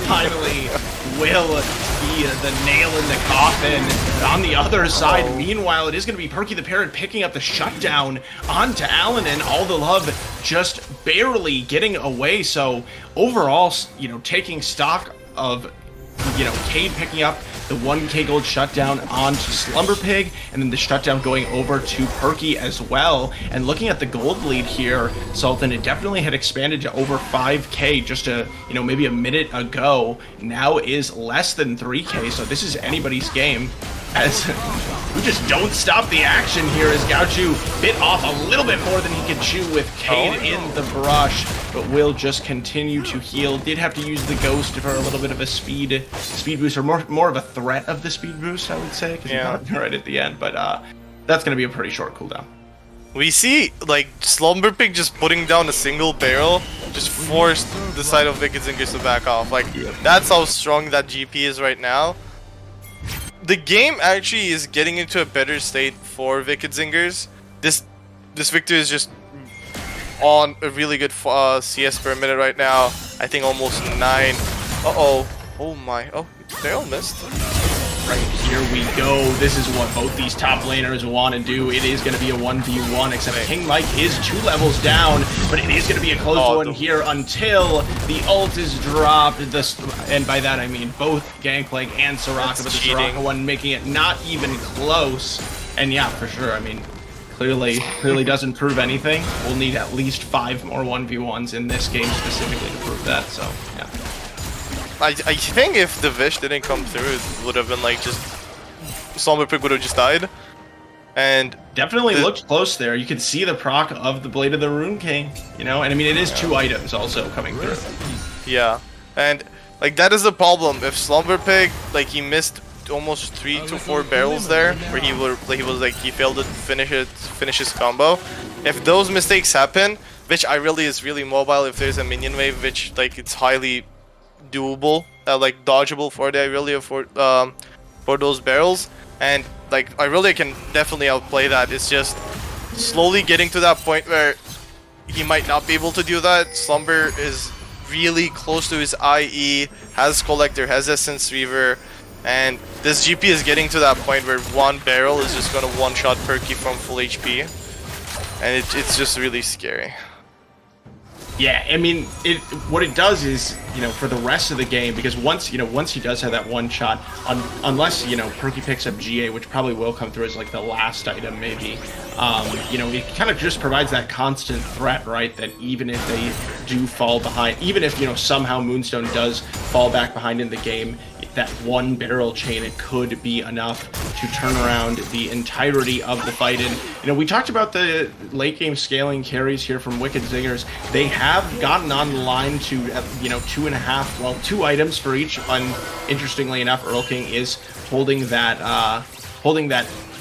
finally will be the nail in the coffin. On the other side, meanwhile, it is going to be Perky the Parrot picking up the shutdown onto Allen, and all the love just barely getting away. So overall, taking stock of, Cade picking up the 1k gold shutdown onto Slumber Pig, and then the shutdown going over to Perky as well. And looking at the gold lead here, Sultan, it definitely had expanded to over 5k just maybe a minute ago. Now is less than 3k, so this is anybody's game, as we just don't stop the action here as Gauchu bit off a little bit more than he could chew with Cade in the brush, but will just continue to heal. Did have to use the ghost for a little bit of a speed boost, or more of a threat of the speed boost, I would say, because he got it right at the end, but that's going to be a pretty short cooldown. We see, like, Slumber Pig just putting down a single barrel, just forced the side of Wicked Zingers to back off. Like, that's how strong that GP is right now. The game actually is getting into a better state for Wicked Zingers. This victory is just on a really good CS per minute right now. I think almost 9. Uh-oh. Oh my. Oh, they all missed. Right, here we go. This is what both these top laners want to do. It is going to be a 1v1, except King Mike is 2 levels down, but it is going to be a close one here until the ult is dropped. And by that I mean both Gangplank and Soraka, but the Soraka one making it not even close. And yeah, for sure, I mean, clearly doesn't prove anything. We'll need at least 5 more 1v1s in this game specifically to prove that, so yeah. I think if the Vish didn't come through, it would have been like just Slumber Pig would have just died. And definitely looked close there. You could see the proc of the Blade of the Rune King, and I mean, it is 2 items also coming through. Yeah, and like that is the problem. If Slumber Pig, like, he missed almost 3 to 4 barrels there, where he failed to finish his combo. If those mistakes happen, which is really mobile. If there's a minion wave, which like it's highly doable, like dodgeable for the Irelia for those barrels, and like Irelia can definitely outplay that. It's just slowly getting to that point where he might not be able to do that. Slumber is really close to his IE, has Collector, has Essence Reaver, and this GP is getting to that point where 1 barrel is just gonna one-shot Perky from full HP, and it's just really scary. Yeah, I mean, what it does is, for the rest of the game, because once he does have that one shot, unless, Perky picks up GA, which probably will come through as like the last item maybe, it kind of just provides that constant threat, right? That even if they do fall behind, even if, somehow Moonstone does fall back behind in the game, that 1 barrel chain, it could be enough to turn around the entirety of the fight. And we talked about the late game scaling carries here from Wicked Zingers. They have gotten on the line to 2 items for each. And interestingly enough, Earl King is holding that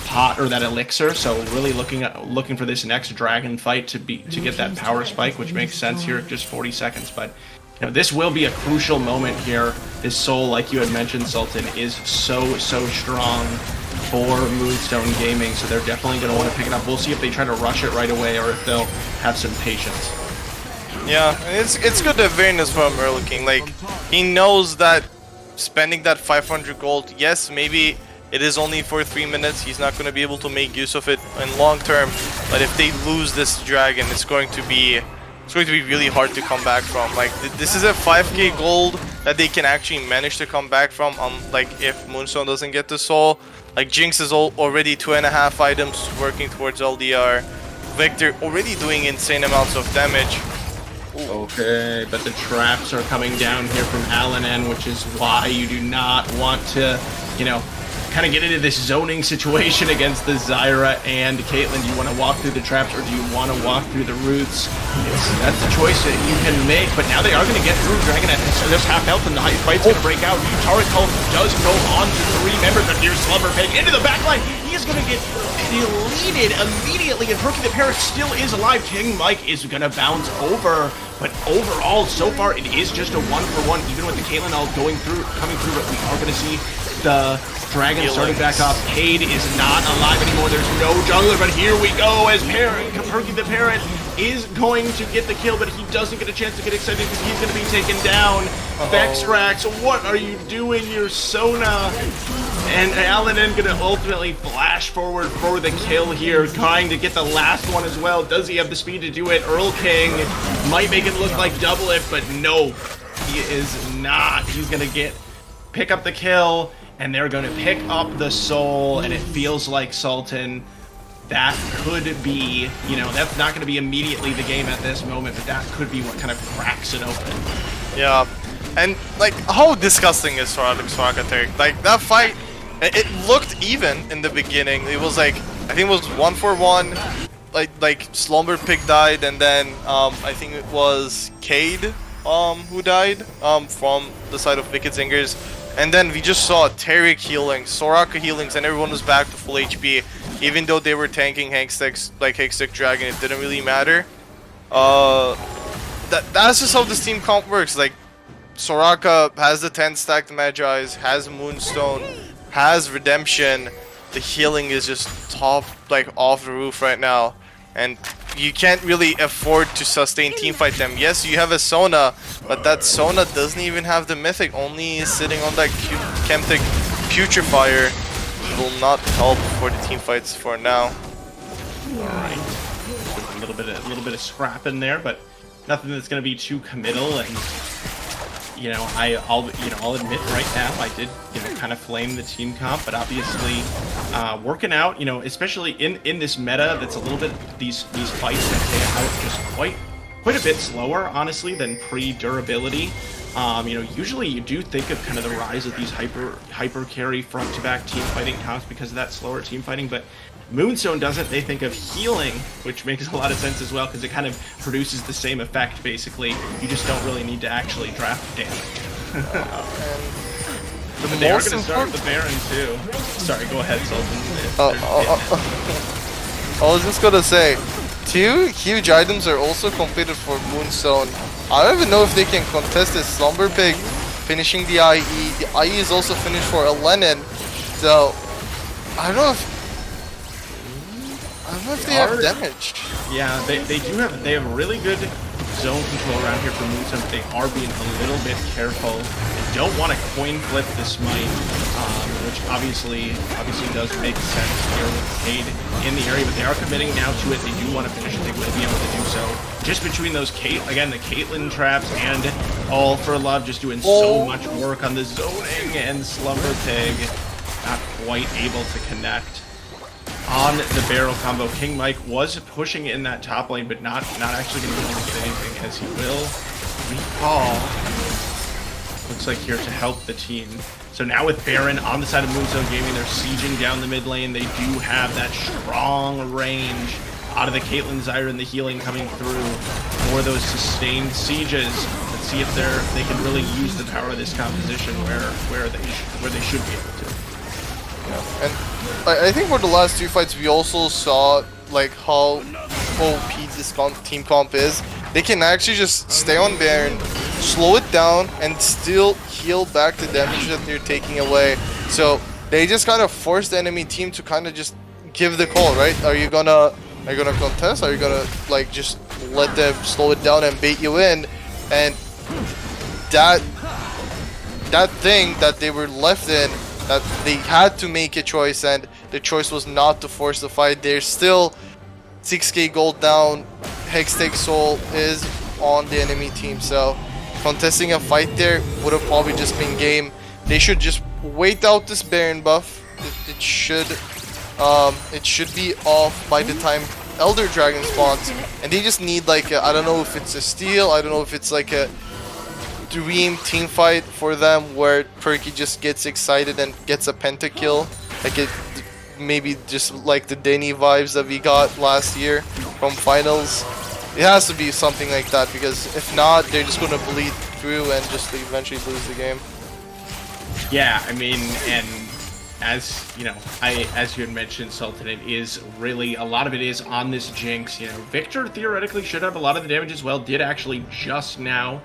pot or that elixir, so really looking for this next dragon fight to get that power spike, which makes sense here at just 40 seconds. But this will be a crucial moment here. This soul, like you had mentioned, Sultan, is so strong for Moonstone Gaming, so they're definitely going to want to pick it up. We'll see if they try to rush it right away or if they'll have some patience. Yeah, it's good awareness from Earl King. Like, he knows that spending that 500 gold, yes, maybe it is only for 3 minutes. He's not going to be able to make use of it in long term, but if they lose this dragon, it's going to be really hard to come back from. Like, this is a 5k gold that they can actually manage to come back from, like, if Moonstone doesn't get the soul. Like, Jinx is already 2.5 items working towards LDR. Victor already doing insane amounts of damage. Ooh. Okay, but the traps are coming down here from Alanan, which is why you do not want to, kind of get into this zoning situation against the Zyra and Caitlyn. Do you want to walk through the traps, or do you want to walk through the roots? That's the choice that you can make, but now they are going to get through. Dragon at just half health, and the fight's going to break out. Turret Cult does go on to 3 members, but here's Slumber Pig into the backline. He is going to get deleted immediately, and Perky the Parrot still is alive. King Mike is going to bounce over, but overall, so far, it is just a 1-for-1, even with the Caitlyn ult coming through, but we are going to see the Dragon starting back up. Cade is not alive anymore. There's no jungler, but here we go as Perky the Parrot is going to get the kill, but he doesn't get a chance to get excited because he's going to be taken down. Vexrax, what are you doing? You're Sona. And Alanin going to ultimately flash forward for the kill here, trying to get the last one as well. Does he have the speed to do it? Earl King might make it look like double it, but no, he is not. He's going to pick up the kill, and they're going to pick up the soul, and it feels like Sultan, that could be, you know, that's not going to be immediately the game at this moment, but that could be what kind of cracks it open. Yeah, and like, how disgusting is Soraka Turk? Like, that fight, it looked even in the beginning. It was like, I think it was 1-for-1. Like Slumber Pig died, and then I think it was Cade who died from the side of Wicked Zingers. And then we just saw Taric healing, Soraka healings, and everyone was back to full HP. Even though they were tanking Hextech, like Hextech Dragon, it didn't really matter. That's just how this team comp works. Like, Soraka has the 10 stacked Magi's, has Moonstone, has Redemption. The healing is just top, like, off the roof right now. And you can't really afford to sustain teamfight them. Yes, you have a Sona, but that Sona doesn't even have the Mythic, only sitting on that Chemtech Putrefier. Will not help for the teamfights for now. Alright. A little bit of scrap in there, but nothing that's gonna be too committal. And you know, I'll admit right now I did, you know, kind of flame the team comp, but obviously working out, you know, especially in this meta that's a little bit these fights that play out just quite a bit slower, honestly, than pre-durability. You know, usually you do think of kind of the rise of these hyper carry front to back team fighting comps because of that slower team fighting, but Moonstone doesn't. They think of healing, which makes a lot of sense as well because it kind of produces the same effect basically. You just don't really need to actually draft damage. But they are going to start with the Baron too. Sorry, go ahead, Sultan. I was just gonna say, 2 huge items are also completed for Moonstone. I don't even know if they can contest this Slumber Pig finishing the IE. The IE is also finished for a Lennon. So I don't know if they have damage. Yeah, they have really good zone control around here for Moonstone, but they are being a little bit careful. They don't want to coin flip the smite, which obviously does make sense here with Cade in the area, but they are committing now to it. They do want to finish it. They will be able to do so. Just between those again, the Caitlyn traps and All for Love just doing so much work on the zoning, and Slumber Pig not quite able to connect on the barrel combo. King Mike was pushing in that top lane, but not actually going to be able to get anything, as he will recall. Looks like here to help the team. So now with Baron on the side of Moonstone Gaming, they're sieging down the mid lane. They do have that strong range out of the Caitlyn Zyra and the healing coming through for those sustained sieges. Let's see if they can really use the power of this composition where they should be able to. Yeah. And I think for the last 2 fights we also saw like how OP this team comp is. They can actually just stay on Baron, slow it down, and still heal back the damage that they're taking away. So they just kind of force the enemy team to kind of just give the call, right? Are you gonna contest? Are you gonna like just let them slow it down and bait you in? And that thing that they were left in, that they had to make a choice, and the choice was not to force the fight. They're still 6k gold down. Hextech Soul is on the enemy team, so contesting a fight there would have probably just been game. They should just wait out this Baron buff. It should be off by the time Elder Dragon spawns, and they just need like I don't know if it's a steal, I don't know if it's like a dream team fight for them where Perky just gets excited and gets a pentakill, like it maybe just like the Denny vibes that we got last year from finals. It has to be something like that, because if not, they're just gonna bleed through and just eventually lose the game. Yeah, I mean, and as you know, as you had mentioned, Sultan, it is really a lot of it is on this Jinx. You know, Victor theoretically should have a lot of the damage as well. Did actually just now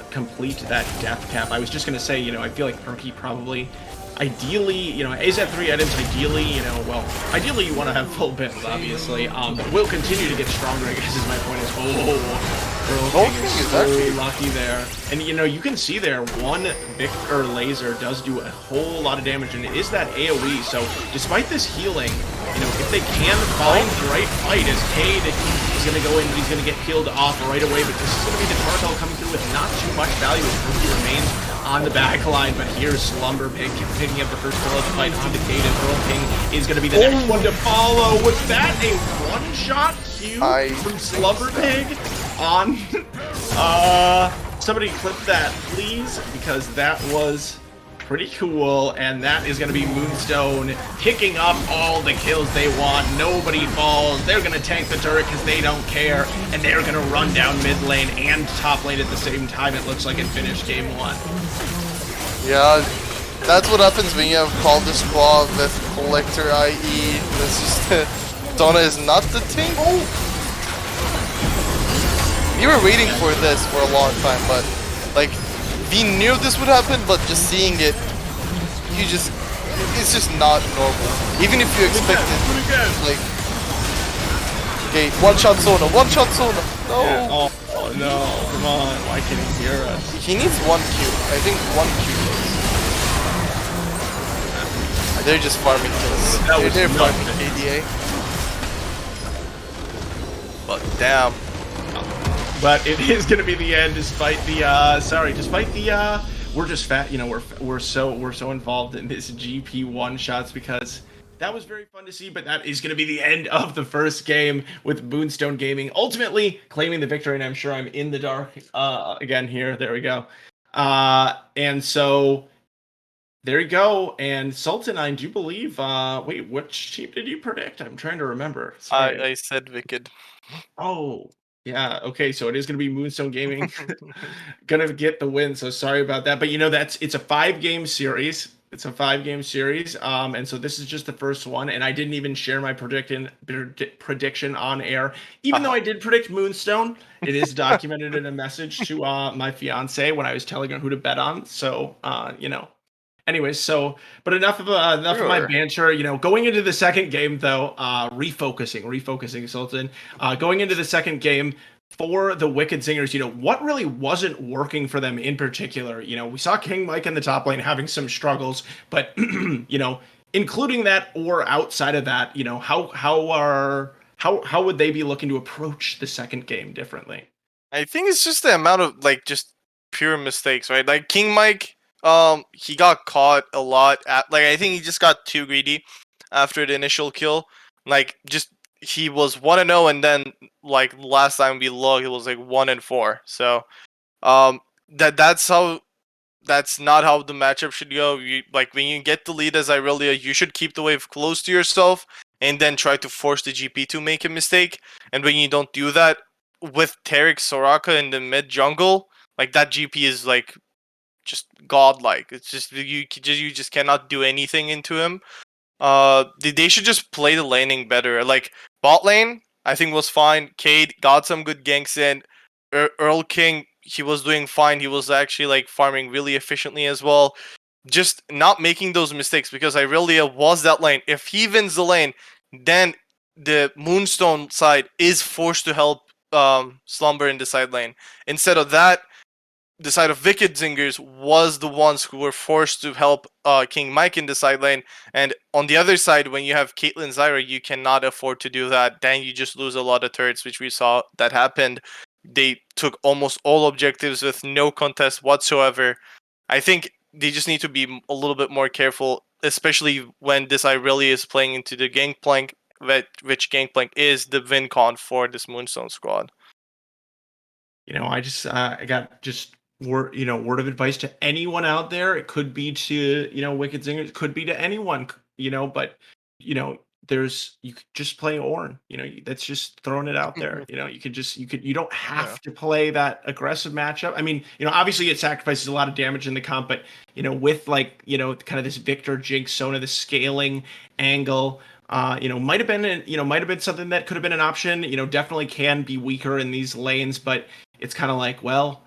complete that death cap. I was just gonna say, you know, I feel like Perky probably. Ideally, you know, is at 3 items. Ideally, you know, well, ideally you want to have full build, obviously. But will continue to get stronger, I guess is my point. Is Earl King is so lucky there, and you know you can see there one Victor laser does do a whole lot of damage, and it is that AOE. So despite this healing, you know, if they can find the right fight, as Cade is going to go in, he's going to get killed off right away. But this is going to be the Tartel coming through with not too much value as Perky remains on the back line, but here's Slumber picking up the first kill of the fight onto Cade, and Earl King is going to be the next one to follow. Was that a one-shot Q from Slumber Pig on? Somebody clip that, please, because that was pretty cool, and that is going to be Moonstone picking up all the kills they want. Nobody falls. They're going to tank the turret because they don't care, and they're going to run down mid lane and top lane at the same time. It looks like it finished game 1. Yeah, that's what happens when you have called the squad with Collector IE. That's just Donna is not the thing. We were waiting for this for a long time, but like we knew this would happen, but just seeing it, it's just not normal. Even if you expect it, like, okay, one-shot Sona. No! Yeah. Oh no, come on, why can't he hear us? He needs 1 Q, I think 1 Q. They're just farming kills. They're farming KDA. But damn. But it is going to be the end, despite the we're just fat, you know, we're so involved in this GP one shots, because that was very fun to see. But that is going to be the end of the first game, with Moonstone Gaming ultimately claiming the victory. And I'm sure I'm in the dark again here. There we go. And so there you go. And Sultan, I do believe. Wait, which team did you predict? I'm trying to remember. I said Wicked. Oh. Yeah, okay, so it is going to be Moonstone Gaming gonna get the win, so sorry about that. But you know, it's a 5-game series. It's a 5-game series, and so this is just the first one, and I didn't even share my prediction on air, even though I did predict Moonstone. It is documented in a message to my fiance when I was telling her who to bet on, so you know. Anyways, so, but enough of my banter. You know, going into the second game, though, refocusing, Sultan. Going into the second game for the Wicked Zingers, you know, what really wasn't working for them in particular? You know, we saw King Mike in the top lane having some struggles, but you know, including that or outside of that, you know, how would they be looking to approach the second game differently? I think it's just the amount of like just pure mistakes, right? Like King Mike. He got caught a lot like I think he just got too greedy after the initial kill. Like just he was 1-0, and then like last time we looked it was like 1-4. So that's not how the matchup should go. You, like when you get the lead as Irelia, you should keep the wave close to yourself and then try to force the GP to make a mistake. And when you don't do that with Taric Soraka in the mid jungle, like that GP is like just godlike. It's just you just cannot do anything into him. They should just play the laning better. Like bot lane, I think was fine. Cade got some good ganks in. Earl King, he was doing fine. He was actually like farming really efficiently as well. Just not making those mistakes, because Irelia was that lane. If he wins the lane, then the Moonstone side is forced to help Slumber in the side lane. Instead of that, the side of Wicked Zingers was the ones who were forced to help King Mike in the side lane. And on the other side, when you have Caitlyn Zyra, you cannot afford to do that. Then you just lose a lot of turrets, which we saw that happened. They took almost all objectives with no contest whatsoever. I think they just need to be a little bit more careful, especially when this Irelia is playing into the Gangplank, which Gangplank is the win con for this Moonstone squad. You know, I got just word of advice to anyone out there. It could be to, you know, Wicked Zingers, it could be to anyone, you know, but you know, you could just play Ornn. That's just throwing it out there. You don't Yeah. have to play that aggressive matchup. I mean, obviously it sacrifices a lot of damage in the comp, but with like, kind of this Victor Jinx Sona, the scaling angle, might have been something that could have been an option. Definitely can be weaker in these lanes, but it's kind of like, well,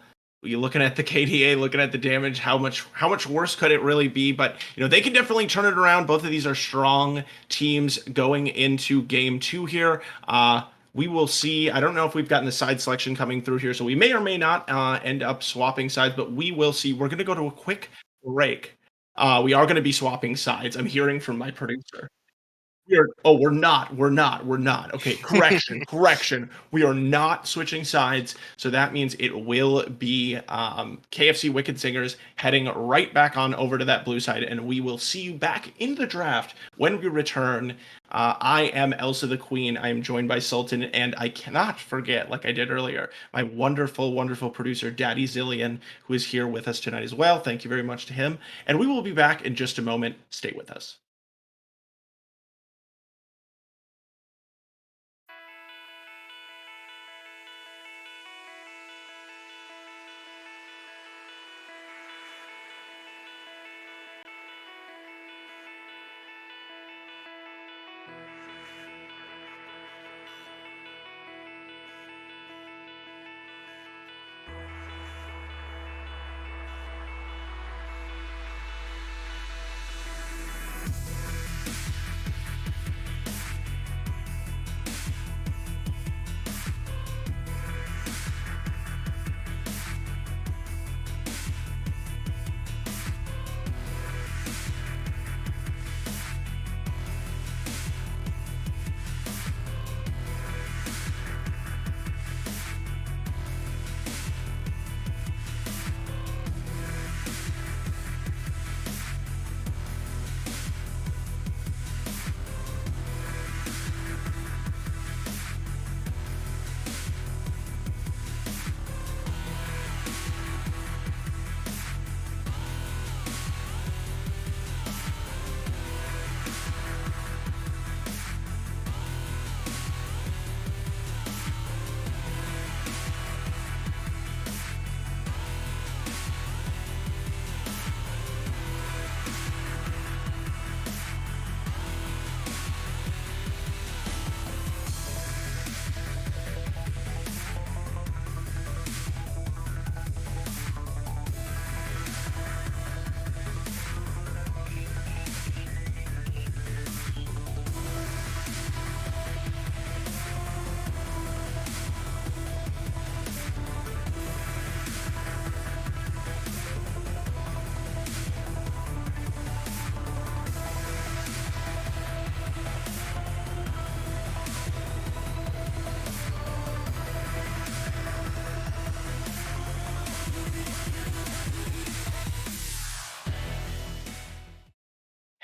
you looking at the KDA, looking at the damage, how much worse could it really be? But they can definitely turn it around. Both of these are strong teams going into game 2 here. We will see. I don't know if we've gotten the side selection coming through here, so we may or may not end up swapping sides, but we will see. We're going to go to a quick break. We are going to be swapping sides. I'm hearing from my producer. We're not. Okay, correction. We are not switching sides. So that means it will be KFC Wicked Zingers heading right back on over to that blue side, and we will see you back in the draft when we return. I am Elsa the Queen. I am joined by Sultan, and I cannot forget, like I did earlier, my wonderful, wonderful producer, Daddy Zillion, who is here with us tonight as well. Thank you very much to him. And we will be back in just a moment. Stay with us.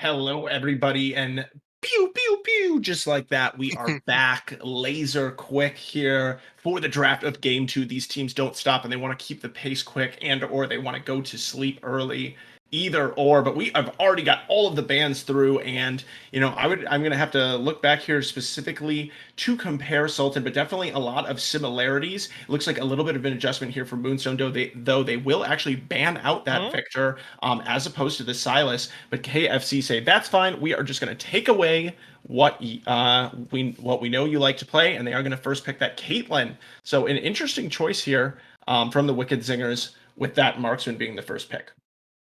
Hello, everybody, and pew, pew, pew, just like that, we are back laser quick here for the draft of game 2. These teams don't stop, and they want to keep the pace quick, and or they want to go to sleep early. Either or, but we have already got all of the bands through, and I'm gonna have to look back here specifically to compare Sultan, but definitely a lot of similarities. It looks like a little bit of an adjustment here for Moonstone, though they will actually ban out that Victor, as opposed to the Silas. But KFC say that's fine. We are just gonna take away what we know you like to play, and they are gonna first pick that Caitlyn. So an interesting choice here from the Wicked Zingers, with that marksman being the first pick.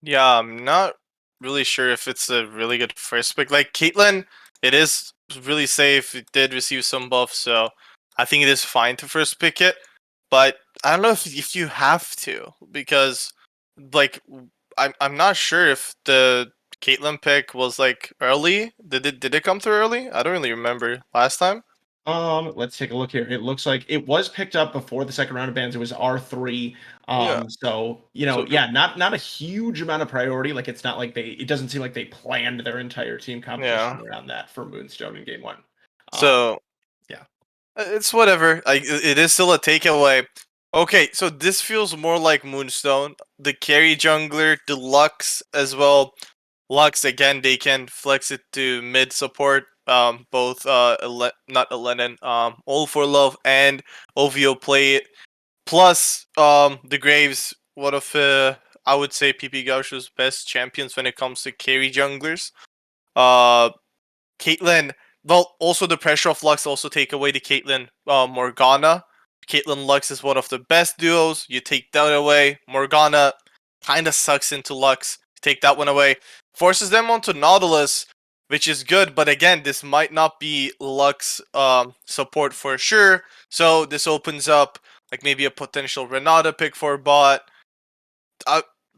Yeah, I'm not really sure if it's a really good first pick. Like Caitlyn, it is really safe. It did receive some buffs, so I think it is fine to first pick it. But I don't know if you have to, because like I'm not sure if the Caitlyn pick was like early. Did it come through early? I don't really remember last time. Let's take a look here. It looks like it was picked up before the second round of bans. It was R3. Yeah. So So yeah, not a huge amount of priority. Like it's not like it doesn't seem like they planned their entire team yeah. composition around that for Moonstone in game 1. So Yeah. it's whatever. It is still a takeaway. Okay, so this feels more like Moonstone. The carry jungler, the Lux as well. Lux again, they can flex it to mid support both not Elenin, All for Love and OVO play it. Plus, the Graves, one of I would say PP Gausho's best champions when it comes to carry junglers. Uh, Caitlyn, well, also the pressure of Lux also take away the Caitlyn Morgana. Caitlyn Lux is one of the best duos. You take that away. Morgana kind of sucks into Lux. Take that one away. Forces them onto Nautilus, which is good, but again, this might not be Lux support for sure. So this opens up like maybe a potential Renata pick for bot.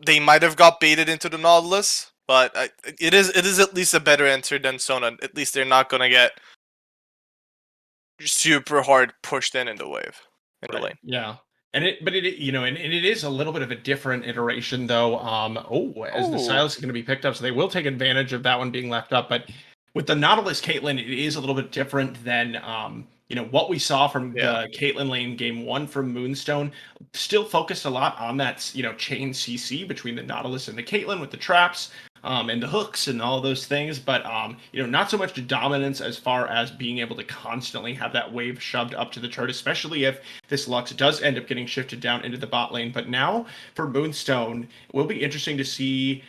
They might have got baited into the Nautilus, but it is at least a better answer than Sona. At least they're not gonna get super hard pushed in the wave in the Right. lane. Yeah. But and it is a little bit of a different iteration though. As the Oh, Silas is going to be picked up, so they will take advantage of that one being left up. But with the Nautilus Caitlyn, it is a little bit different than what we saw from yeah. the Caitlyn lane game one from Moonstone. Still focused a lot on that chain CC between the Nautilus and the Caitlyn with the traps. And the hooks and all those things, but not so much dominance as far as being able to constantly have that wave shoved up to the turret, especially if this Lux does end up getting shifted down into the bot lane. But now for Moonstone, it will be interesting to see.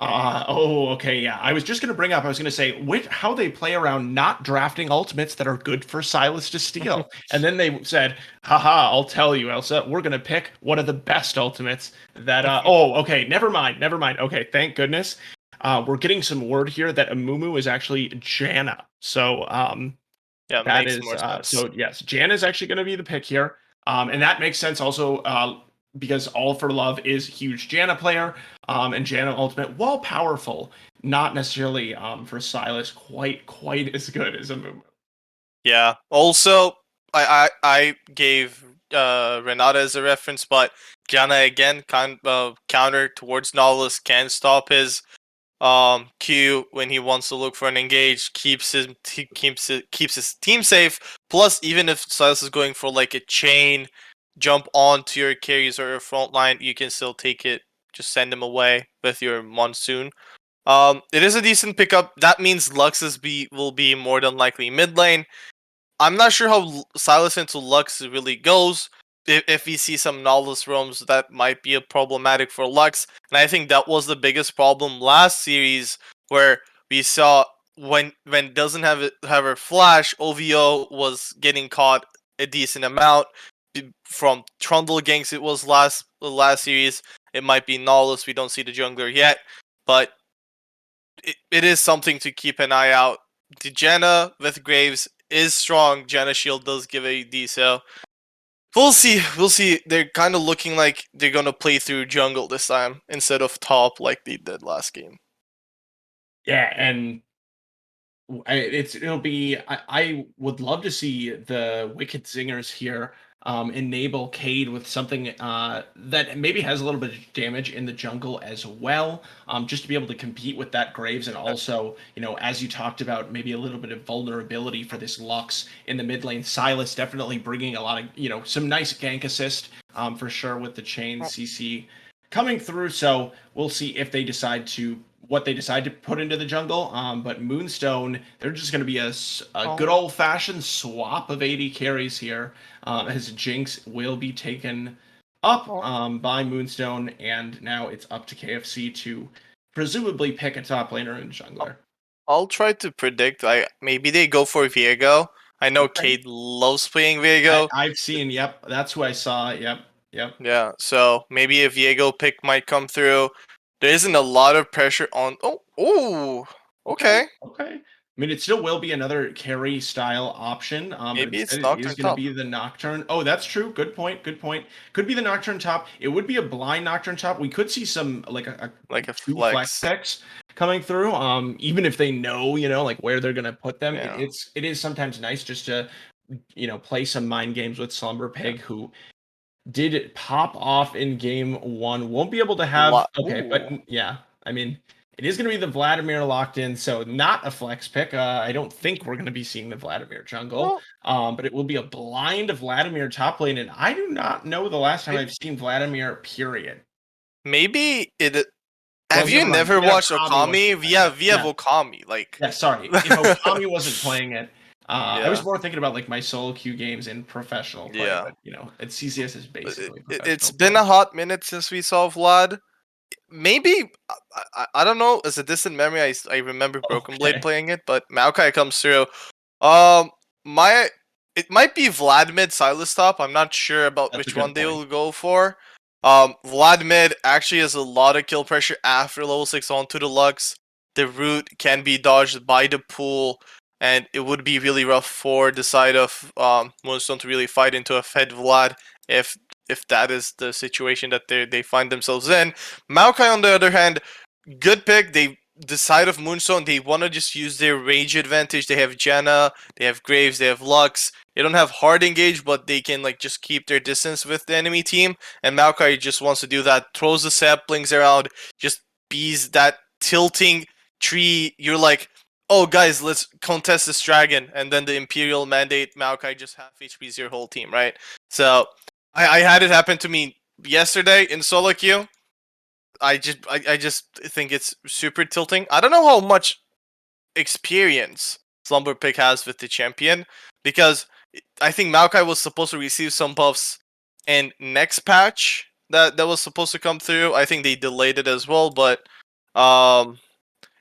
Okay, yeah. I was just gonna bring up. I was gonna say how they play around not drafting ultimates that are good for Silas to steal, and then they said, "Haha, I'll tell you, Elsa. We're gonna pick one of the best ultimates that." Okay. Never mind. Never mind. Okay, thank goodness. We're getting some word here that Amumu is actually Janna. So Yeah, that makes is more sense. so yes, Janna is actually going to be the pick here, and that makes sense also because All for Love is a huge Janna player, and Janna Ultimate, while powerful, not necessarily for Silas quite as good as Amumu. Yeah. Also, I gave Renata as a reference, but Janna again counter towards Nautilus can stop his Q when he wants to look for an engage, keeps his team safe. Plus, even if Silas is going for like a chain jump onto your carries or your front line, you can still take it. Just send him away with your monsoon. It is a decent pickup. That means will be more than likely mid lane. I'm not sure how Silas into Lux really goes. If we see some Nautilus roams, that might be a problematic for Lux. And I think that was the biggest problem last series, where we saw when doesn't have her flash, OVO was getting caught a decent amount from Trundle ganks. It was last series. It might be Nautilus. We don't see the jungler yet, but it is something to keep an eye out. The Janna with Graves is strong. Janna shield does give a D, so we'll see. We'll see. They're kind of looking like they're gonna play through jungle this time instead of top like they did last game. Yeah, and it'll be. I would love to see the Wicked Zingers here enable Cade with something that maybe has a little bit of damage in the jungle as well, just to be able to compete with that Graves, and also, as you talked about, maybe a little bit of vulnerability for this Lux in the mid lane. Silas definitely bringing a lot of, some nice gank assist for sure with the chain CC coming through. So we'll see if they decide to what they decide to put into the jungle. But Moonstone, they're just going to be a good old fashioned swap of AD carries here, as Jinx will be taken up by Moonstone, and now it's up to KFC to presumably pick a top laner and jungler. I'll try to predict. Maybe they go for Viego. I know Okay. Cade loves playing Viego. I've seen. Yep, that's who I saw. Yep. Yeah, so maybe a Viego pick might come through. There isn't a lot of pressure on. Oh, okay. Okay. I mean, it still will be another carry style option, but Maybe instead it's it is Nocturne going to top, be the Nocturne. Oh, that's true. Good point. Good point. Could be the Nocturne top. It would be a blind Nocturne top. We could see some like a like a two flex flex. picks coming through. Even if they know, like where they're going to put them. Yeah, It is sometimes nice just to play some mind games with Slumber yeah. Pig, who did pop off in game one. Won't be able to have. Okay, but Ooh. yeah, I mean, it is going to be the Vladimir locked in, so not a flex pick. I don't think we're going to be seeing the Vladimir jungle, Well, but it will be a blind Vladimir top lane, and I do not know the last time it, I've seen Vladimir. Period. maybe it Have you never mind. never Yeah, watched Okami wasn't Okami? playing it. We have Yeah, Okami. Like, yeah. Sorry, if Okami wasn't playing it, I was yeah, more thinking about like my solo queue games in professional play. yeah. But and CCS is basically It's professional been play. a hot minute since we saw Vlad. Maybe I don't know. As a distant memory, I remember Broken Blade Okay, playing it, but Maokai comes through. Um, my it might be Vlad mid Silas top. I'm not sure about that's a which good one they point. will go for. Vlad mid actually has a lot of kill pressure after level 6 onto the Lux. The root can be dodged by the pool, and it would be really rough for the side of Moonstone to really fight into a fed Vlad if that is the situation that they find themselves in. Maokai, on the other hand, good pick. They the side of Moonstone, they want to just use their rage advantage. They have Janna, they have Graves, they have Lux. They don't have hard engage, but they can like just keep their distance with the enemy team. And Maokai just wants to do that. Throws the saplings around, just bees that tilting tree. You're like, oh guys, let's contest this dragon, and then the Imperial mandate. Maokai just half HPs your whole team, right? So I had it happen to me yesterday in solo queue. I just think it's super tilting. I don't know how much experience Slumber Pig has with the champion, because I think Maokai was supposed to receive some buffs in next patch that was supposed to come through. I think they delayed it as well, but um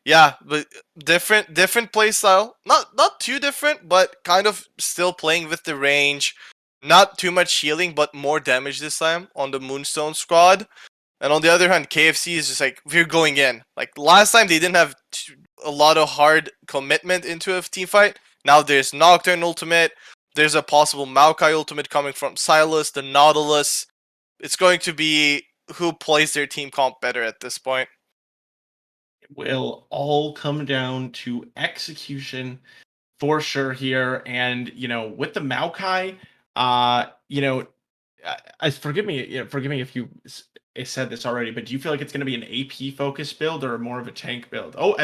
yeah, but different play style. Not too different, but kind of still playing with the range. Not too much healing, but more damage this time on the Moonstone squad. And on the other hand, KFC is just like, we're going in. Like last time, they didn't have a lot of hard commitment into a team fight. Now there's Nocturne ultimate. There's a possible Maokai ultimate coming from Silas, the Nautilus. It's going to be who plays their team comp better at this point. It will all come down to execution for sure here. And with the Maokai, forgive me, forgive me if you said this already, but do you feel like it's going to be an AP focused build or more of a tank build? Oh,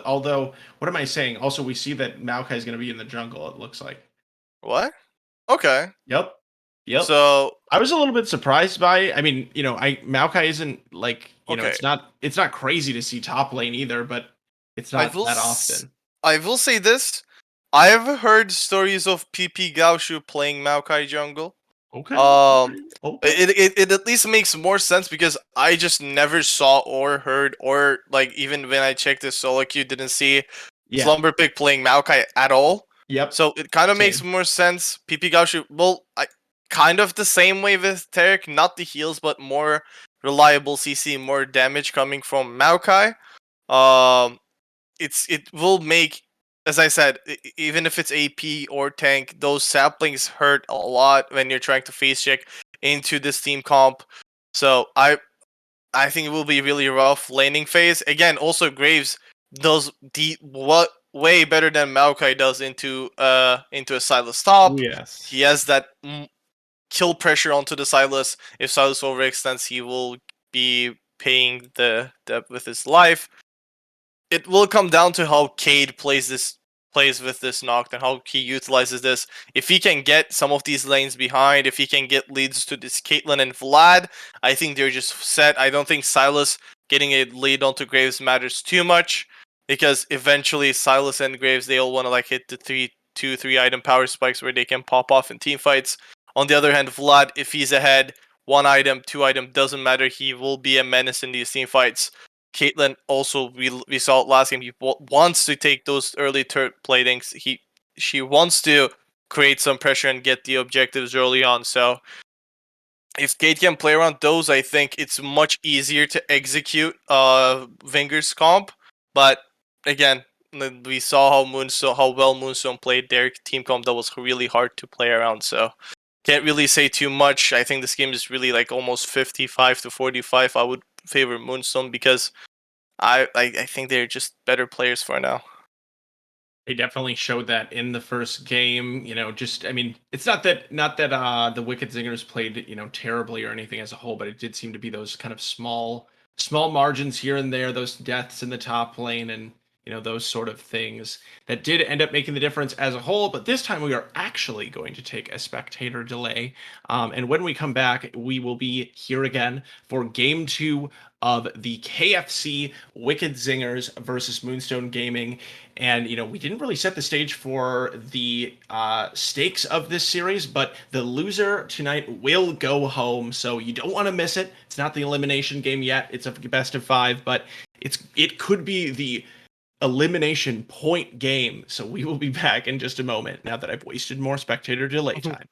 although, what am I saying? Also, we see that Maokai is going to be in the jungle. It looks like. What? Okay. Yep. Yep. So, I was a little bit surprised by it. I mean, I Maokai isn't like, okay. it's not crazy to see top lane either, but it's I not will that s- often. I will say this. I've heard stories of PP Gaoshu playing Maokai jungle. Okay. Um, Okay. Okay. it at least makes more sense because I just never saw or heard or like even when I checked the solo queue, didn't see Yeah. Slumber Pig playing Maokai at all. Yep. So it kind of makes Same. more sense. PP Gaoshu, well, I kind of the same way with Tarek, not the heals, but more reliable CC, more damage coming from Maokai. Um, it will make, as I said, even if it's AP or tank, those saplings hurt a lot when you're trying to face check into this team comp. So I think it will be really rough laning phase. Again, also Graves does what way better than Maokai does into a Silas Oh, top. yes. He has that kill pressure onto the Silas. If Silas overextends, he will be paying the with his life. It will come down to how Cade plays with this Noct and how he utilizes this. If he can get some of these lanes behind, if he can get leads to this Caitlyn and Vlad, I think they're just set. I don't think Silas getting a lead onto Graves matters too much, because eventually Silas and Graves, they all want to like hit the 3 item power spikes where they can pop off in team fights. On the other hand, Vlad, if he's ahead, 1 item, 2 item, doesn't matter. He will be a menace in these team fights. Caitlyn also, we saw it last game. He wants to take those early turret platings. She wants to create some pressure and get the objectives early on. So if Kate can play around those, I think it's much easier to execute Vinger's comp. But again, we saw how well Moonstone played their team comp. That was really hard to play around. So can't really say too much. I think this game is really like almost 55 to 45. I would favor Moonstone because I think they're just better players for now. They definitely showed that in the first game. Just I mean, it's not that the Wicked Zingers played terribly or anything as a whole, but it did seem to be those kind of small margins here and there, those deaths in the top lane, and those sort of things that did end up making the difference as a whole. But this time we are actually going to take a spectator delay. And when we come back, we will be here again for game 2 of the KFC Wicked Zingers versus Moonstone Gaming. And, we didn't really set the stage for the stakes of this series, but the loser tonight will go home. So you don't want to miss it. It's not the elimination game yet. It's a best of 5, but it could be the elimination point game. So we will be back in just a moment now that I've wasted more spectator delay time.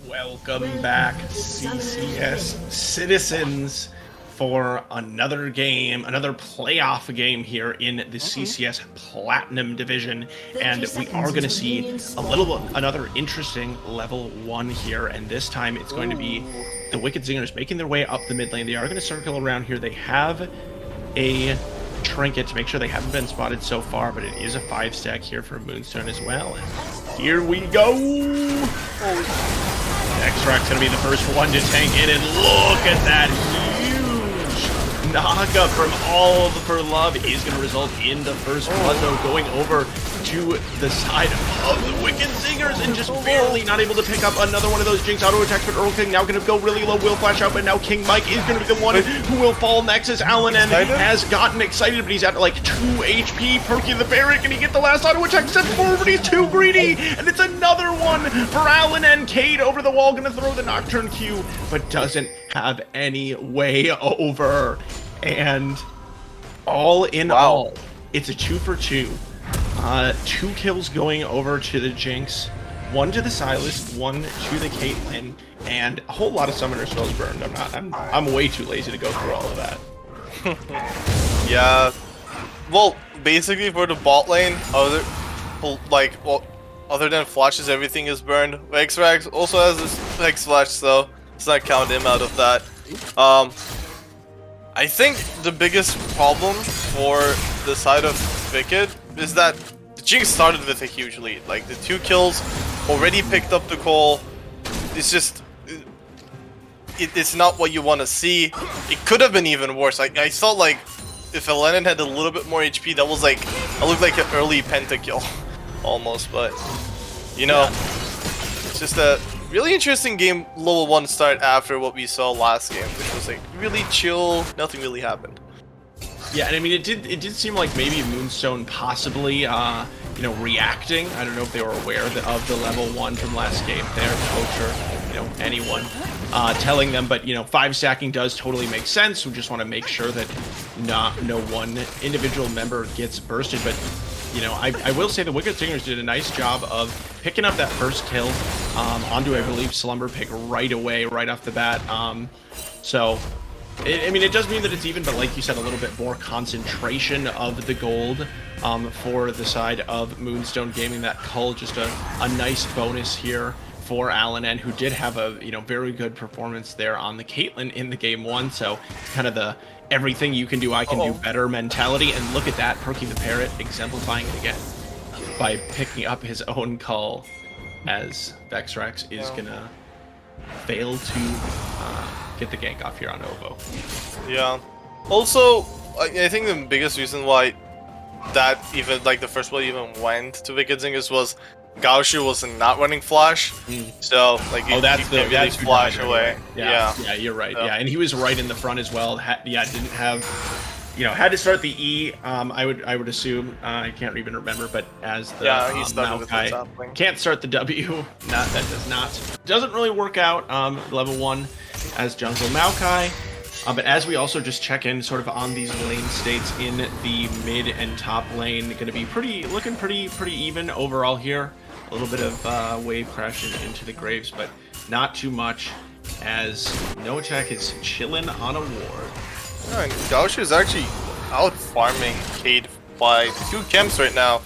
Welcome back, CCS citizens, for another game, another playoff game here in the CCS Platinum Division, and we are going to see another interesting level 1 here, and this time it's going to be the Wicked Zingers making their way up the mid lane. They are going to circle around here. They have a trinket to make sure they haven't been spotted so far, but it is a 5-stack here for Moonstone as well. And here we go! X-Rock's going to be the first one to tank in, and look at that huge knockup from all for love is going to result in the first blood, though, going over to the side of the Wicked Zingers and just barely not able to pick up another one of those Jinx auto attacks. But Earl King now going to go really low, will flash out, but now King Mike is going to be the one who will fall next as Alan has gotten excited, but he's at like 2 HP. Perky the Barrack, and he get the last auto attack set forward, but he's too greedy, and it's another one for Alan and Cade over the wall, going to throw the Nocturne Q, but doesn't have any way over. And all in all, it's a 2 for 2. 2 kills going over to the Jinx, 1 to the Sylas, 1 to the Caitlyn, and a whole lot of summoner spells burned. I'm way too lazy to go through all of that. Yeah. Well, basically for the bot lane, other than flashes, everything is burned. X-Rax also has this X flash, so let's not count him out of that. I think the biggest problem for the side of Wicked is that the Jinx started with a huge lead. Like, the 2 kills already picked up the call. It's just, it's not what you want to see. It could have been even worse. I felt like if Elenin had a little bit more HP, that looked like an early pentakill almost. But you know, it's just a really interesting game, level 1 start after what we saw last game, which was like really chill. Nothing really happened. Yeah, and I mean, it did seem like maybe Moonstone possibly, you know, reacting. I don't know if they were aware of the level 1 from last game. Their coach or, you know, anyone telling them, but you know, 5 stacking does totally make sense. We just want to make sure that no one individual member gets bursted. But you know, I will say the Wicked Singers did a nice job of picking up that first kill onto, I believe, Slumber Pig right away, right off the bat. So. I mean, it does mean that it's even, but like you said, a little bit more concentration of the gold for the side of Moonstone Gaming. That cull, just a nice bonus here for Alan N, who did have a, you know, very good performance there on the Caitlyn in the game 1. So kind of the everything you can do, I can do better mentality. And look at that, Perky the Parrot exemplifying it again by picking up his own cull, as Vexrax is gonna fail to get the gank off here on Ovo. Yeah. Also, I think the biggest reason why that even, like, the first one even went to Wicked Zingers was Gaoshu was not running flash. So, like, that's can't really flash away. Yeah, you're right. Yeah, and he was right in the front as well. Didn't have, you know, had to start the E. I would assume. I can't even remember, but as the he started with the top lane. Can't start the W. Doesn't really work out. Level 1 as jungle Maokai. But as we also just check in sort of on these lane states in the mid and top lane, going to be looking pretty even overall here. A little bit of wave crashing into the graves, but not too much, as Noachak is chilling on a ward. Yeah, and Gaoshu is actually out farming Cade by 2 camps right now.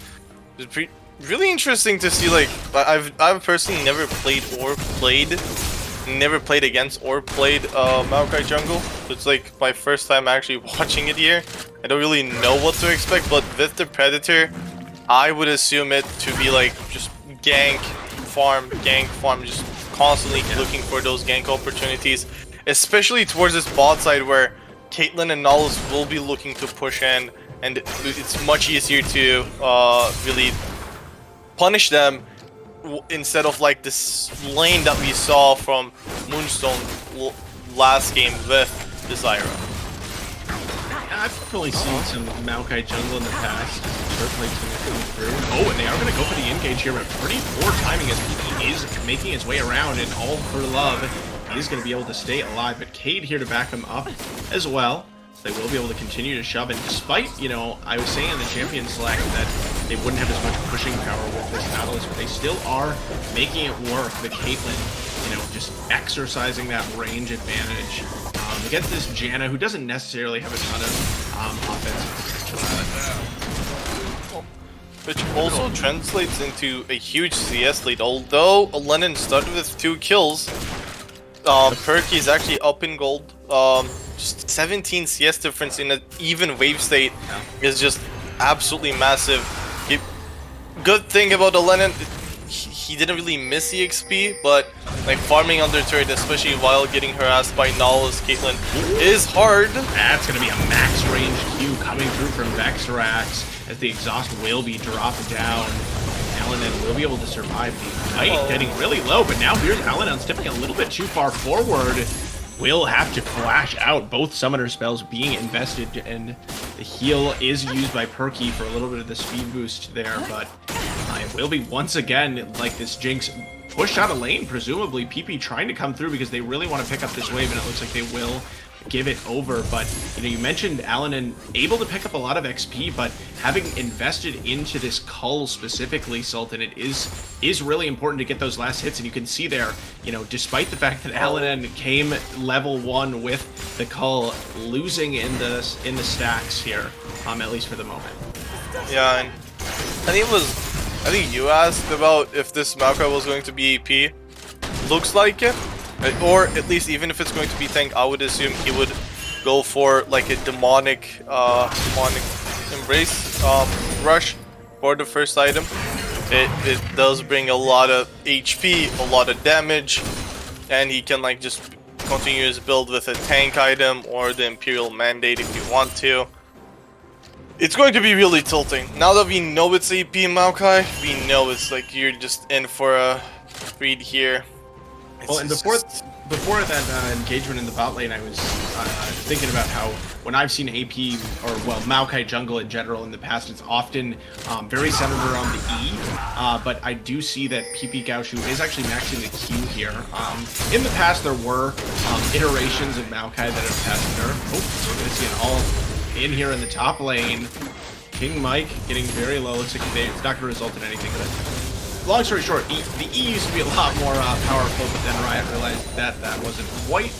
It's really interesting to see. Like, I've personally never played against or played Maokai jungle. So it's like my first time actually watching it here. I don't really know what to expect, but with the Predator, I would assume it to be like just gank, farm, just constantly looking for those gank opportunities, especially towards this bot side where Caitlyn and Nolus will be looking to push in, and it's much easier to really punish them instead of like this lane that we saw from Moonstone last game with the Zyra. I've definitely seen some Maokai jungle in the past. Certainly coming through. Oh, and they are going to go for the engage here, but pretty poor timing as he is making his way around, and all for love is going to be able to stay alive. But Cade here to back him up as well. So they will be able to continue to shove, and despite, you know, I was saying in the champion select that they wouldn't have as much pushing power with this Nautilus, but they still are making it work. The Caitlyn, you know, just exercising that range advantage against this Janna, who doesn't necessarily have a ton of offensive potential. Which also translates into a huge CS lead. Although Lennon started with 2 kills, Perky is actually up in gold. Just 17 CS difference in an even wave state is just absolutely massive. Good thing about Lennon, he didn't really miss the XP, but like farming under turret, especially while getting harassed by Nala's Caitlyn, is hard. That's going to be a max range Q coming through from Vexrax as the exhaust will be dropped down. Alanon will be able to survive the fight, getting really low, but now here's Alanon stepping a little bit too far forward. Will have to flash out, both summoner spells being invested, and the heal is used by Perky for a little bit of the speed boost there, but it will be once again like this Jinx pushed out a lane, presumably PP trying to come through because they really want to pick up this wave, and it looks like they will give it over. But you know, you mentioned Alanon able to pick up a lot of XP, but having invested into this cull specifically, Sultan, it is really important to get those last hits. And you can see there, you know, despite the fact that Alanon came level 1 with the cull, losing in the stacks here, at least for the moment. Yeah, and I think you asked about if this Maokai was going to be AP. Looks like it. Or at least even if it's going to be tank, I would assume he would go for like a demonic embrace rush for the first item. It does bring a lot of HP, a lot of damage, and he can like just continue his build with a tank item or the Imperial Mandate if you want to. It's going to be really tilting. Now that we know it's AP Maokai, we know it's like you're just in for a read here. Well, and before that engagement in the bot lane, I was thinking about how when I've seen AP, or well, Maokai jungle in general in the past, it's often very centered around the E, but I do see that PP Gaoshu is actually maxing the Q here. In the past, there were iterations of Maokai that have passed nerf. Oh, we're going to see an all in here in the top lane. King Mike getting very low. Looks like it's not going to result in anything, but long story short, the E used to be a lot more powerful, but then Riot realized that that wasn't quite,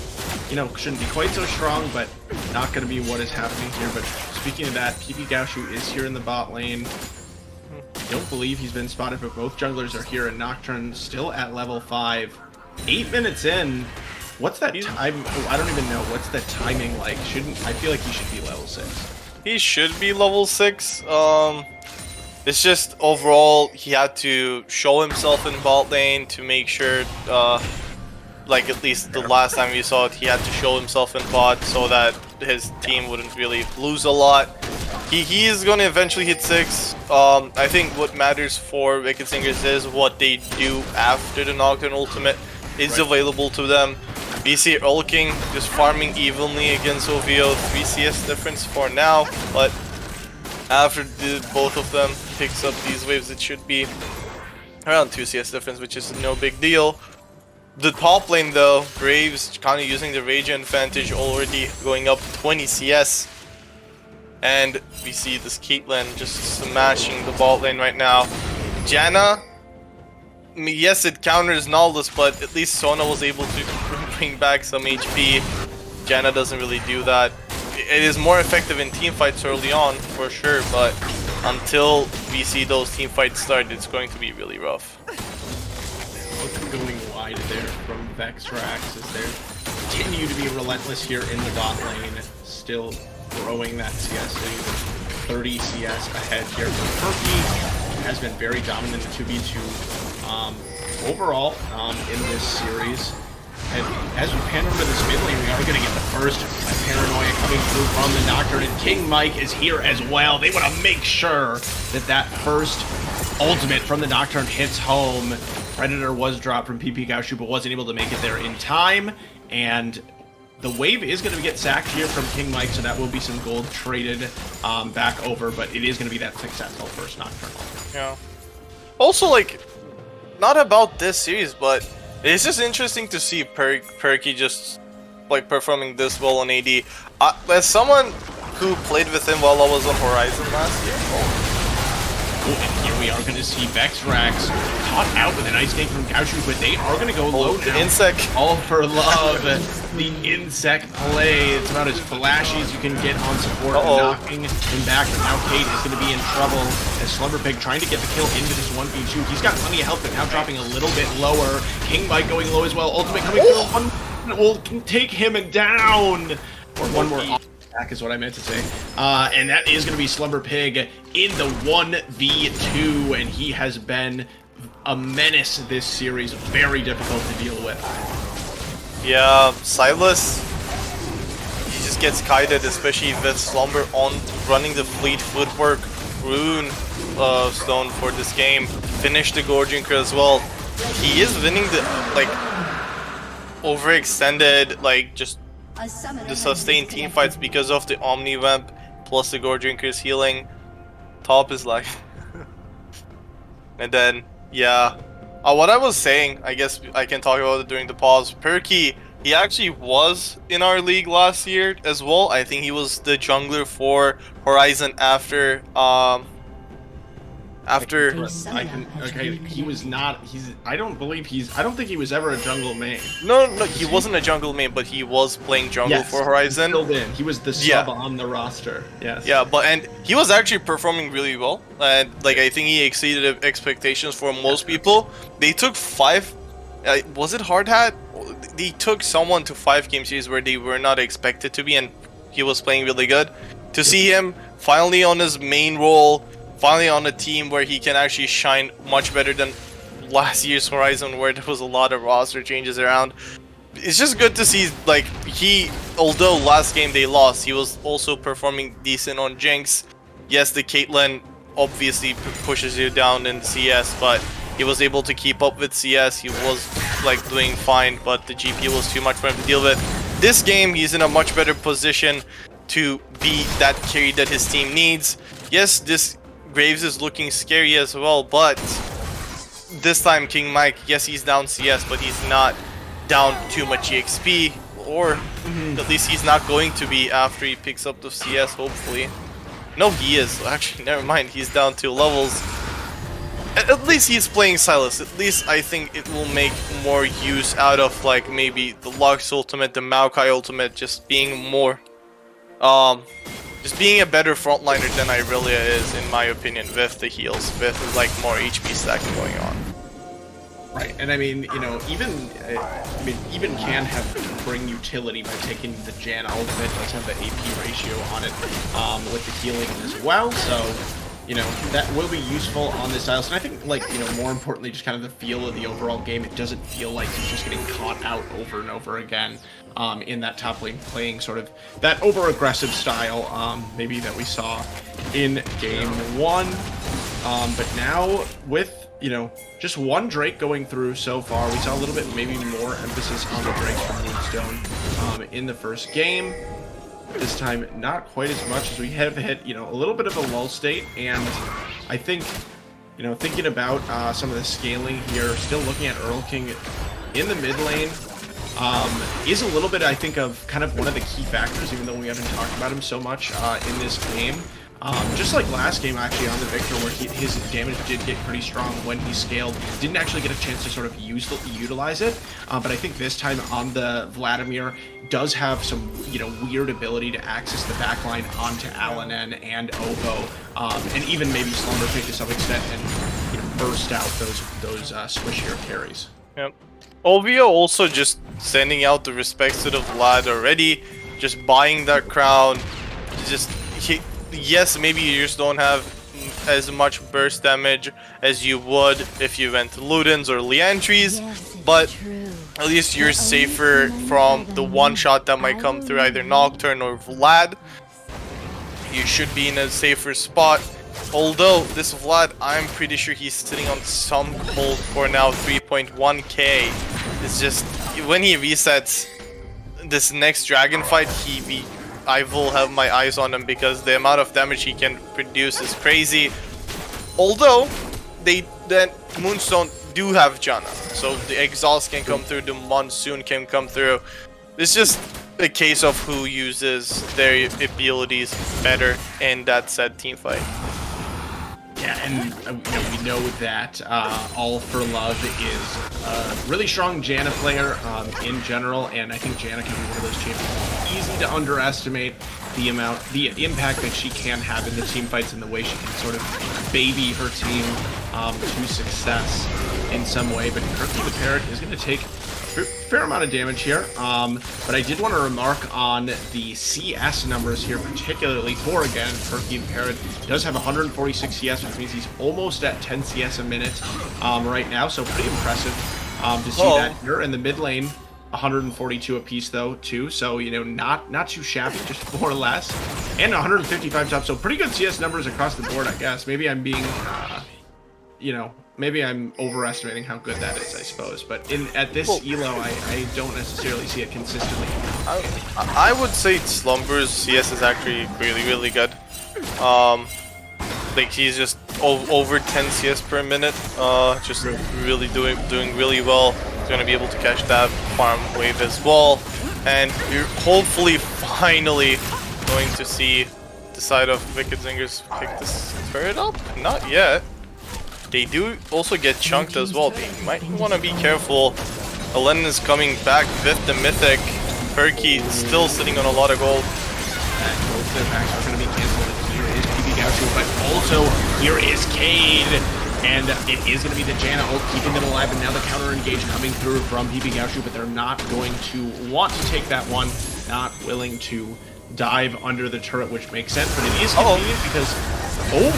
you know, shouldn't be quite so strong, but not going to be what is happening here. But speaking of that, PP Gaoshu is here in the bot lane. I don't believe he's been spotted, but both junglers are here, and Nocturne still at level 5. 8 minutes in. What's that time? Oh, I don't even know. What's the timing like? I feel like he should be level 6. He should be level 6. It's just overall he had to show himself in bot lane to make sure, like at least the last time we saw it, he had to show himself in bot so that his team wouldn't really lose a lot. He is going to eventually hit 6. I think what matters for Wicked Zingers is what they do after the Nocturne ultimate is available to them. We see Earl King just farming evenly against OVO, 3 CS difference for now, but after both of them picks up these waves, it should be around 2 CS difference, which is no big deal. The top lane though, Graves kind of using the rage advantage already, going up 20 CS. And we see this Caitlyn just smashing the bot lane right now. Janna, I mean, yes, it counters Nautilus, but at least Sona was able to bring back some HP. Janna doesn't really do that. It is more effective in team fights early on, for sure, but until we see those team fights start, it's going to be really rough. Going wide there from Vexrax as they continue to be relentless here in the bot lane, still growing that CS lead, 30 CS ahead here. Perky has been very dominant in 2v2 overall in this series. And as we pan over this mid lane, we are going to get the first paranoia coming through from the Nocturne, and King Mike is here as well. They want to make sure that that first ultimate from the Nocturne hits home. Predator was dropped from PP Gaoshu, but wasn't able to make it there in time, and the wave is going to get sacked here from King Mike, so that will be some gold traded back over, but it is going to be that successful first Nocturne ultimate. Yeah. Also, like, not about this series, but it's just interesting to see Perky just like performing this well on AD. As someone who played with him while I was on Horizon last year. And here we are going to see Vexrax caught out with a nice gank from Gaoshu, but they are going to go low now. Insect. All for love. The insect play. It's about as flashy as you can get on support. Knocking him back, but now Kate is going to be in trouble as Slumberpig trying to get the kill into this 1v2. He's got plenty of health, but now dropping a little bit lower. King Mike going low as well. Ultimate coming through. One will take him down. Or one more back is what I meant to say. And that is going to be Slumberpig in the 1v2, and he has been a menace this series, very difficult to deal with. Yeah, Silas, he just gets kited, especially with Slumber on running the fleet footwork rune stone for this game. Finish the Gorginker as well. He is winning the like overextended, like just the sustained team fights because of the Omni Vamp plus the Gorginker's healing. Top is like and then yeah. What I was saying, I guess I can talk about it during the pause. Perky, he actually was in our league last year as well. I think he was the jungler for Horizon after he was not. I don't think he was ever a jungle main. No, he wasn't a jungle main, but he was playing jungle for Horizon. He was the sub on the roster. Yes. Yeah, and he was actually performing really well, and like I think he exceeded expectations for most people. They took 5. Was it Hard Hat? They took someone to 5 game series where they were not expected to be, and he was playing really good. To see him finally on his main role. Finally on a team where he can actually shine much better than last year's Horizon where there was a lot of roster changes around. It's just good to see, like, although last game they lost, he was also performing decent on Jinx. Yes, the Caitlyn obviously pushes you down in CS, but he was able to keep up with CS. He was, like, doing fine, but the GP was too much for him to deal with. This game, he's in a much better position to be that carry that his team needs. Yes, this Graves is looking scary as well, but this time King Mike, yes, he's down CS, but he's not down too much EXP, or at least he's not going to be after he picks up the CS, hopefully. No, he is. Actually, never mind, he's down 2 levels. At least he's playing Silas. At least I think it will make more use out of, like, maybe the Lux ultimate, the Maokai ultimate, just being more just being a better frontliner than Irelia is, in my opinion, with the heals, with like more HP stacking going on. Right, and I mean, you know, even can have bring utility by taking the Jan ultimate. Does have the AP ratio on it with the healing as well, so you know that will be useful on this Silas. And I think, like, you know, more importantly, just kind of the feel of the overall game. It doesn't feel like he's just getting caught out over and over again. In that top lane, playing sort of that over-aggressive style, maybe that we saw in game 1. But now with, you know, just one Drake going through so far, we saw a little bit maybe more emphasis on the Drakes from Moonstone in the first game. This time, not quite as much as we have hit, you know, a little bit of a lull state. And I think, you know, thinking about some of the scaling here, still looking at Earl King in the mid lane. Is a little bit, I think, of kind of one of the key factors, even though we haven't talked about him so much in this game. Just like last game, actually, on the Victor, where his damage did get pretty strong when he scaled. Didn't actually get a chance to sort of utilize it, but I think this time on the Vladimir does have some, you know, weird ability to access the backline onto Alanen and Ovo, and even maybe Slumber Pick to some extent, and, you know, burst out those squishier carries. Yep. Ovio also just sending out the respects to the Vlad already, just buying that crown, just yes, maybe you just don't have as much burst damage as you would if you went to Ludens or Liantries, but at least you're safer from the one shot that might come through either Nocturne or Vlad. You should be in a safer spot. Although this Vlad, I'm pretty sure he's sitting on some gold for now, 3.1k. It's just, when he resets this next dragon fight, I will have my eyes on him, because the amount of damage he can produce is crazy. Although, then Moonstone do have Janna, so the exhaust can come through, the monsoon can come through. It's just a case of who uses their abilities better in that said team fight. Yeah, and you know, we know that All for Love is a really strong Janna player in general, and I think Janna can be one of those champions. Easy to underestimate the impact that she can have in the team fights, and the way she can sort of baby her team to success in some way. But Kirky the Parrot is going to take fair amount of damage here. But I did want to remark on the CS numbers here, particularly for, again, Perky the Parrot. Does have 146 CS, which means he's almost at 10 CS a minute right now, so pretty impressive to see that here in the mid lane. 142 apiece though too, so you know, not too shabby, just more or less, and 155 top, so pretty good CS numbers across the board, I guess. Maybe I'm being you know, maybe I'm overestimating how good that is, I suppose, but at this elo I don't necessarily see it consistently. I would say Slumber's CS is actually really good. Like he's just over 10 CS per minute, just really doing really well. He's gonna be able to catch that farm wave as well, and you're hopefully finally going to see the side of Wicked Zingers pick this turret up. Not yet. They do also get chunked as well. They might want to be careful. Elen is coming back with the mythic. Perky still sitting on a lot of gold. Both their packs are going to be canceled. Here is PB Gaucho, but also here is Cade. And it is going to be the Janna ult keeping them alive, and now the counter engage coming through from PB Gaucho, but they're not going to want to take that one, not willing to dive under the turret, which makes sense, but it is convenient because,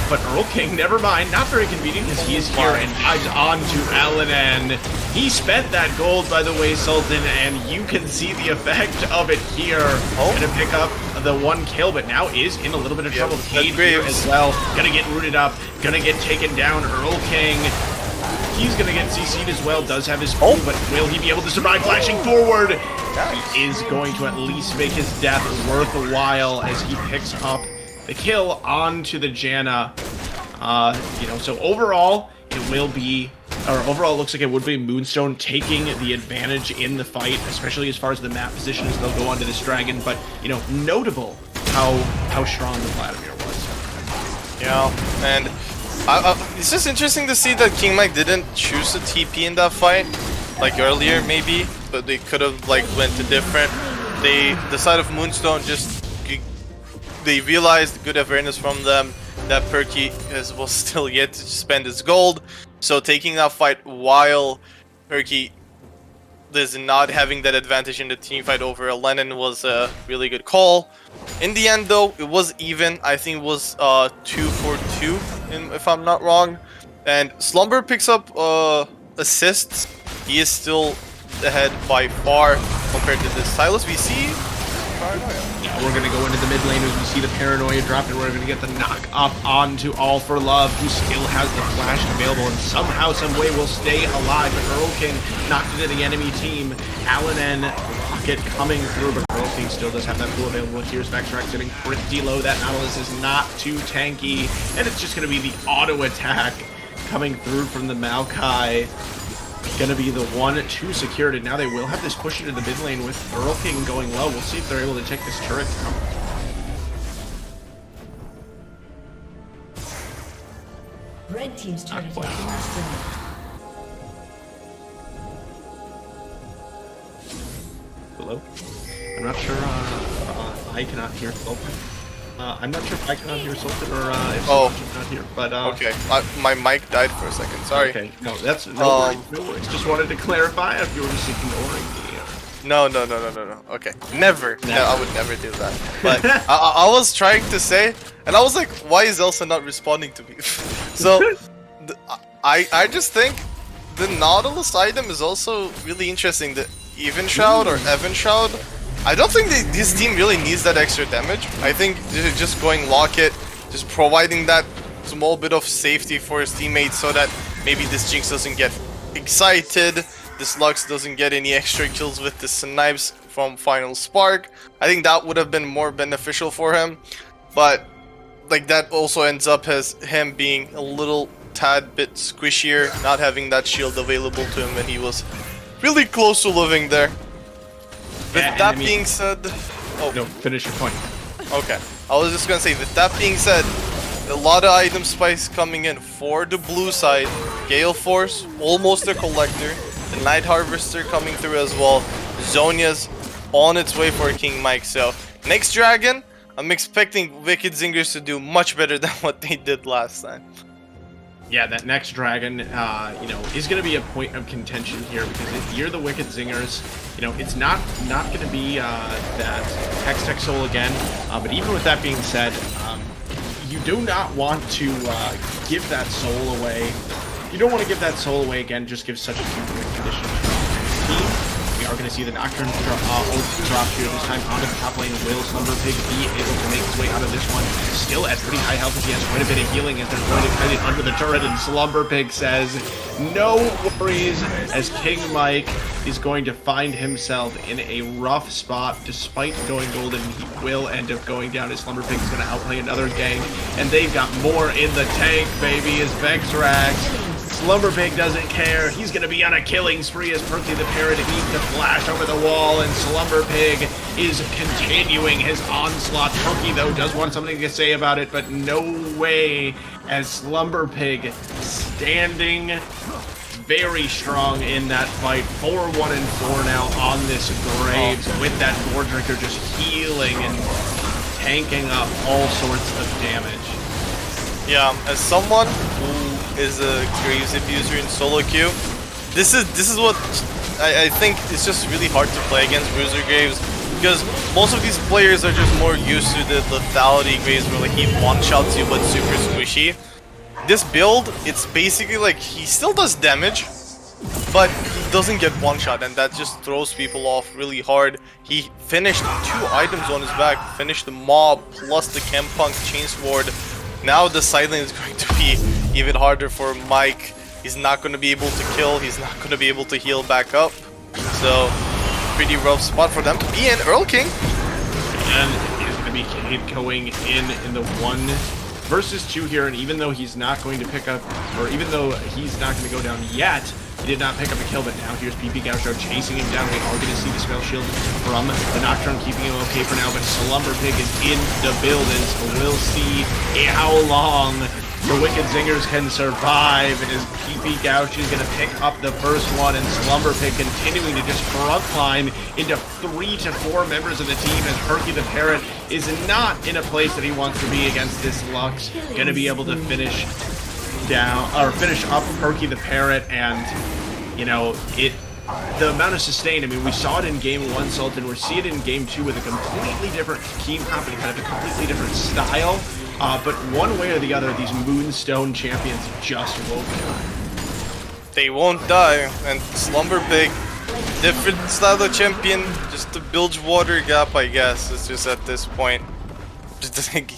but Earl King, never mind, not very convenient because he is here and dives onto Alanan. He spent that gold, by the way, Sultan, and you can see the effect of it here. Gonna pick up the one kill, but now is in a little bit of trouble. Cade here as well, gonna get rooted up, gonna get taken down. Earl King, he's gonna get CC'd as well, does have his but will he be able to survive? Flashing forward, he is going to at least make his death worth a while as he picks up the kill onto the Janna. You know, so overall, it will be, or overall it looks like it would be Moonstone taking the advantage in the fight, especially as far as the map position as they'll go onto this dragon, but, you know, notable how strong the Vladimir was. Yeah, and it's just interesting to see that King Mike didn't choose a TP in that fight, like earlier maybe, but they could have like went to different. The side of Moonstone just, they realized good awareness from them that Perky was still yet to spend his gold, so taking that fight while Perky is not having that advantage in the team fight over Lennon was a really good call. In the end though, it was even. I think it was 2-for-2 if I'm not wrong, and Slumber picks up assists. He is still ahead by far compared to this Silas. We see yeah, we're gonna go into the mid lane as we see the Paranoia drop, and we're gonna get the knock up onto All for Love, who still has the flash available and somehow, some way will stay alive. But Earl King knocked into the enemy team. Alanan rocket coming through, but Earl King still does have that pool available. Here's Vexrack sitting pretty low. That Nautilus is not too tanky, and it's just gonna be the auto attack coming through from the Maokai. Gonna be the 1-2 secured, and now they will have this push into the mid lane with Earl King going low. We'll see if they're able to take this turret down. Red team's turret has been destroyed. Hello? I'm not sure I cannot hear Sultan. I'm not sure if I cannot hear Sultan or if Sultan's not here, but okay. My mic died for a second, sorry. Okay, no, that's no worries. Just wanted to clarify if you were just ignoring me. No. Okay, never. No, I would never do that. But I was trying to say, and I was like, why is Elsa not responding to me? So, I just think the Nautilus item is also really interesting. The Even Shroud or Evan Shroud. I don't think this team really needs that extra damage. I think just going Locket, just providing that small bit of safety for his teammates so that maybe this Jinx doesn't get excited, this Lux doesn't get any extra kills with the snipes from Final Spark. I think that would have been more beneficial for him, but like that also ends up as him being a little tad bit squishier, not having that shield available to him when he was really close to living there. With that being said... Oh. No, finish your point. Okay. I was just gonna say, with that being said, a lot of item spikes coming in for the blue side. Gale Force, almost a collector. The Night Harvester coming through as well. Zonia's on its way for King Mike. So, next Dragon, I'm expecting Wicked Zingers to do much better than what they did last time. Yeah, that next dragon, you know, is going to be a point of contention here because if you're the Wicked Zingers, you know, it's not going to be that Hextech Soul again. But even with that being said, you do not want to give that soul away. You don't want to give that soul away again. Just give such a huge win condition to the team. We are going to see the Nocturne drop here this time onto the top lane. Will Slumber Pig be able to make his way out of this one? Still at pretty high health as he has quite a bit of healing as they're going to cut it under the turret, and Slumber Pig says, no worries, as King Mike is going to find himself in a rough spot. Despite going golden, he will end up going down as Slumber Pig is going to outplay another gang, and they've got more in the tank, baby, as Vexrax. Slumber Pig doesn't care. He's going to be on a killing spree as Perky the Parrot needs to flash over the wall, and Slumber Pig is continuing his onslaught. Perky, though, does want something to say about it, but no way, as Slumber Pig standing very strong in that fight. 4-1-4 now on this Graves, with that Gore Drinker just healing and tanking up all sorts of damage. Yeah, as someone who is a Graves abuser in solo queue, this is what I think is just really hard to play against Bruiser Graves, because most of these players are just more used to the lethality Graves where like he one-shots you but super squishy. This build, it's basically like he still does damage, but he doesn't get one-shot, and that just throws people off really hard. He finished 2 items on his back, finished the mob plus the Chempunk Chain Sword. Now the sideline is going to be even harder for Mike. He's not going to be able to kill. He's not going to be able to heal back up. So, pretty rough spot for them to be in. Earl King. And it is going to be Cade going in the 1 versus 2 here. And even though he's not going to pick up, or even though he's not going to go down yet, he did not pick up a kill, but now here's PP Gaucho chasing him down. We are going to see the spell shield from the Nocturne, keeping him okay for now, but Slumber Pig is in the building, so we'll see how long the Wicked Zingers can survive as PP Gaucho is going to pick up the first one, and Slumber Pig continuing to just frontline into 3 to 4 members of the team as Perky the Parrot is not in a place that he wants to be against this Lux. Going to be able to finish up Perky the Parrot, and you know, the amount of sustain, I mean, we saw it in game 1, Sultan, we're seeing it in game 2 with a completely different team comp and kind of a completely different style, but one way or the other, these Moonstone champions just won't die. They won't die, and Slumber Pig, different style of champion, just the bilge water gap, I guess. It's just at this point, just think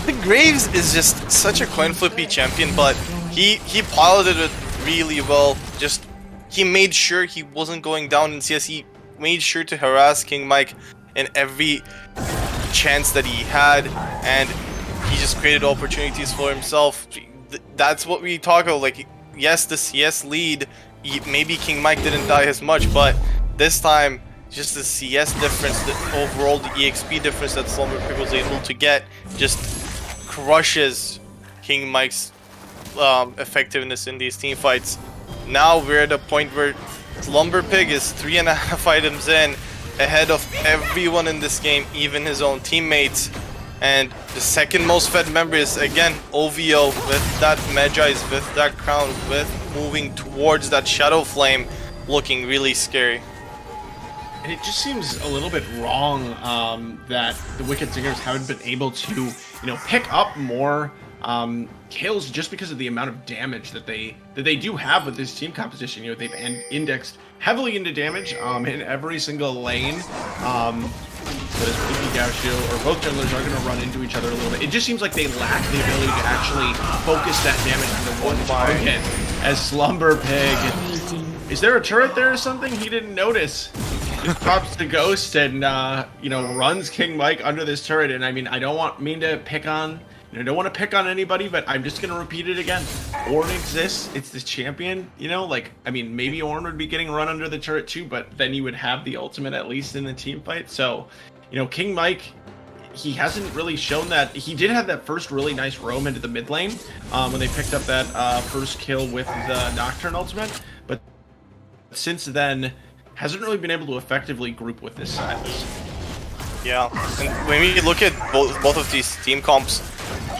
the Graves is just such a coin flippy champion, but he piloted it really well. Just he made sure he wasn't going down in CS. He made sure to harass King Mike in every chance that he had, and he just created opportunities for himself. That's what we talk about. Like, yes, the CS lead, maybe King Mike didn't die as much, but this time, just the CS difference, the overall the EXP difference that Slumber Pig was able to get, just crushes King Mike's effectiveness in these team fights. Now we're at a point where Slumber Pig is 3.5 items in, ahead of everyone in this game, even his own teammates. And the second most fed member is again OVO with that Magi's, with that crown, with moving towards that Shadow Flame, looking really scary. And it just seems a little bit wrong that the Wicked Zingers haven't been able to, you know, pick up more kills just because of the amount of damage that they do have with this team composition. You know, they've indexed heavily into damage in every single lane. But as PP Gaucho or both junglers are going to run into each other a little bit, it just seems like they lack the ability to actually focus that damage into one target. As Slumber Pig, is there a turret there or something? He didn't notice. Just pops the ghost and you know, runs King Mike under this turret. And I mean, I don't mean to pick on. I don't want to pick on anybody, but I'm just going to repeat it again. Ornn exists. It's the champion, you know? Like, I mean, maybe Ornn would be getting run under the turret too, but then you would have the ultimate at least in the team fight. So, you know, King Mike, he hasn't really shown that. He did have that first really nice roam into the mid lane when they picked up that first kill with the Nocturne ultimate, but since then, hasn't really been able to effectively group with this Silas. Yeah, and when we look at both of these team comps,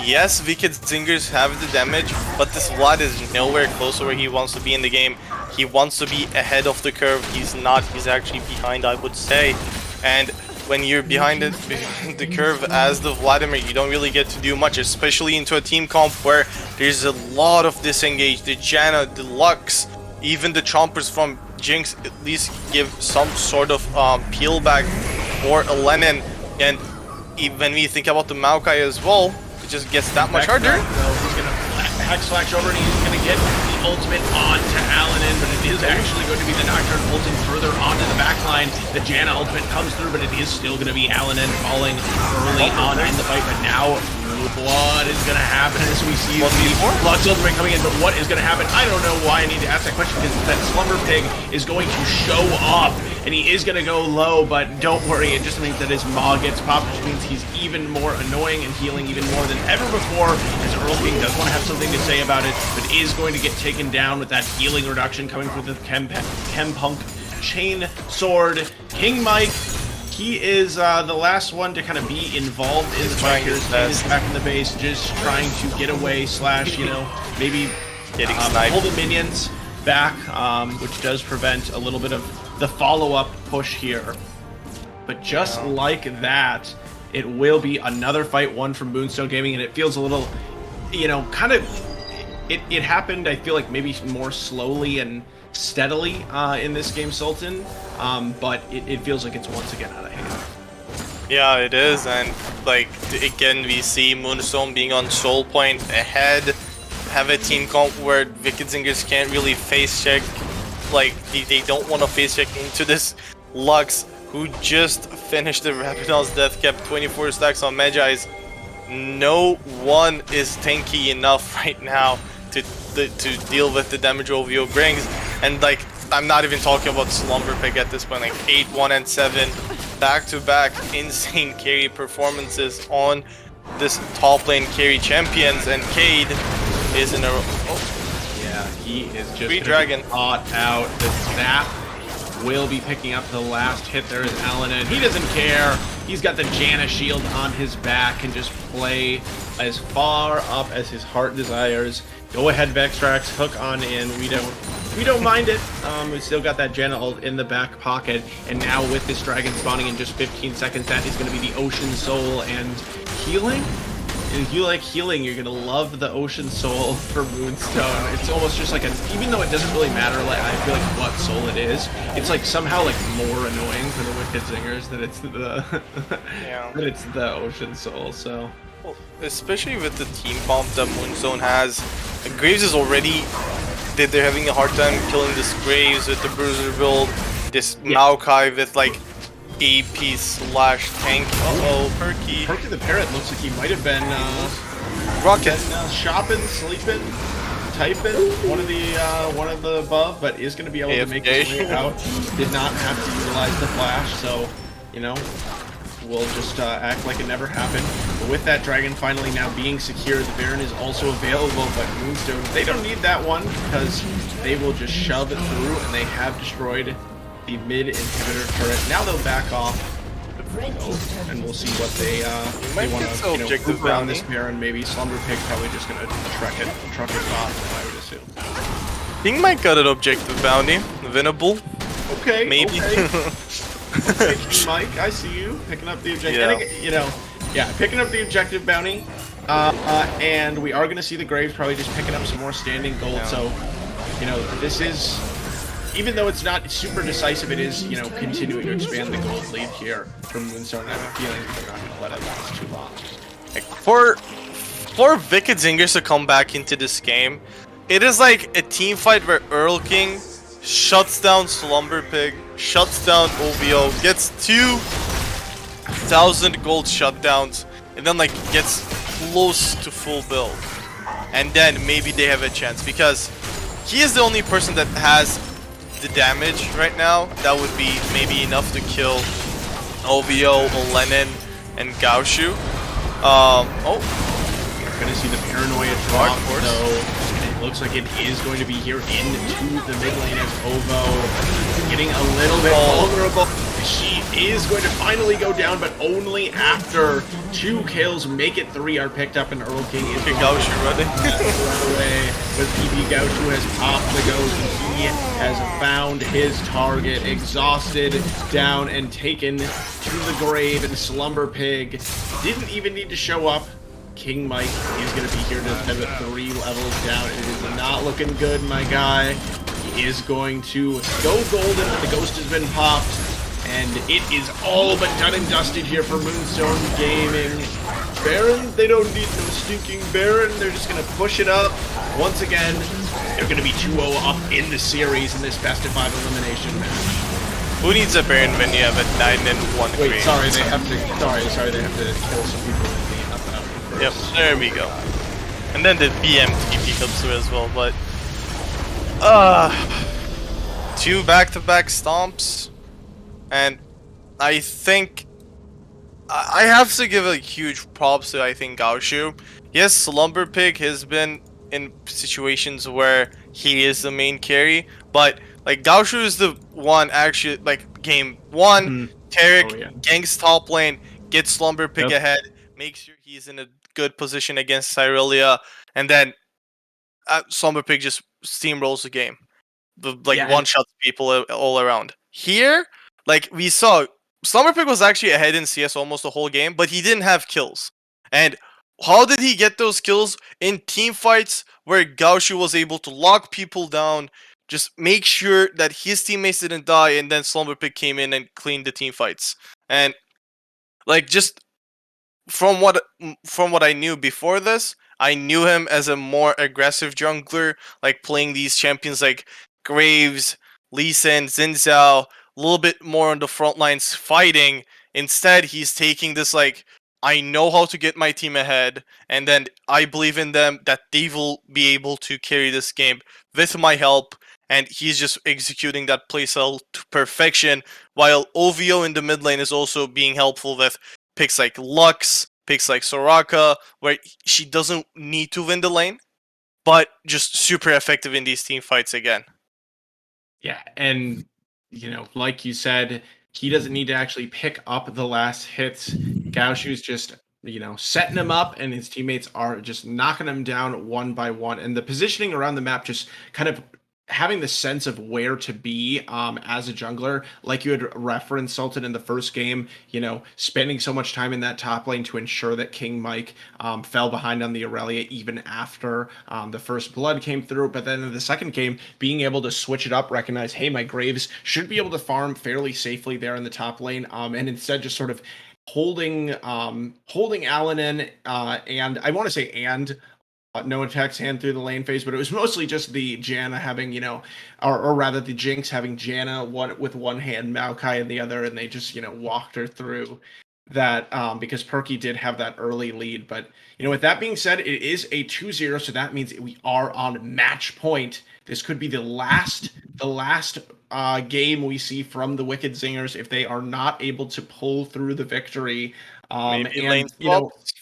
yes, Wicked Zingers have the damage, but this Vlad is nowhere close to where he wants to be in the game. He wants to be ahead of the curve. He's not. He's actually behind, I would say. And when you're behind the curve as the Vladimir, you don't really get to do much, especially into a team comp where there's a lot of disengage. The Janna, the Lux, even the Chompers from Jinx at least give some sort of peel back for a Lennon. And when we think about the Maokai as well, it just gets that much harder. He's gonna Hex Flash over and he's gonna get the ultimate onto Alanin, but it is actually going to be the Nocturne ulting further onto the backline. The Janna ultimate comes through, but it is still gonna be Alanin falling early on in the fight. But now what is gonna happen as we see the Lux ultimate coming in? But what is gonna happen? I don't know why I need to ask that question, because that Slumber Pig is going to show up. And he is going to go low, but don't worry, it just means that his Maw gets popped, which means he's even more annoying and healing even more than ever before, as Earl King does want to have something to say about it, but is going to get taken down with that healing reduction coming from the Chempunk Chain Sword. King Mike, he is the last one to kind of be involved in the fight here. He is back in the base, just trying to get away, slash, you know, maybe getting pull the minions back, which does prevent a little bit of the follow-up push here. But just like that, it will be another fight won from Moonstone Gaming, and it feels a little, you know, kind of, it happened, I feel like, maybe more slowly and steadily in this game, Sultan, but it feels like it's once again out of hand. Yeah, it is, and like, again, we see Moonstone being on Soul Point ahead, have a team comp where Wicked Zingers can't really face check. Like, they don't want to face check into this Lux, who just finished the Rapidon's death cap, 24 stacks on Magi's. No one is tanky enough right now to deal with the damage OVO brings. And like, I'm not even talking about Slumber Pig at this point, like 8, 1, and 7, back-to-back insane carry performances on this top lane carry champions, and Cade is in a... Oh. Yeah, he is just Free Dragon caught out. The Zap will be picking up the last hit. There is Alanin. He doesn't care. He's got the Janna shield on his back and just play as far up as his heart desires. Go ahead, Vextrax, hook on in. We don't mind it. We still got that Janna ult in the back pocket, and now with this dragon spawning in just 15 seconds, that is going to be the Ocean Soul and healing. If you like healing, you're gonna love the Ocean Soul for Moonstone. It's almost just like even though it doesn't really matter, like, I feel like what soul it is, it's like somehow like more annoying for the Wicked Zingers that it's the that it's the Ocean Soul. So, well, especially with the team comp that Moonstone has, Graves is already they're having a hard time killing this Graves with the Bruiser build, this Maokai with like AP slash tank. Perky. Perky the Parrot looks like he might have been Rocket. Shopping, sleeping, typing, one of the above, but is going to be able to make his way out. Did not have to utilize the flash, so you know, we'll just act like it never happened. But with that dragon finally now being secure, the Baron is also available, but Moonstone, they don't need that one because they will just shove it through, and they have destroyed the mid inhibitor turret. Now they'll back off, and we'll see what they want to group around this Baron. Maybe Slumber Pig probably just gonna truck it off, I would assume. King might got an objective bounty, winnable. Okay, maybe. Okay, King Mike, I see you picking up the objective. Yeah. Picking up the objective bounty, and we are gonna see the Graves probably just picking up some more standing gold. So, you know, this is. Even though it's not super decisive, it is, you know, continuing to expand the gold lead here from Moonstone. I have a feeling they're not going to let it last too long. Like, for Wicked Zingers to come back into this game, it is like a team fight where Earl King shuts down Slumber Pig, shuts down OVO, gets 2,000 gold shutdowns, and then like gets close to full build. And then maybe they have a chance, because he is the only person that has the damage right now that would be maybe enough to kill OVO, Lennon, and Gaoshu. We're gonna see the Paranoia drop, so it looks like it is going to be here into the mid lane as OVO getting a little bit vulnerable. she is going to finally go down, but only after 2 kills. Make it 3 are picked up, and Earl King is Gaushu running. run away. But PB Gaushu has popped the ghost, and he has found his target. Exhausted, down, and taken to the grave. And Slumber Pig didn't even need to show up. King Mike is going to be here to pivot 3 levels down. It is not looking good, my guy. He is going to go golden, but the ghost has been popped. And it is all but done and dusted here for Moonstone Gaming. Baron, they don't need no stinking Baron. They're just going to push it up. Once again, they're going to be 2-0 up in the series in this best-of-5 elimination match. Who needs a Baron when you have a 9-1 Wait, grade? sorry, they have to. Sorry, they have to kill some people in the up out first. Yep, there we go. And then the BMTP comes through as well, but 2 back-to-back stomps, and I think I have to give a huge props to Gaushu. Yes, Slumber Pig has been in situations where he is the main carry, but like Gaushu is the one actually like game 1, Tarek ganks top lane, gets Slumber Pig ahead, makes sure he's in a good position against Cyrelia, and then Slumber Pig just steamrolls the game. One-shots people all around. Here, like we saw, Slumber Pig was actually ahead in CS almost the whole game, but he didn't have kills. And how did he get those kills? In team fights where Gaushu was able to lock people down, just make sure that his teammates didn't die, and then Slumber Pig came in and cleaned the team fights. And like just from what I knew before this, I knew him as a more aggressive jungler, like playing these champions like Graves, Lee Sin, Xin Zhao, a little bit more on the front lines fighting. Instead, he's taking this like, I know how to get my team ahead, and then I believe in them that they will be able to carry this game with my help, and he's just executing that playstyle to perfection, while OVO in the mid lane is also being helpful with picks like Lux, picks like Soraka, where she doesn't need to win the lane, but just super effective in these team fights again. Yeah, and like you said, he doesn't need to actually pick up the last hits. Gaushu's just, setting him up, and his teammates are just knocking him down one by one. And the positioning around the map just kind of having the sense of where to be as a jungler, like you had referenced, Sultan, in the first game, spending so much time in that top lane to ensure that King Mike fell behind on the Aurelia even after the first blood came through. But then in the second game, being able to switch it up, recognize, hey, my Graves should be able to farm fairly safely there in the top lane, and instead just sort of holding Alan in, and I want to say no attacks hand through the lane phase, but it was mostly just the Janna having, or rather the Jinx having Janna with one hand, Maokai in the other, and they just, walked her through that because Perky did have that early lead. But, with that being said, it is a 2-0, so that means we are on match point. This could be the last game we see from the Wicked Zingers if they are not able to pull through the victory. Maybe and, lane swaps?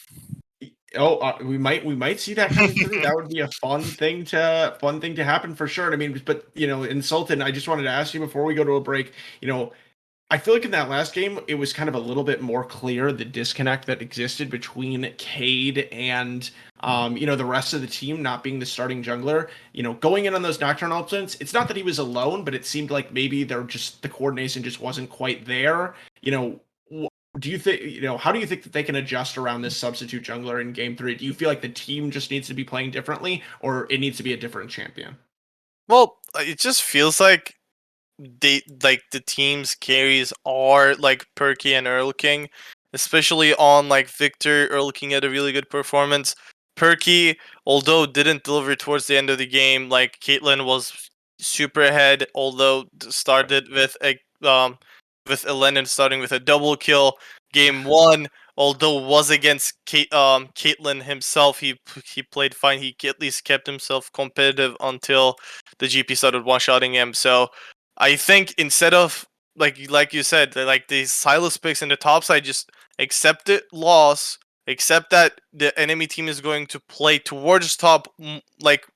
We might see that coming through. That would be a fun thing to happen for sure. I mean, but in Sultan, I just wanted to ask you before we go to a break. I feel like in that last game, it was kind of a little bit more clear the disconnect that existed between Cade and the rest of the team not being the starting jungler. Going in on those nocturnal ultimates, it's not that he was alone, but it seemed like maybe the coordination just wasn't quite there. Do you think, how do you think that they can adjust around this substitute jungler in game 3? Do you feel like the team just needs to be playing differently, or it needs to be a different champion? Well, it just feels like the team's carries are like Perky and Earl King, especially on like Victor. Earl King had a really good performance. Perky, although didn't deliver towards the end of the game, like Caitlyn was super ahead, although started with Elenin starting with a double kill. Game 1, although was against Caitlyn himself, he played fine. He at least kept himself competitive until the GP started one-shotting him. So I think instead of like you said, like these Silas picks in the top side, just accept it, loss, accept that the enemy team is going to play towards top, like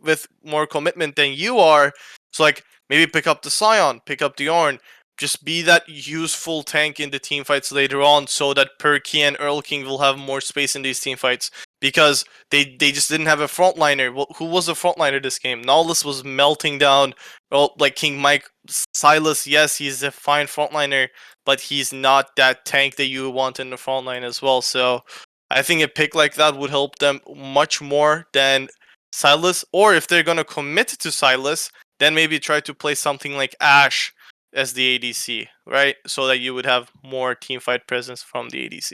with more commitment than you are. So like maybe pick up the Scion, pick up the Ornn, just be that useful tank in the team fights later on, so that Perky and Earl King will have more space in these team fights, because they just didn't have a frontliner. Well, who was the frontliner this game? Nolus was melting down. Well, like King Mike, Silas, yes, he's a fine frontliner, but he's not that tank that you want in the frontline as well. So I think a pick like that would help them much more than Silas. Or if they're gonna commit to Silas, then maybe try to play something like Ashe as the ADC, right? So that you would have more teamfight presence from the ADC.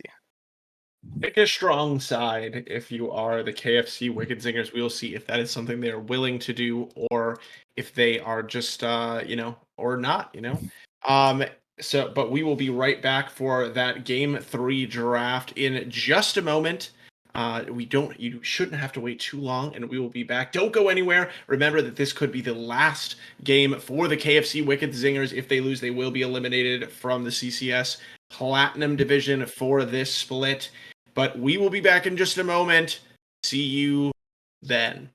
Pick a strong side if you are the KFC Wicked Zingers. We'll see if that is something they are willing to do, or if they are just or not, Um but we will be right back for that game 3 draft in just a moment. You shouldn't have to wait too long, and we will be back. Don't go anywhere. Remember that this could be the last game for the KFC Wicked Zingers. If they lose, they will be eliminated from the CCS Platinum Division for this split. But we will be back in just a moment. See you then.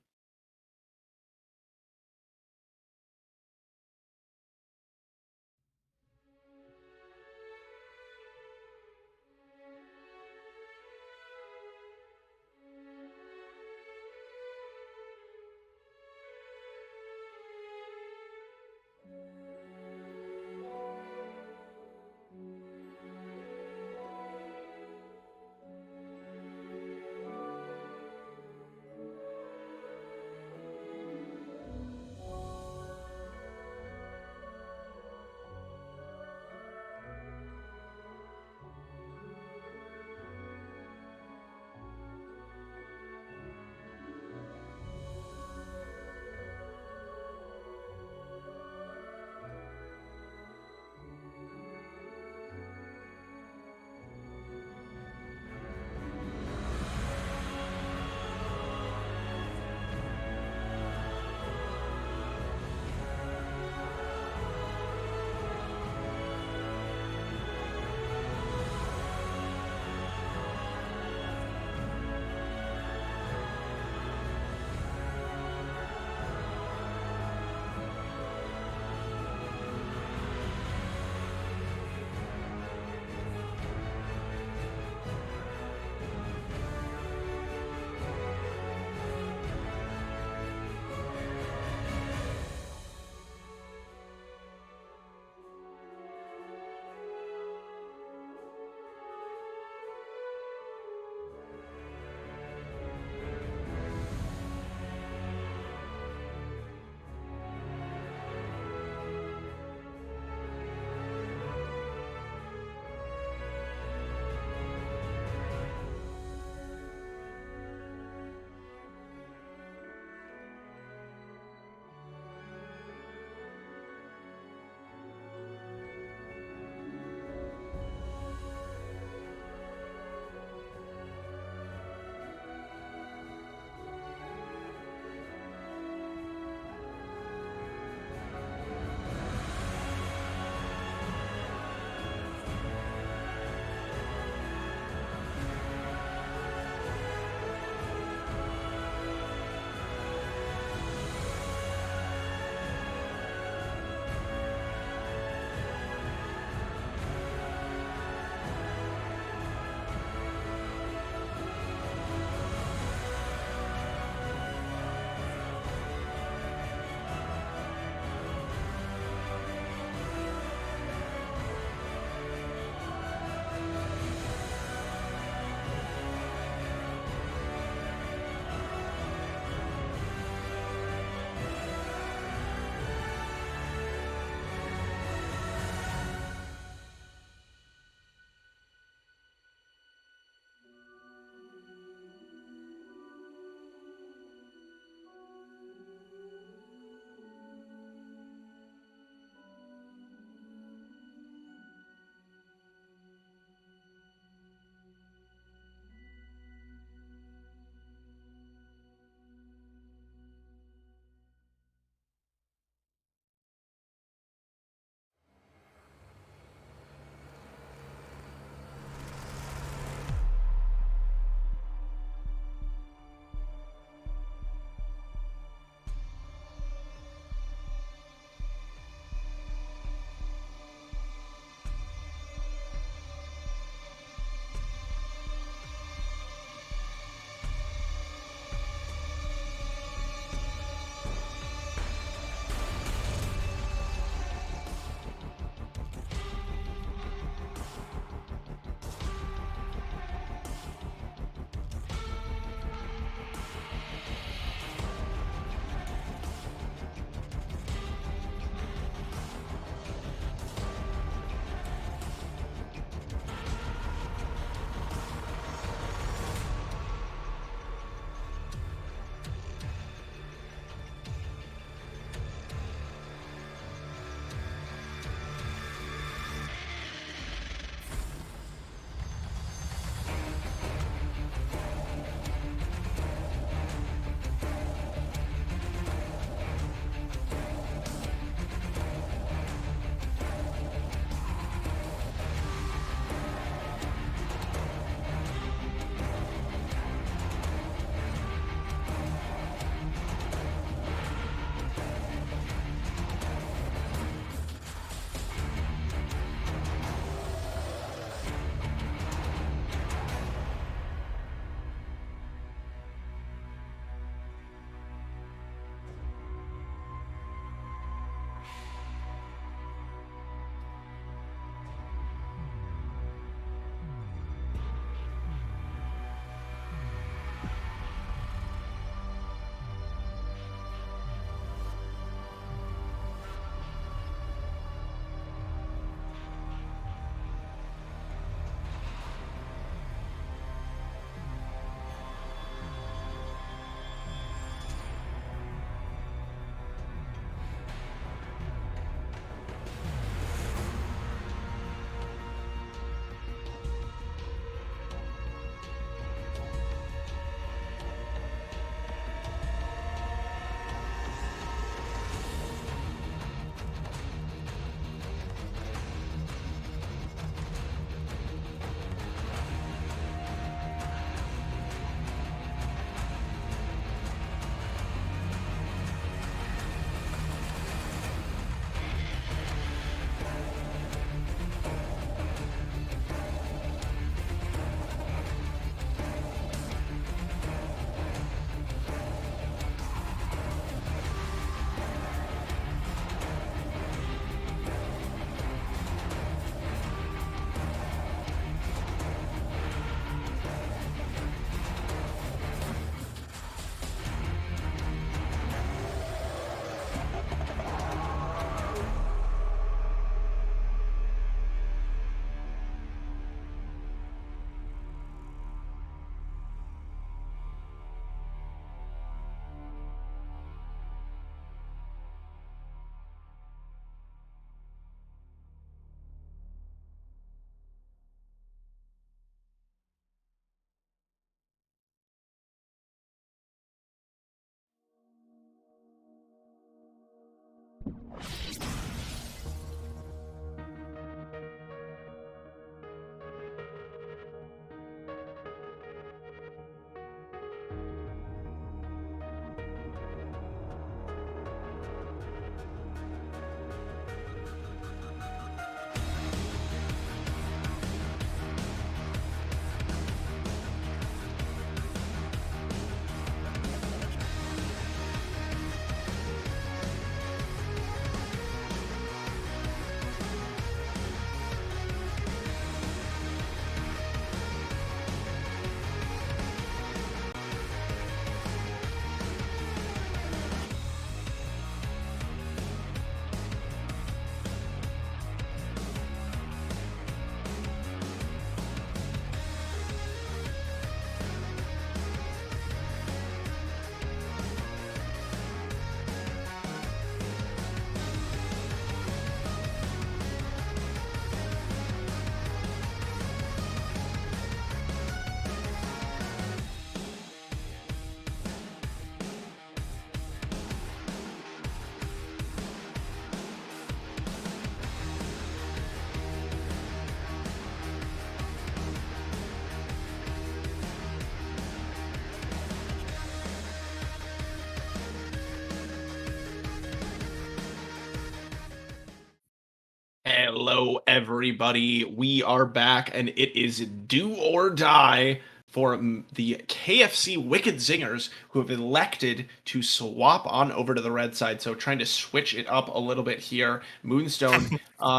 Hello, everybody. We are back, and it is do or die for the KFC Wicked Zingers, who have elected to swap on over to the red side. So, trying to switch it up a little bit here. Moonstone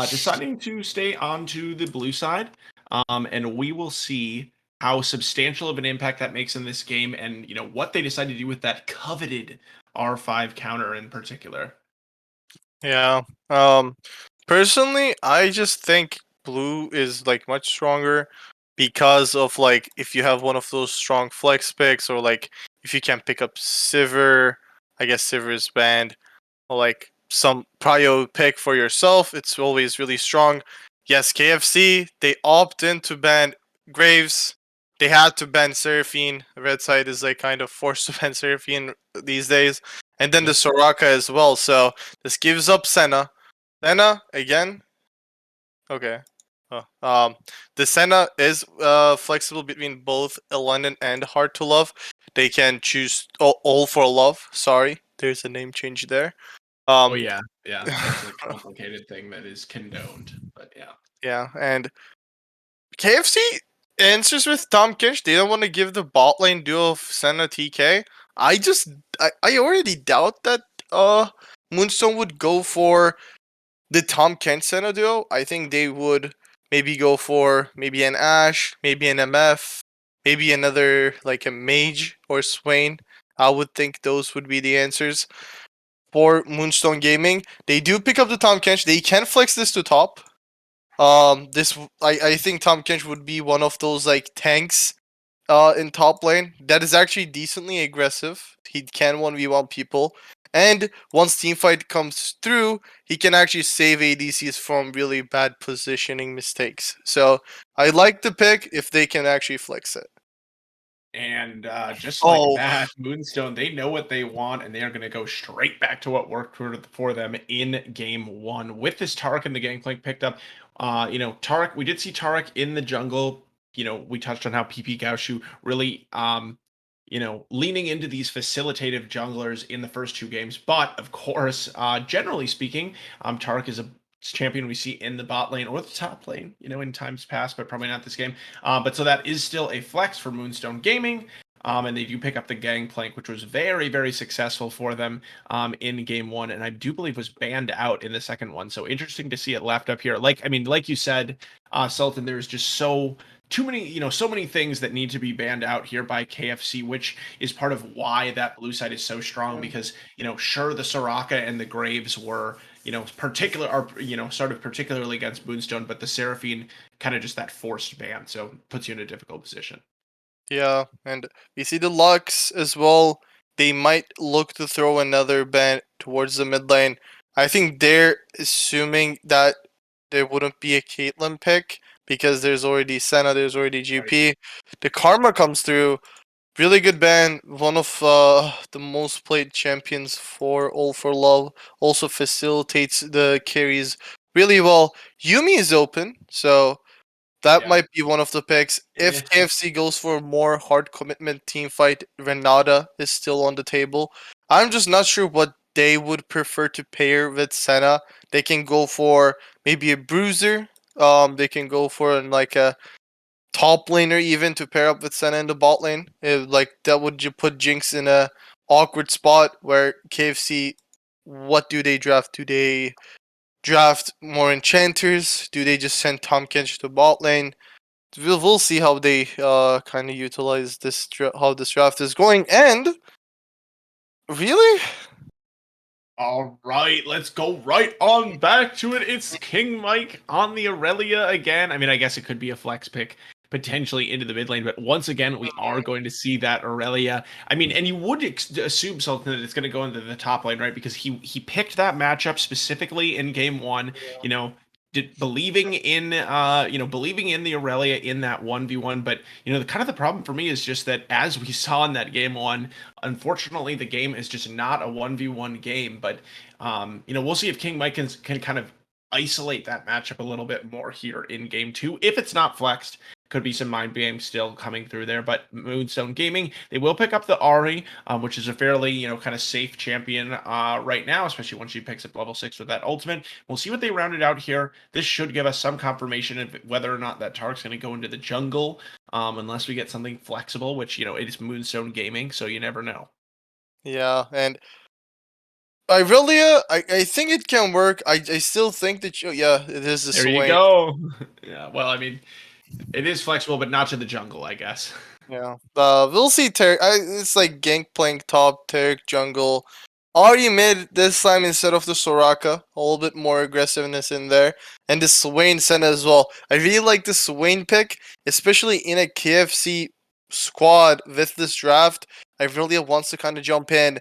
deciding to stay on to the blue side, and we will see how substantial of an impact that makes in this game, and what they decide to do with that coveted R5 counter in particular. Yeah. Personally, I just think blue is like much stronger because of like if you have one of those strong flex picks or like if you can pick up Sivir, I guess Sivir is banned, or like some prio pick for yourself, it's always really strong. Yes, KFC, they opt in to ban Graves. They had to ban Seraphine. The red side is like kind of forced to ban Seraphine these days. And then the Soraka as well. So this gives up Senna. Senna again. Okay. Oh, the Senna is flexible between both London and Hard to Love. They can choose all for love. Sorry, there's a name change there. Oh yeah, that's a complicated thing that is condoned, but yeah. Yeah, and KFC answers with Tom Kinch. They don't want to give the bot lane duo of Senna TK. I already doubt that Moonstone would go for the Tom Kent Senna duo. I think they would maybe go for maybe an Ash, maybe an MF, maybe another like a Mage or Swain. I would think those would be the answers for Moonstone Gaming. They do pick up the Tom Kench. They can flex this to top. I think Tom Kench would be one of those like tanks in top lane that is actually decently aggressive. He can 1v1 people. And once teamfight comes through, he can actually save ADCs from really bad positioning mistakes. So I like the pick if they can actually flex it. And just like Oh, that, Moonstone, they know what they want, and they are going to go straight back to what worked for them in game one. With this Tarek and the Gangplank picked up, Tarek, we did see Tarek in the jungle. We touched on how PP Gaushu really, leaning into these facilitative junglers in the first two games. But of course, generally speaking, Tarek is a champion we see in the bot lane or the top lane, in times past, but probably not this game. But so that is still a flex for Moonstone Gaming. And they do pick up the Gangplank, which was very, very successful for them in game one, and I do believe was banned out in the second one. So interesting to see it left up here. Like you said, Sultan, there's just too many, so many things that need to be banned out here by KFC, which is part of why that blue side is so strong. Because sure, the Soraka and the Graves were started particularly against Moonstone, but the Seraphine kind of just that forced ban, so puts you in a difficult position. yeah, and we see the Lux as well. They might look to throw another ban towards the mid lane. I think they're assuming that there wouldn't be a Caitlyn pick because there's already Senna, there's already GP. The Karma comes through. Really good ban. One of the most played champions for All for Love. Also facilitates the carries really well. Yumi is open, so that Yeah. might be one of the picks. Yeah. If KFC goes for a more hard commitment team fight, Renata is still on the table. I'm just not sure what they would prefer to pair with Senna. They can go for maybe a bruiser. They can go for like a top laner even to pair up with Senna in the bot lane. Like that would you put Jinx in a awkward spot where KFC. What do they draft? Do they draft more enchanters? Do they just send Tom Kench to bot lane? We'll see how they kind of utilize this how this draft is going. And really, All right, let's go right on back to it. It's King Mike on the Aurelia again. I mean, I guess it could be a flex pick potentially into the mid lane, but once again, we are going to see that Aurelia. I mean, and you would assume something that it's going to go into the top lane, right? Because he picked that matchup specifically in game one. Believing in believing in the Aurelia in that 1v1. But the problem for me is just that, as we saw in that game one, unfortunately the game is just not a 1v1 game. But we'll see if King Mike can kind of isolate that matchup a little bit more here in game two if it's not flexed, could be some mind games still coming through there. But Moonstone Gaming, they will pick up the Ari, which is a fairly, kind of safe champion right now, especially once she picks up level 6 with that ultimate. We'll see what they rounded out here. This should give us some confirmation of whether or not that Tark's going to go into the jungle, unless we get something flexible, which, it is Moonstone Gaming, so you never know. Yeah, and I think it can work. I still think that yeah, it is the There you Swain. go. Yeah, well, I mean, it is flexible, but not to the jungle, I guess. Yeah. We'll see. It's like Gangplank top, Taric jungle. Ari mid this time instead of the Soraka. A little bit more aggressiveness in there. And the Swain Senna as well. I really like the Swain pick, especially in a KFC squad with this draft. I really wants to kind of jump in.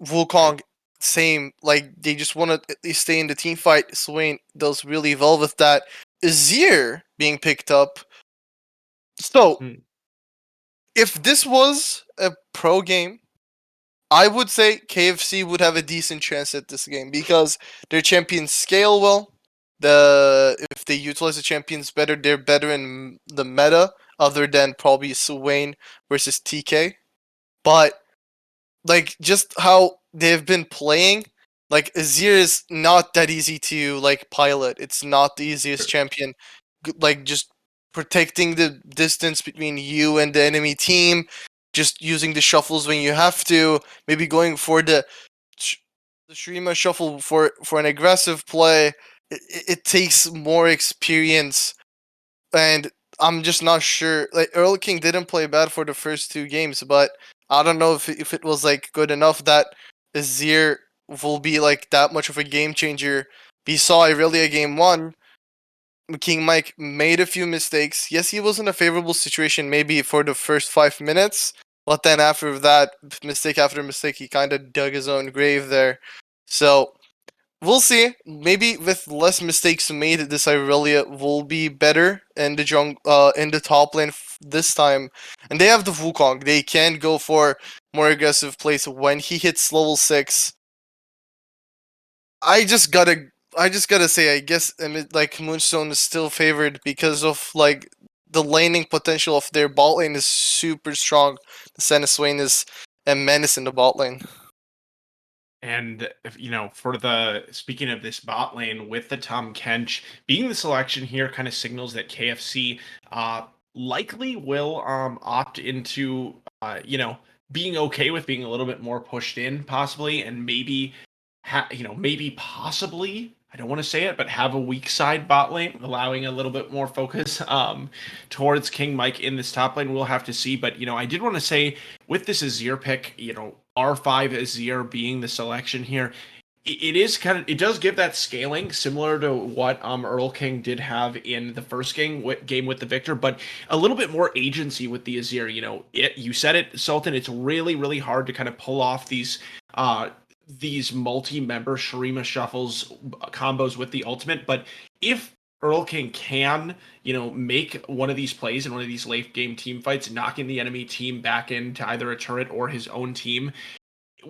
Wukong, same. Like, they just want to at least stay in the team fight. Swain does really well with that. Azir being picked up. So, Hmm. if this was a pro game, I would say KFC would have a decent chance at this game because their champions scale well. If they utilize the champions better, they're better in the meta, other than probably Swain versus TK. But like just how they've been playing, like Azir is not that easy to like pilot. It's not the easiest champion. Like just protecting the distance between you and the enemy team, just using the shuffles when you have to, maybe going for the Shrima shuffle for an aggressive play. It takes more experience, and I'm just not sure. Like Earl King didn't play bad for the first 2 games, but I don't know if it was like good enough that Azir will be like that much of a game changer. We saw Irelia game 1. King Mike made a few mistakes. Yes, he was in a favorable situation maybe for the first 5 minutes, but then after that, mistake after mistake, he kind of dug his own grave there. So we'll see. Maybe with less mistakes made, this Irelia will be better in in the top lane this time. And they have the Wukong. They can go for more aggressive plays when he hits level 6. I just gotta, I just gotta say, I guess like Moonstone is still favored because of like the laning potential of their bot lane is super strong. The Senna Swain is a menace in the bot lane. And for the speaking of this bot lane with the Tom Kench being the selection here, kind of signals that KFC likely will opt into being okay with being a little bit more pushed in, possibly, and maybe maybe possibly. I don't want to say it, but have a weak side bot lane, allowing a little bit more focus towards King Mike in this top lane. We'll have to see. But I did want to say with this Azir pick, R5 Azir being the selection here, it is it does give that scaling similar to what Earl King did have in the first game with the Victor, but a little bit more agency with the Azir. You said it, Sultan. It's really really hard to kind of pull off these multi-member Sharima shuffles combos with the ultimate, but if Earl King can, make one of these plays in one of these late game team fights, knocking the enemy team back into either a turret or his own team,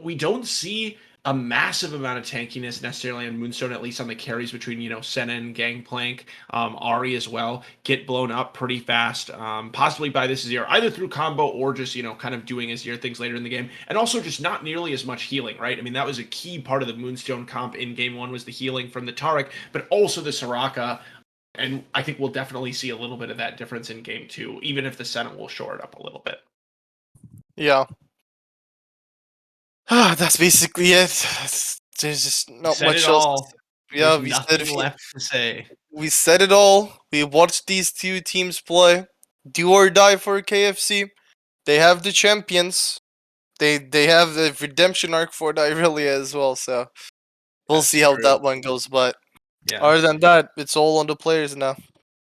we don't see a massive amount of tankiness necessarily on Moonstone, at least on the carries between, Senna and Gangplank, Ari as well, get blown up pretty fast, possibly by this Azir, either through combo or just, kind of doing Azir things later in the game, and also just not nearly as much healing, right? I mean, that was a key part of the Moonstone comp in game 1 was the healing from the Taric, but also the Soraka, and I think we'll definitely see a little bit of that difference in game 2, even if the Senna will shore it up a little bit. Yeah. That's basically it. There's just not Said it much else. all. Yeah, There's nothing left to say. we said it all. We watched these 2 teams play. Do or die for KFC. They have the champions. They have the redemption arc for the Irelia as well. So we'll That's see how true. that one goes. But Yeah. other than that, it's all on the players now.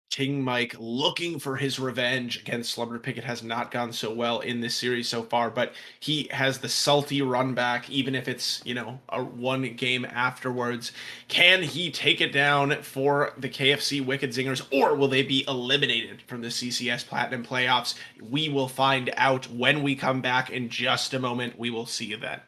King Mike looking for his revenge against Slumber Picket has not gone so well in this series so far, but he has the salty run back, even if it's, a one game afterwards. Can he take it down for the KFC Wicked Zingers, or will they be eliminated from the CCS Platinum playoffs? We will find out when we come back in just a moment. We will see you then.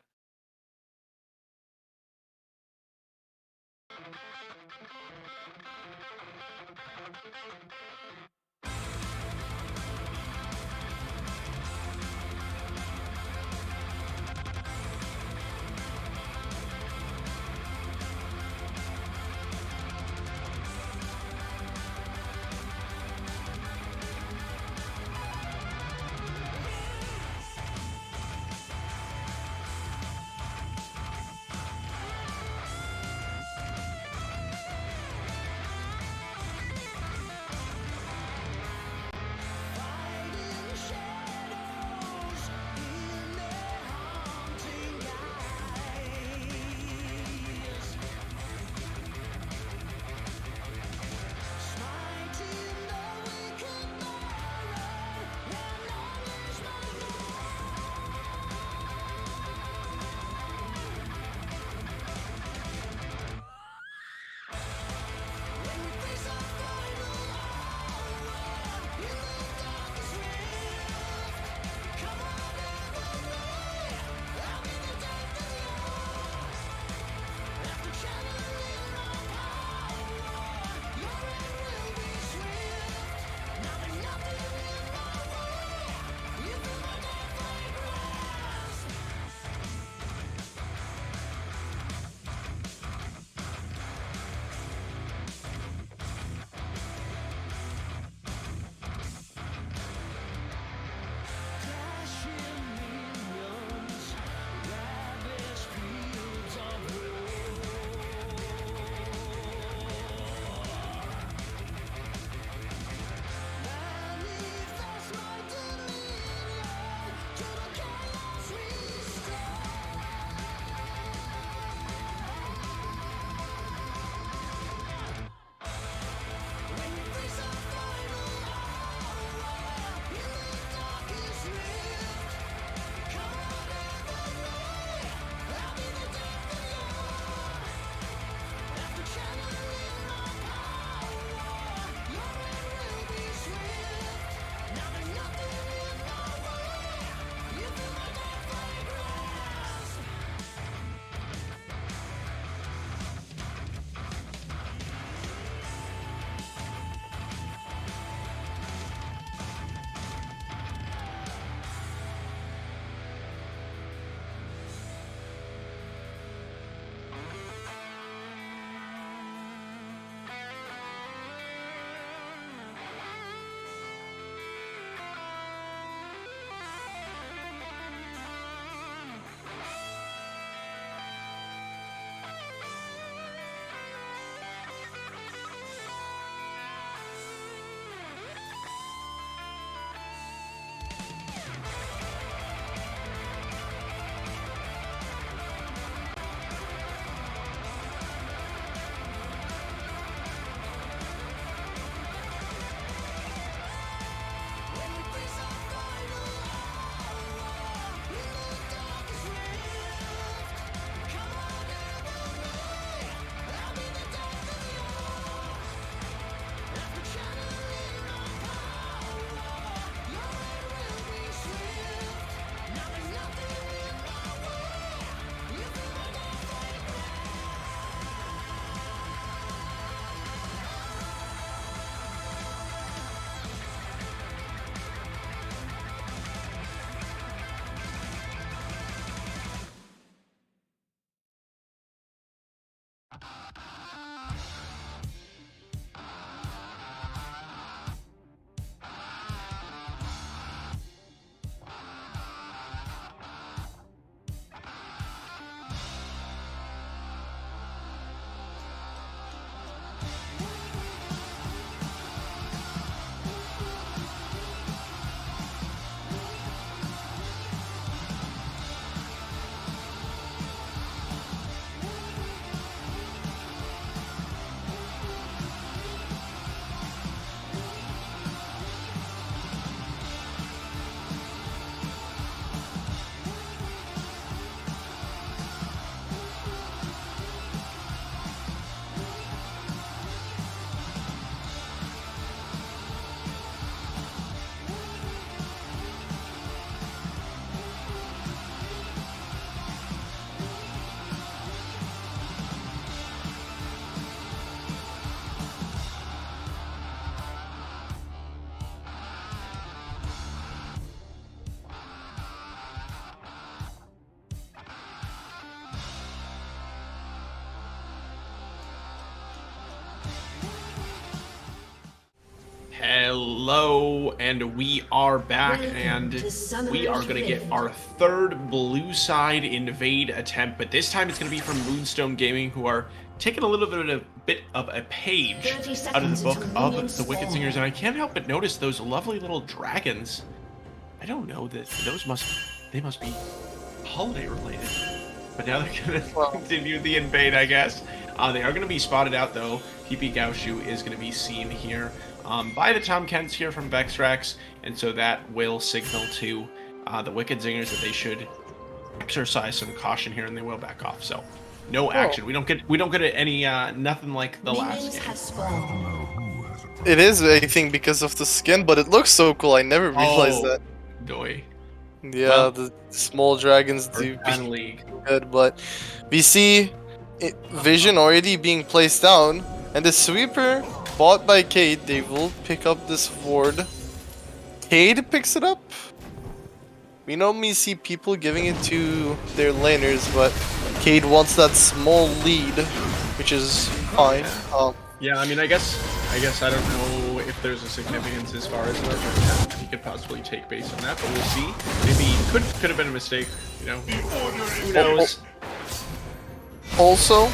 Hello, and we are back, and we are going to get our third blue side invade attempt, but this time it's going to be from Moonstone Gaming, who are taking a little bit of a page out of the book of the Wicked Zingers, and I can't help but notice those lovely little dragons. I don't know that those must be holiday related, but now they're going to continue the invade, I guess. They are going to be spotted out, though. PP Gaoshu is going to be seen here by the Tom Kents here from Vextrax, and so that will signal to the Wicked Zingers that they should exercise some caution here, and they will back off. So, no action. We don't get any nothing like the last game. It is, I think, because of the skin, but it looks so cool. I never realized that. Doi. Yeah, Well, the small dragons do be good, but we see Vision already being placed down, and the sweeper bought by Cade, they will pick up this ward. Cade picks it up. We normally see people giving it to their laners, but Cade wants that small lead, which is fine. Yeah, I mean, I guess I don't know if there's a significance as far as where he could possibly take base on that, but we'll see. Maybe could have been a mistake, you know. Who knows? Also,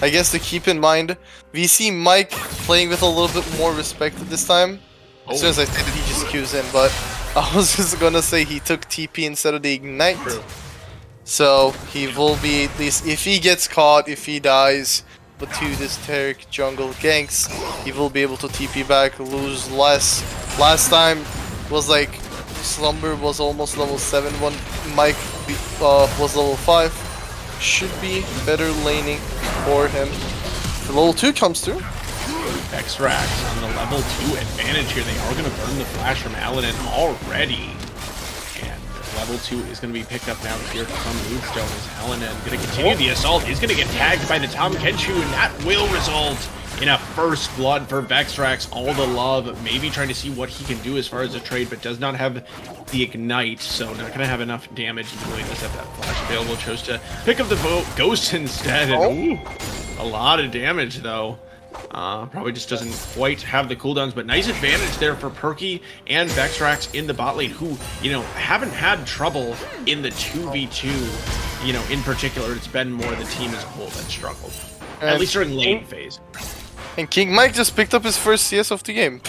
I guess to keep in mind, we see Mike playing with a little bit more respect this time. As soon as I said that, he just queues in, but I was just gonna say he took TP instead of the Ignite. True. So he will be, at least if he gets caught, if he dies, but to this Taric jungle ganks, he will be able to TP back, lose less. Last time was like Slumber was almost level 7 when Mike was level 5. Should be better laning for him. The level 2 comes through. Vextrax on the level 2 advantage here. They are going to burn the flash from Alanin already. And level 2 is going to be picked up now here from Moonstone as Alanin going to continue the assault. Is going to get tagged by the Tom Kenshu, and that will result in a first blood for Vextrax. All the love, maybe trying to see what he can do as far as a trade, but does not have the Ignite, so not going to have enough damage. He really does have that flash available. Chose to pick up the Ghost instead, and ooh, a lot of damage though. Probably just doesn't quite have the cooldowns, but nice advantage there for Perky and Vextrax in the bot lane, who, you know, haven't had trouble in the 2v2, you know, in particular. It's been more the team as a whole that struggled, at least during lane phase. And King Mike just picked up his first CS of the game.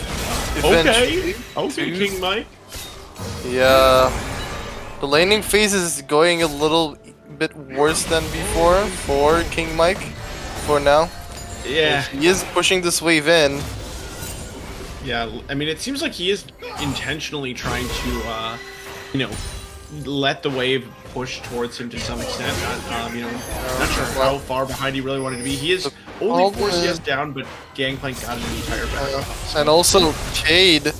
Okay, King Mike. Yeah, the laning phase is going a little bit worse than before for King Mike for now. Yeah, he is pushing this wave in. Yeah, I mean, it seems like he is intentionally trying to, you know, let the wave push towards him to some extent. You know, not sure how far behind he really wanted to be. He is only 4 CS down, but Gangplank got an entire back. And also Cade.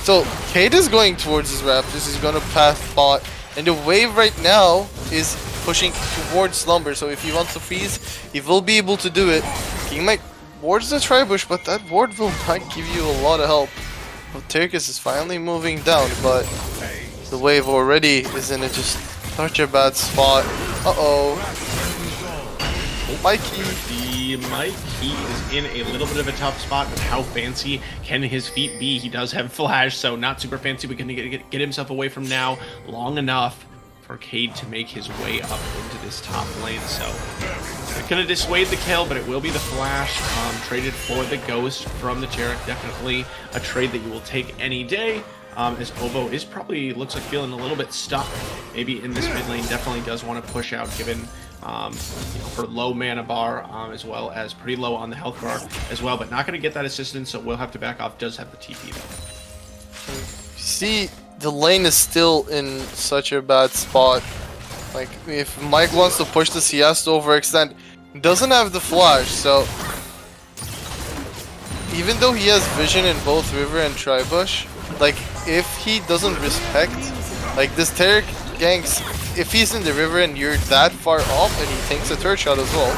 So Cade is going towards his Raptors. He's going to path bot, and the wave right now is pushing towards Slumber. So if he wants to freeze, he will be able to do it. He might wards the Tribush, but that ward will not give you a lot of help. Well, Terkus is finally moving down, but the wave already is in just such a bad spot. Uh-oh. Mikey. The Mikey is in a little bit of a tough spot, but how fancy can his feet be? He does have flash, so not super fancy, but can get himself away from now long enough for Cade to make his way up into this top lane. So it's gonna dissuade the kill, but it will be the flash traded for the Ghost from the Taric. Definitely a trade that you will take any day. As Ovo is probably, looks like, feeling a little bit stuck maybe in this mid lane. Definitely does want to push out, given you know, for low mana bar, as well as pretty low on the health bar as well, but not going to get that assistance, so we'll have to back off. Does have the TP though. See, the lane is still in such a bad spot. Like, if Mike wants to push this, he has to overextend. He doesn't have the flash, so even though he has vision in both River and Tribush, like, if he doesn't respect, like, this Taric ganks, if he's in the river and you're that far off and he takes a third shot as well,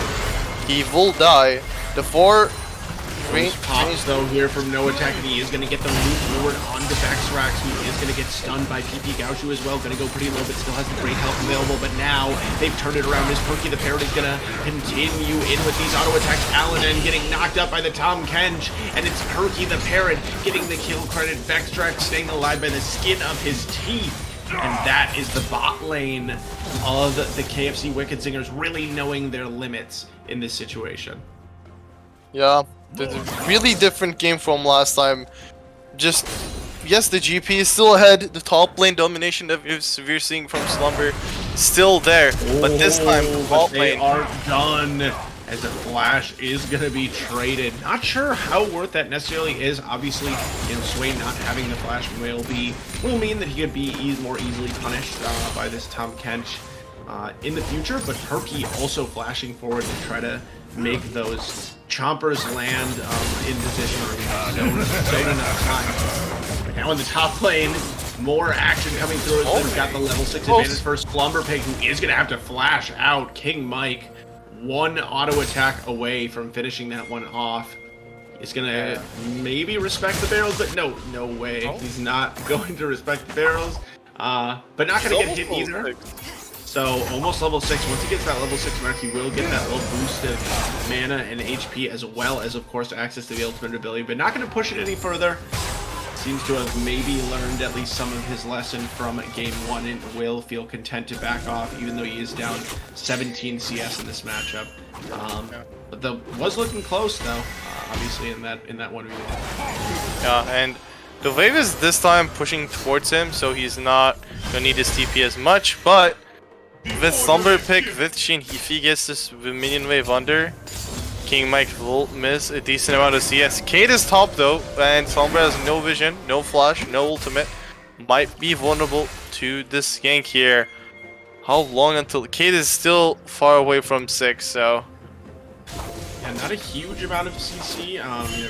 he will die. The 4 Range, Pops though here from No Attack, and he is going to get the move forward onto Vexrax, who is going to get stunned by PP Gaushu as well. Going to go pretty low, but still has the great health available. But now they've turned it around. As Perky the Parrot is going to continue in with these auto attacks. Alanin getting knocked up by the Tom Kench, and it's Perky the Parrot getting the kill credit. Vexrax staying alive by the skin of his teeth. And that is the bot lane of the KFC Wicked Zingers really knowing their limits in this situation. Yeah, it's a really different game from last time. Just, yes, the GP is still ahead. The top lane domination that we're seeing from Slumber still there. But this time, bot they lane are done. As the Flash is going to be traded. Not sure how worth that necessarily is. Obviously, Swain not having the Flash will mean that he could be more easily punished by this Tom Kench in the future. But Perky also flashing forward to try to make those chompers land in position or zone enough time. But now in the top lane, more action coming through as we've got the level 6 advantage for Slumber Pig, who is going to have to flash out King Mike. One auto attack away from finishing that one off. He's gonna maybe respect the barrels, but no way. He's not going to respect the barrels. But not gonna get hit either. So almost level 6. Once he gets that level 6 mark, he will get that little boost of mana and HP, as well as, of course, access to the ultimate ability. But not gonna push it any further. Seems to have maybe learned at least some of his lesson from game 1 and will feel content to back off, even though he is down 17 CS in this matchup. But was looking close though, obviously in that 1v1. Yeah, and the wave is this time pushing towards him, so he's not gonna need his TP as much. But with Slumber Pick, with Shin, if he gets this minion wave under, King Mike will miss a decent amount of CS. Kate is top though, and Slumber has no vision, no flash, no ultimate. Might be vulnerable to this gank here. How long until Kate is still far away from 6, so. Yeah, not a huge amount of CC.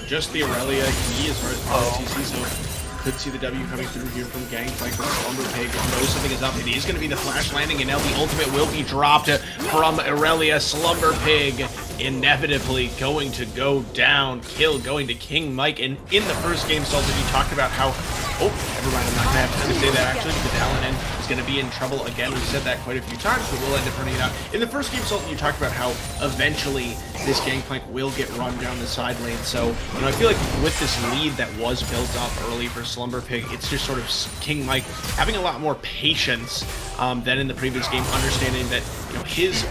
Just the Aurelia E as far as power CC, so could see the W coming through here from Gangplank. The Slumber Pig knows something is up. It is going to be the flash landing, and now the ultimate will be dropped from Aurelia. Slumber Pig inevitably going to go down. Kill going to King Mike. And in the first game, Sultan, you talked about how... Oh, never mind, I'm not going to have time to say that actually, because Alanin is going to be in trouble again. We've said that quite a few times, but we'll end up running it out. In the first game, Sultan, you talked about how eventually this Gangplank will get run down the side lane. So, I feel like with this lead that was built up early for Slumber Pig, it's just sort of King Mike having a lot more patience than in the previous game, understanding that,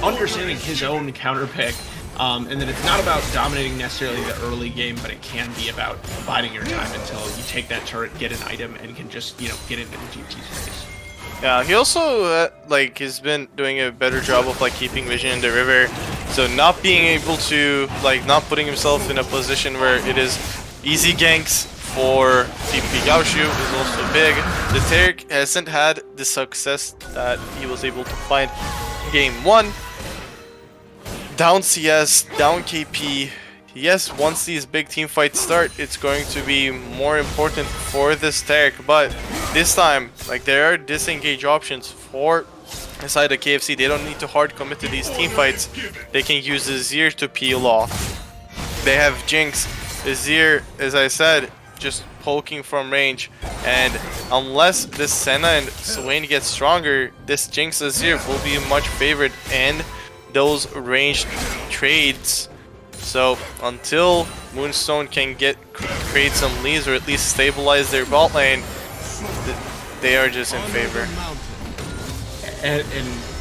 understanding his own counter pick. And that it's not about dominating necessarily the early game, but it can be about biding your time until you take that turret, get an item, and can just, get into the GP's face. Yeah, he also, has been doing a better job of, keeping vision in the river. So not being able to, not putting himself in a position where it is easy ganks for TP Gaushu is also big. The Tarek hasn't had the success that he was able to find in game 1. Down CS, down KP. Yes, once these big team fights start, it's going to be more important for this Tarek, but this time, there are disengage options for the side of KFC. They don't need to hard commit to these team fights. They can use the Azir to peel off. They have Jinx. Azir, as I said, just poking from range, and unless this Senna and Swain get stronger, this Jinx Azir will be much favored in those ranged trades. So until Moonstone can create some leads or at least stabilize their bot lane, they are just in favor. And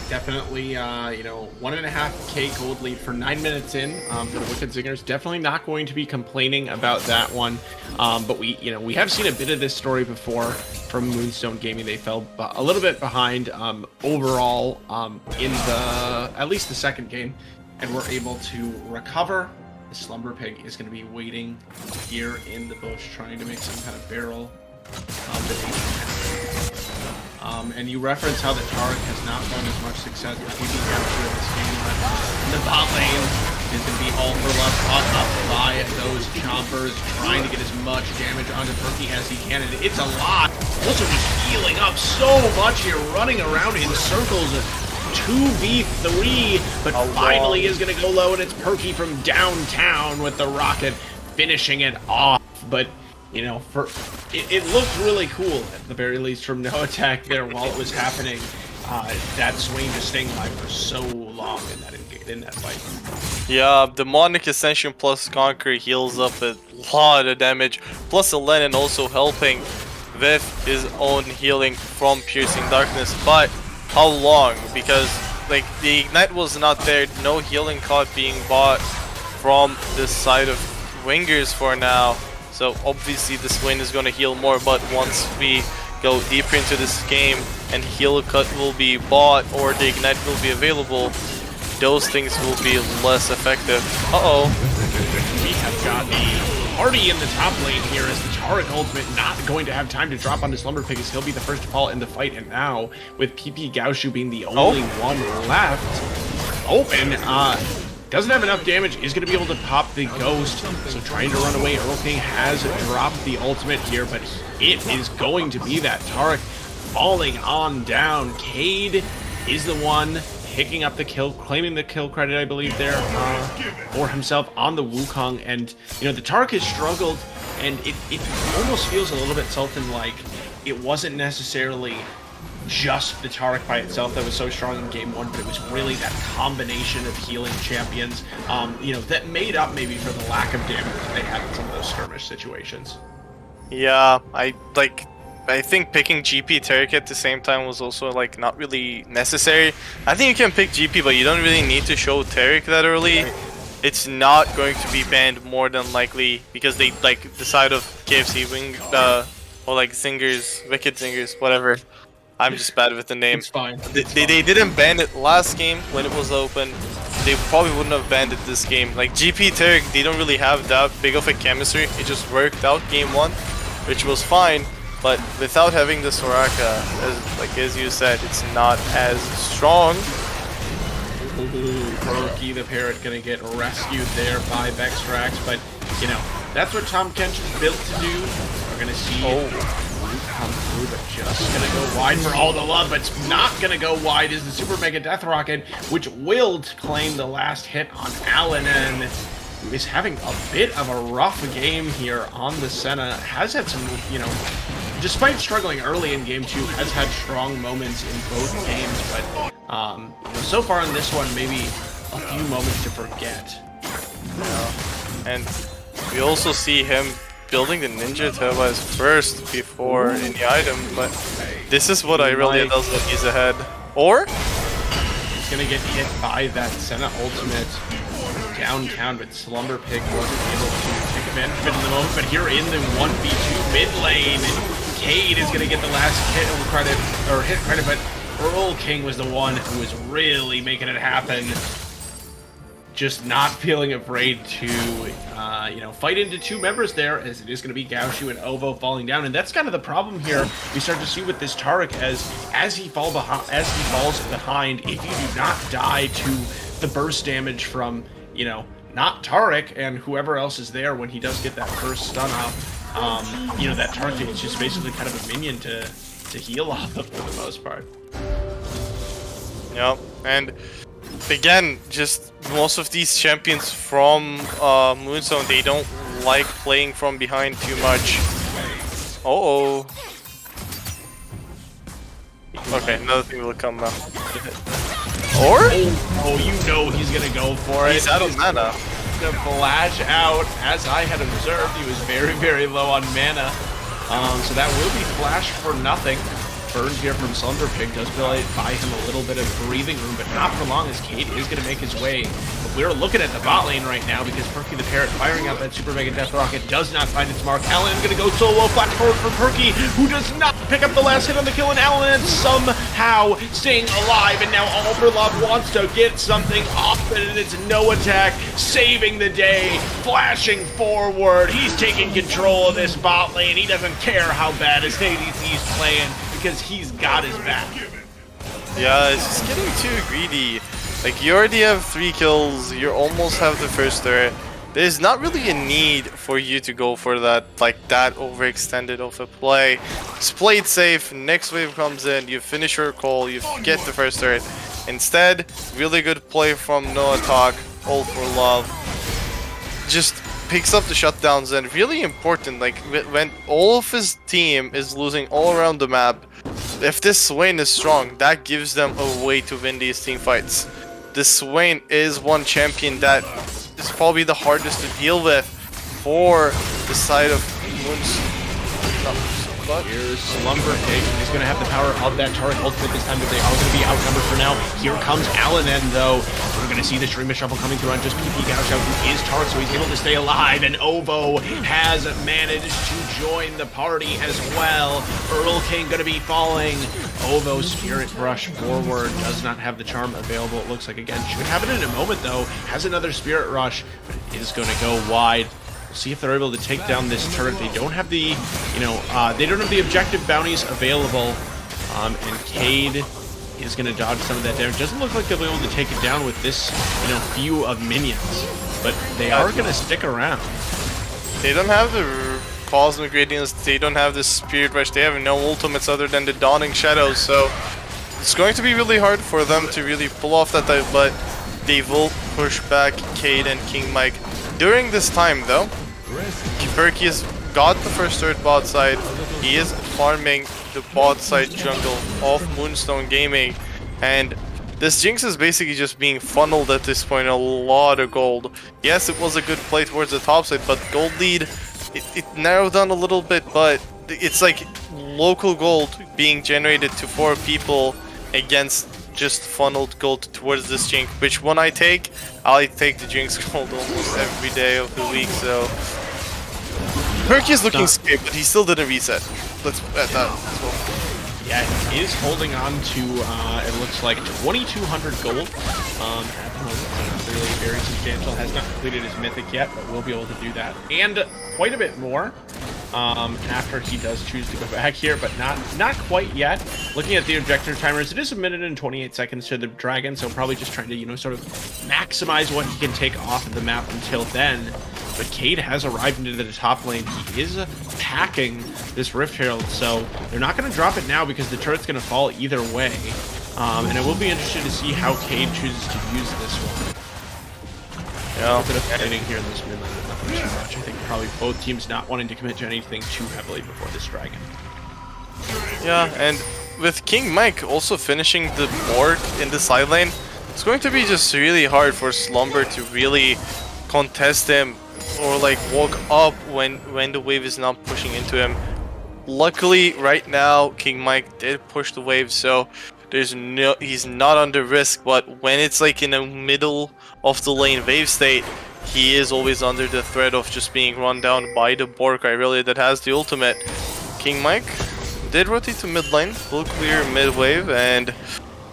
definitely, 1.5k gold lead for 9 minutes in for the Wicked Zingers. Definitely not going to be complaining about that one. But we have seen a bit of this story before from Moonstone Gaming. They fell a little bit behind overall in at least the second game, and were able to recover. The Slumber Pig is going to be waiting here in the bush, trying to make some kind of barrel combination. And you reference how the Tarek has not found as much success with keeping capture in this game, but in the bot lane is going to be all for love, caught up by those chompers, trying to get as much damage onto Perky as he can, and it's a lot. Also just healing up so much here, running around in circles. 2v3, but finally is going to go low, and it's Perky from downtown with the rocket, finishing it off. But you know, it looked really cool at the very least from no attack there while it was happening. That Swain just staying alive for so long in that fight. Yeah, Demonic Ascension plus Conquer heals up a lot of damage. Plus Lennon also helping with his own healing from Piercing Darkness. But how long? Because like the Ignite was not there, no healing card being bought from this side of Wingers for now. So obviously the Swain is going to heal more, but once we go deeper into this game and heal cut will be bought or the Ignite will be available, those things will be less effective. Uh-oh. We have got the party in the top lane here as the Taric ultimate not going to have time to drop onto Slumber Pig as he'll be the first to fall in the fight, and now with PP Gaoshu being the only one left open, doesn't have enough damage, is going to be able to pop the Ghost, so trying to run away. Earl King has dropped the ultimate here, but it is going to be that Taric falling on down. Cade is the one picking up the kill, claiming the kill credit, I believe, there for himself on the Wukong. And, you know, the Taric has struggled, and it almost feels a little bit Sultan like it wasn't necessarily just the Taric by itself that was so strong in game one, but it was really that combination of healing champions, you know, that made up maybe for the lack of damage that they had in some of those skirmish situations. Yeah, I think picking GP Taric at the same time was also like not really necessary. I think you can pick GP, but you don't really need to show Taric that early. It's not going to be banned more than likely because they like the side of KFC Wing or like Zingers, Wicked Zingers, whatever. I'm just bad with the name. It's fine. They didn't ban it last game when it was open. They probably wouldn't have banned it this game. Like GP Taric, they don't really have that big of a chemistry. It just worked out game one, which was fine. But without having the Soraka, as you said, it's not as strong. Ooh, Perky the Parrot gonna get rescued there by Vextrax, but you know, that's what Tom Kench is built to do. We're gonna see come through, but just gonna go wide for all the love, but it's not gonna go wide is the Super Mega Death Rocket, which will claim the last hit on Allen, and who is having a bit of a rough game here on the Senna. Has had some, you know, despite struggling early in game two, has had strong moments in both games, but you know, so far in this one, maybe a few moments to forget. Yeah. And we also see him building the Ninja Turbines first before any item, but this is what I really does when he's ahead. Or he's gonna get hit by that Senna ultimate downtown, but Slumber Pig wasn't able to take advantage of it in the moment. But here in the 1v2 mid lane, Cade is gonna get the last hit credit, but Earl King was the one who was really making it happen. Just not feeling afraid to, you know, fight into two members there, as it is going to be Gaoshu and Ovo falling down, and that's kind of the problem here. We start to see with this Taric as he falls behind. If you do not die to the burst damage from, you know, not Taric and whoever else is there when he does get that first stun off, you know, that Taric is just basically kind of a minion to heal off of for the most part. Yep, and again, just most of these champions from Moonstone, they don't like playing from behind too much. Uh-oh. Okay, another thing will come now. Or? Oh, you know he's gonna go for it. He's out of mana. He's gonna flash out. As I had observed, he was very, very low on mana. So that will be flash for nothing. Burn here from Slumber Pig does buy him a little bit of breathing room, but not for long as Cade is going to make his way. But we're looking at the bot lane right now because Perky the Parrot firing out that Super Mega Death Rocket does not find its mark. Allen going to go solo, flash forward for Perky, who does not pick up the last hit on the kill, and Allen somehow staying alive, and now Alberlov wants to get something off, and it's no attack, saving the day, flashing forward. He's taking control of this bot lane. He doesn't care how bad his ADC's playing, because he's got his back. Yeah, it's just getting too greedy. Like, you already have 3 kills, you almost have the first turret. There's not really a need for you to go for that, like, that overextended of a play. Just play it safe, next wave comes in, you finish your call, you get the first turret. Instead, really good play from Noah Talk, all for love. Just picks up the shutdowns, and really important, like when all of his team is losing all around the map, if this Swain is strong, that gives them a way to win these team fights. This Swain is one champion that is probably the hardest to deal with for the side of Moonstone. Here's Slumber Pig. He's going to have the power of that turret ultimate this time, but they are going to be outnumbered for now. Here comes Alanen, though. We're going to see the Streamer Shuffle coming through on just PP Gaucho, who is Tark, so he's able to stay alive. And Ovo has managed to join the party as well. Earl King going to be falling. Ovo Spirit Rush forward. Does not have the charm available, it looks like. Again, should have it in a moment, though. Has another Spirit Rush, but it is going to go wide. We'll see if they're able to take down this turret. They don't have the, they don't have the objective bounties available. And Cade is going to dodge some of that damage. Doesn't look like they'll be able to take it down with this, few of minions. But they are going to stick around. They don't have the Cosmic Radiance. They don't have the Spirit Rush. They have no ultimates other than the Dawning Shadows. So it's going to be really hard for them to really pull off that dive. But they will push back Cade and King Mike. During this time, though, Perky has got the first turret bot side. He is farming the bot side jungle of Moonstone Gaming, and this Jinx is basically just being funneled at this point. A lot of gold. Yes, it was a good play towards the top side, but gold lead, it narrowed down a little bit, but it's like local gold being generated to 4 people against just funneled gold towards this Jinx, which when I take the Jinx gold almost every day of the week, so Perky is looking scared, but he still didn't reset. Let's at that as well. Yeah, he is holding on to, it looks like 2,200 gold. At the moment, clearly very substantial. Has not completed his mythic yet, but will be able to do that. And quite a bit more after he does choose to go back here, but not quite yet. Looking at the objective timers, it is 1 minute and 28 seconds to the dragon, so probably just trying to, sort of maximize what he can take off of the map until then. But Cade has arrived into the top lane. He is packing this Rift Herald, so they're not going to drop it now because the turret's going to fall either way. And I will be interested to see how Cade chooses to use this one. Yeah. A bit of fighting here in this mid lane, but nothing too much. I think probably both teams not wanting to commit to anything too heavily before this dragon. Yeah, and with King Mike also finishing the Borg in the side lane, it's going to be just really hard for Slumber to really contest him or like walk up when the wave is not pushing into him. Luckily, right now, King Mike did push the wave, so he's not under risk. But when it's like in the middle of the lane wave state, he is always under the threat of just being run down by the Bork Irelia that has the ultimate. King Mike did rotate to mid lane, will clear mid wave, and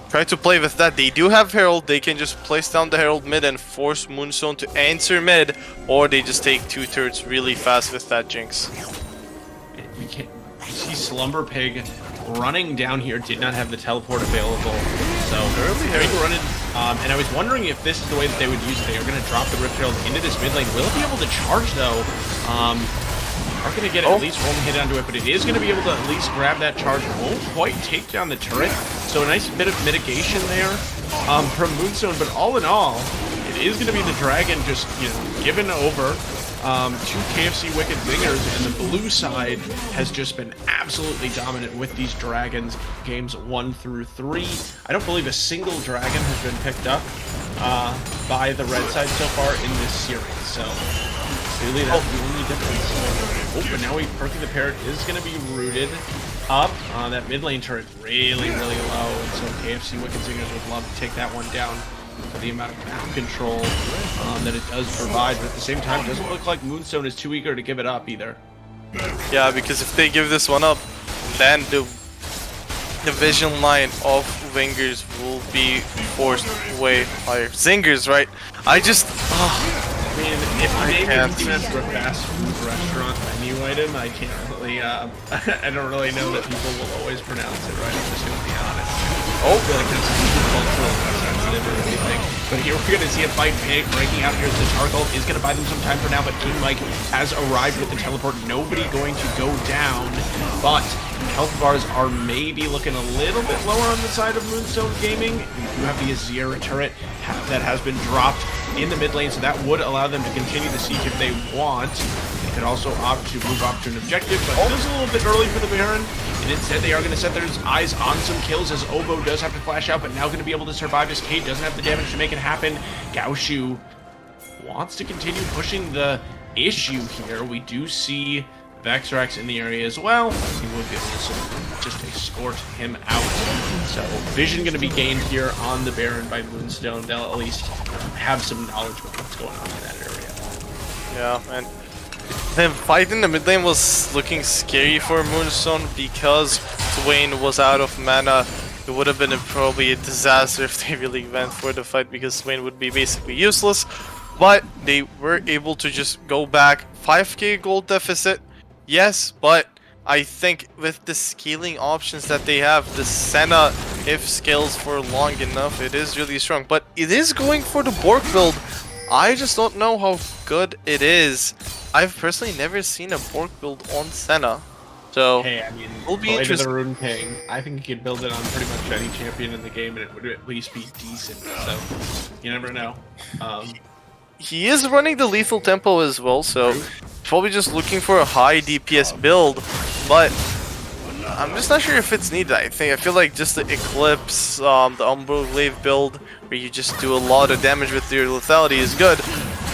try to play with that. They do have Herald. They can just place down the Herald mid and force Moonstone to answer mid, or they just take 2 turrets really fast with that Jinx. You see Slumber Pig running down here, did not have the teleport available, so early running. And I was wondering if this is the way that they would use it. They are going to drop the Rift Herald into this mid lane. Will it be able to charge though? Are going to get at least one hit onto it, but it is going to be able to at least grab that charge. Won't quite take down the turret, so a nice bit of mitigation there from Moonstone. But all in all, it is going to be the dragon just given over to KFC Wicked Zingers, and the blue side has just been absolutely dominant with these dragons. Games 1 through 3. I don't believe a single dragon has been picked up by the red side so far in this series. So really, that's the only difference. Oh, but now Perky the Parrot is going to be rooted up. That mid lane turret really low, and so KFC Wicked Zingers would love to take that one down for the amount of map control that it does provide. But at the same time, it doesn't look like Moonstone is too eager to give it up either. Yeah, because if they give this one up, then the vision line of Zingers will be forced way higher. Zingers, right? I mean, if they even for a fast food restaurant menu item, I can't really, I don't really know that people will always pronounce it right. I'm just going to be honest. I feel like that's cultural sensitive or anything. But here we're going to see a fight breaking out here. The Tarkle is going to buy them some time for now, but King Mike has arrived with the teleport. Nobody going to go down, but Health bars are maybe looking a little bit lower on the side of Moonstone Gaming. We do have the Azir turret that has been dropped in the mid lane, so that would allow them to continue the siege if they want. They could also opt to move up to an objective, but it is a little bit early for the Baron. And instead, they are going to set their eyes on some kills as Ovo does have to flash out, but now going to be able to survive as Kate doesn't have the damage to make it happen. Gaoshu wants to continue pushing the issue here. We do see Vexrax in the area as well. He would be able to just escort him out. So vision going to be gained here on the Baron by Moonstone. They'll at least have some knowledge about what's going on in that area. Yeah, and the fight in the mid lane was looking scary for Moonstone because Swain was out of mana. It would have been probably a disaster if they really went for the fight because Swain would be basically useless. But they were able to just go back 5k gold deficit. Yes, but I think with the scaling options that they have, the Senna, if scales for long enough, it is really strong. But it is going for the Bork build. I just don't know how good it is. I've personally never seen a Bork build on Senna. So, hey, I mean, it'll be interesting. The Rune King, I think you could build it on pretty much any champion in the game and it would at least be decent. So, you never know. He is running the lethal tempo as well, so probably just looking for a high DPS build, but I'm just not sure if it's needed. I feel like just the Eclipse, the Umbral Glaive build, where you just do a lot of damage with your lethality is good.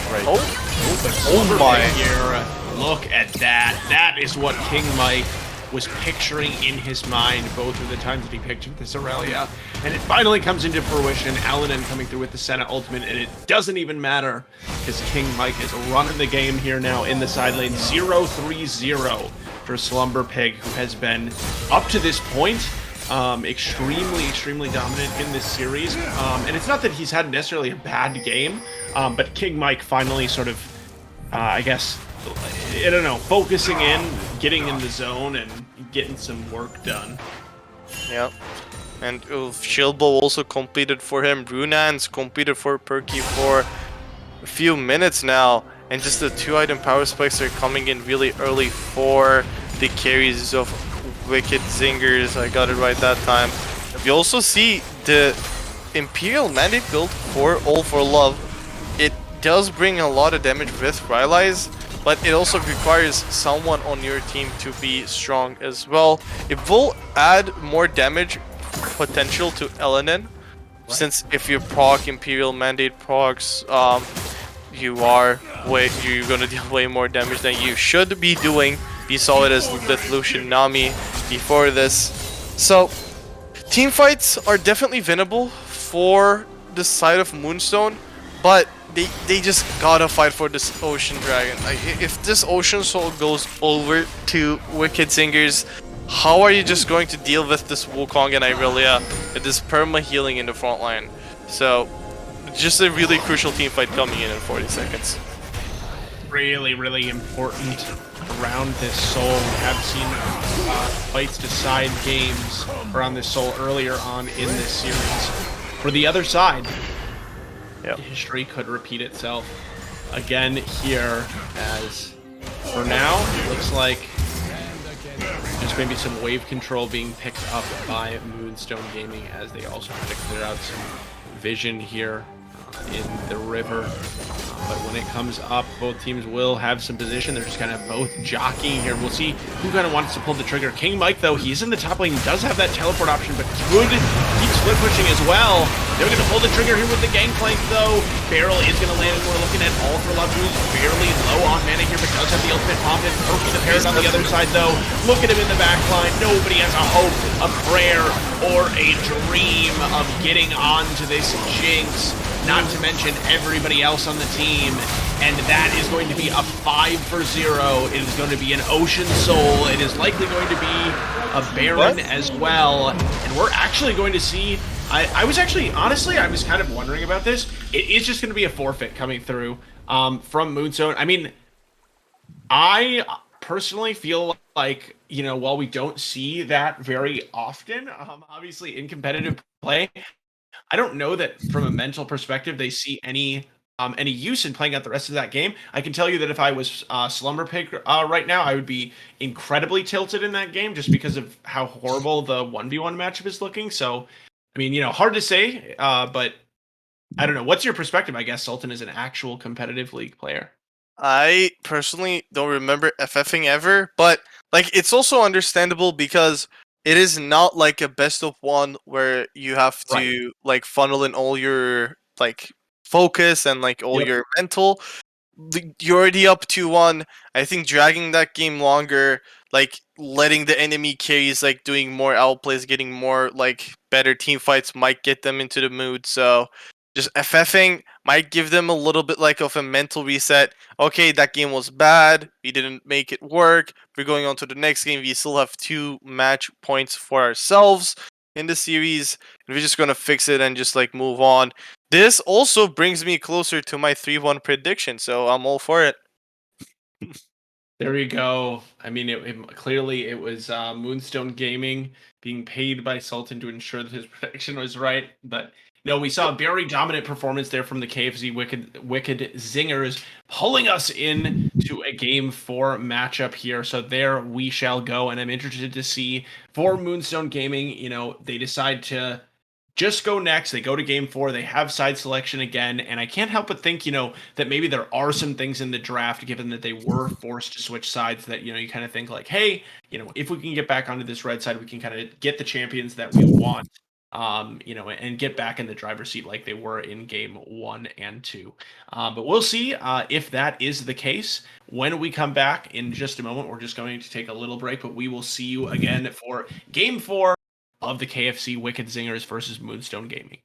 Right. Oh my! Here, look at that. That is what King Mike was picturing in his mind both of the times that he pictured this Aurelia. And it finally comes into fruition. Alanin coming through with the Senna ultimate, and it doesn't even matter because King Mike is running the game here now in the side lane. 0-3-0 for Slumber Pig, who has been, up to this point, extremely dominant in this series. And it's not that he's had necessarily a bad game, but King Mike finally sort of, I guess, I don't know, focusing in, getting in the zone, and getting some work done. Yep. And Shield Bow also completed for him. Runan's completed for Perky for a few minutes now. And just the 2-item power spikes are coming in really early for the carries of Wicked Zingers. I got it right that time. You also see the Imperial Mandate build for All for Love. It does bring a lot of damage with Rylai's, but it also requires someone on your team to be strong as well. It will add more damage potential to Elenin, since if you proc Imperial Mandate procs, you're gonna deal way more damage than you should be doing. We saw it as with Lucian Nami before this. So team fights are definitely winnable for the side of Moonstone, but they just gotta fight for this Ocean Dragon. Like, if this Ocean Soul goes over to Wicked Zingers, how are you just going to deal with this Wukong and Irelia with this perma healing in the front line? So, just a really crucial team fight coming in 40 seconds. Really important around this Soul. We have seen fights decide games around this Soul earlier on in this series. For the other side, yep, history could repeat itself again here, as for now it looks like there's maybe some wave control being picked up by Moonstone Gaming, as they also have to clear out some vision here in the river. But when it comes up, both teams will have some position. They're just kind of both jockeying here. We'll see who kind of wants to pull the trigger. King Mike, though, he's in the top lane. He does have that teleport option, but could keep split pushing as well. They're going to pull the trigger here with the gangplank, though. Barrel is going to land, and we're looking at All for Love, who's fairly low on mana here, but does have the ultimate pop in. Perky the Parrot on the other side, though. Look at him in the back line. Nobody has a hope, a prayer, or a dream of getting onto this Jinx. Not to mention everybody else on the team. And that is going to be a 5-0. It is going to be an Ocean Soul. It is likely going to be a Baron as well. And we're actually going to see... I was actually, honestly, I was kind of wondering about this. It is just going to be a forfeit coming through from Moonstone. I mean, I personally feel like, you know, while we don't see that very often, obviously in competitive play, I don't know that from a mental perspective they see any any use in playing out the rest of that game. I can tell you that if I was Slumber Pig right now, I would be incredibly tilted in that game just because of how horrible the 1v1 matchup is looking. So, I mean, hard to say, but I don't know. What's your perspective, I guess, Sultan is an actual competitive League player? I personally don't remember FFing ever, but like it's also understandable because it is not like a best of one where you have Right. to like funnel in all your like focus and like all Yep. your mental. You're already up 2-1. I think dragging that game longer, like letting the enemy carries, like doing more outplays, getting more like better team fights might get them into the mood. So just FFing might give them a little bit like of a mental reset. Okay, that game was bad. We didn't make it work. We're going on to the next game. We still have 2 match points for ourselves in the series. And we're just gonna fix it and just like move on. This also brings me closer to my 3-1 prediction, so I'm all for it. There you go. I mean, clearly it was Moonstone Gaming being paid by Sultan to ensure that his prediction was right. But we saw a very dominant performance there from the KFC Wicked Zingers, pulling us in to a Game 4 matchup here. So there we shall go, and I'm interested to see for Moonstone Gaming. They decide to just go next. They go to Game 4. They have side selection again, and I can't help but think, that maybe there are some things in the draft, given that they were forced to switch sides, that you kind of think like, hey, if we can get back onto this red side, we can kind of get the champions that we want, and get back in the driver's seat like they were in Game 1 and 2. But we'll see if that is the case. When we come back in just a moment, we're just going to take a little break, but we will see you again for Game 4 of the KFC Wicked Zingers versus Moonstone Gaming.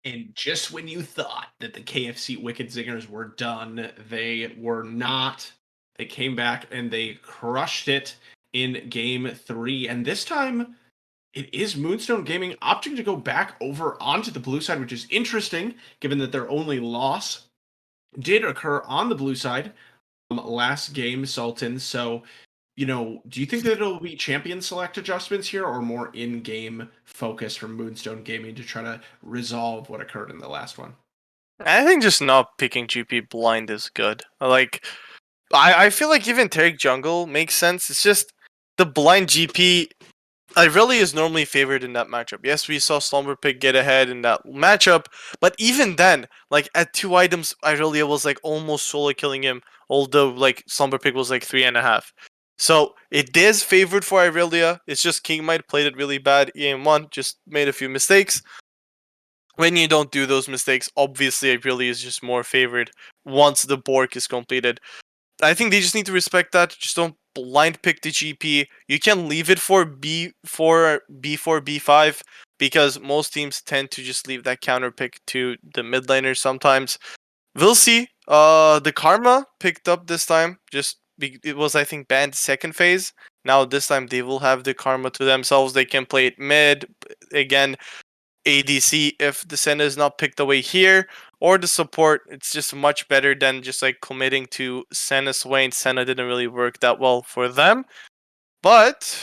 And just when you thought that the KFC Wicked Zingers were done, they were not. They came back and they crushed it in game 3. And this time, it is Moonstone Gaming opting to go back over onto the blue side, which is interesting, given that their only loss did occur on the blue side last game, Sultan. So, do you think that it'll be champion select adjustments here or more in-game focus from Moonstone Gaming to try to resolve what occurred in the last one? I think just not picking GP blind is good. Like, I feel like even Taric Jungle makes sense. It's just the blind GP really is normally favored in that matchup. Yes, we saw Slumber Pig get ahead in that matchup, but even then, like at 2 items, Irelia was like almost solo killing him, although like Slumber Pig was like 3.5. So it is favored for Irelia. It's just King might played it really bad. EM1 just made a few mistakes. When you don't do those mistakes, obviously Irelia is just more favored once the Bork is completed. I think they just need to respect that. Just don't blind pick the GP. You can leave it for B4, B4, B5 because most teams tend to just leave that counter pick to the mid laner sometimes. We'll see. The Karma picked up this time. It was I think banned second phase. Now this time they will have the Karma to themselves. They can play it mid again. ADC if the Senna is not picked away here, or the support. It's just much better than just like committing to Senna Swain. Senna didn't really work that well for them, but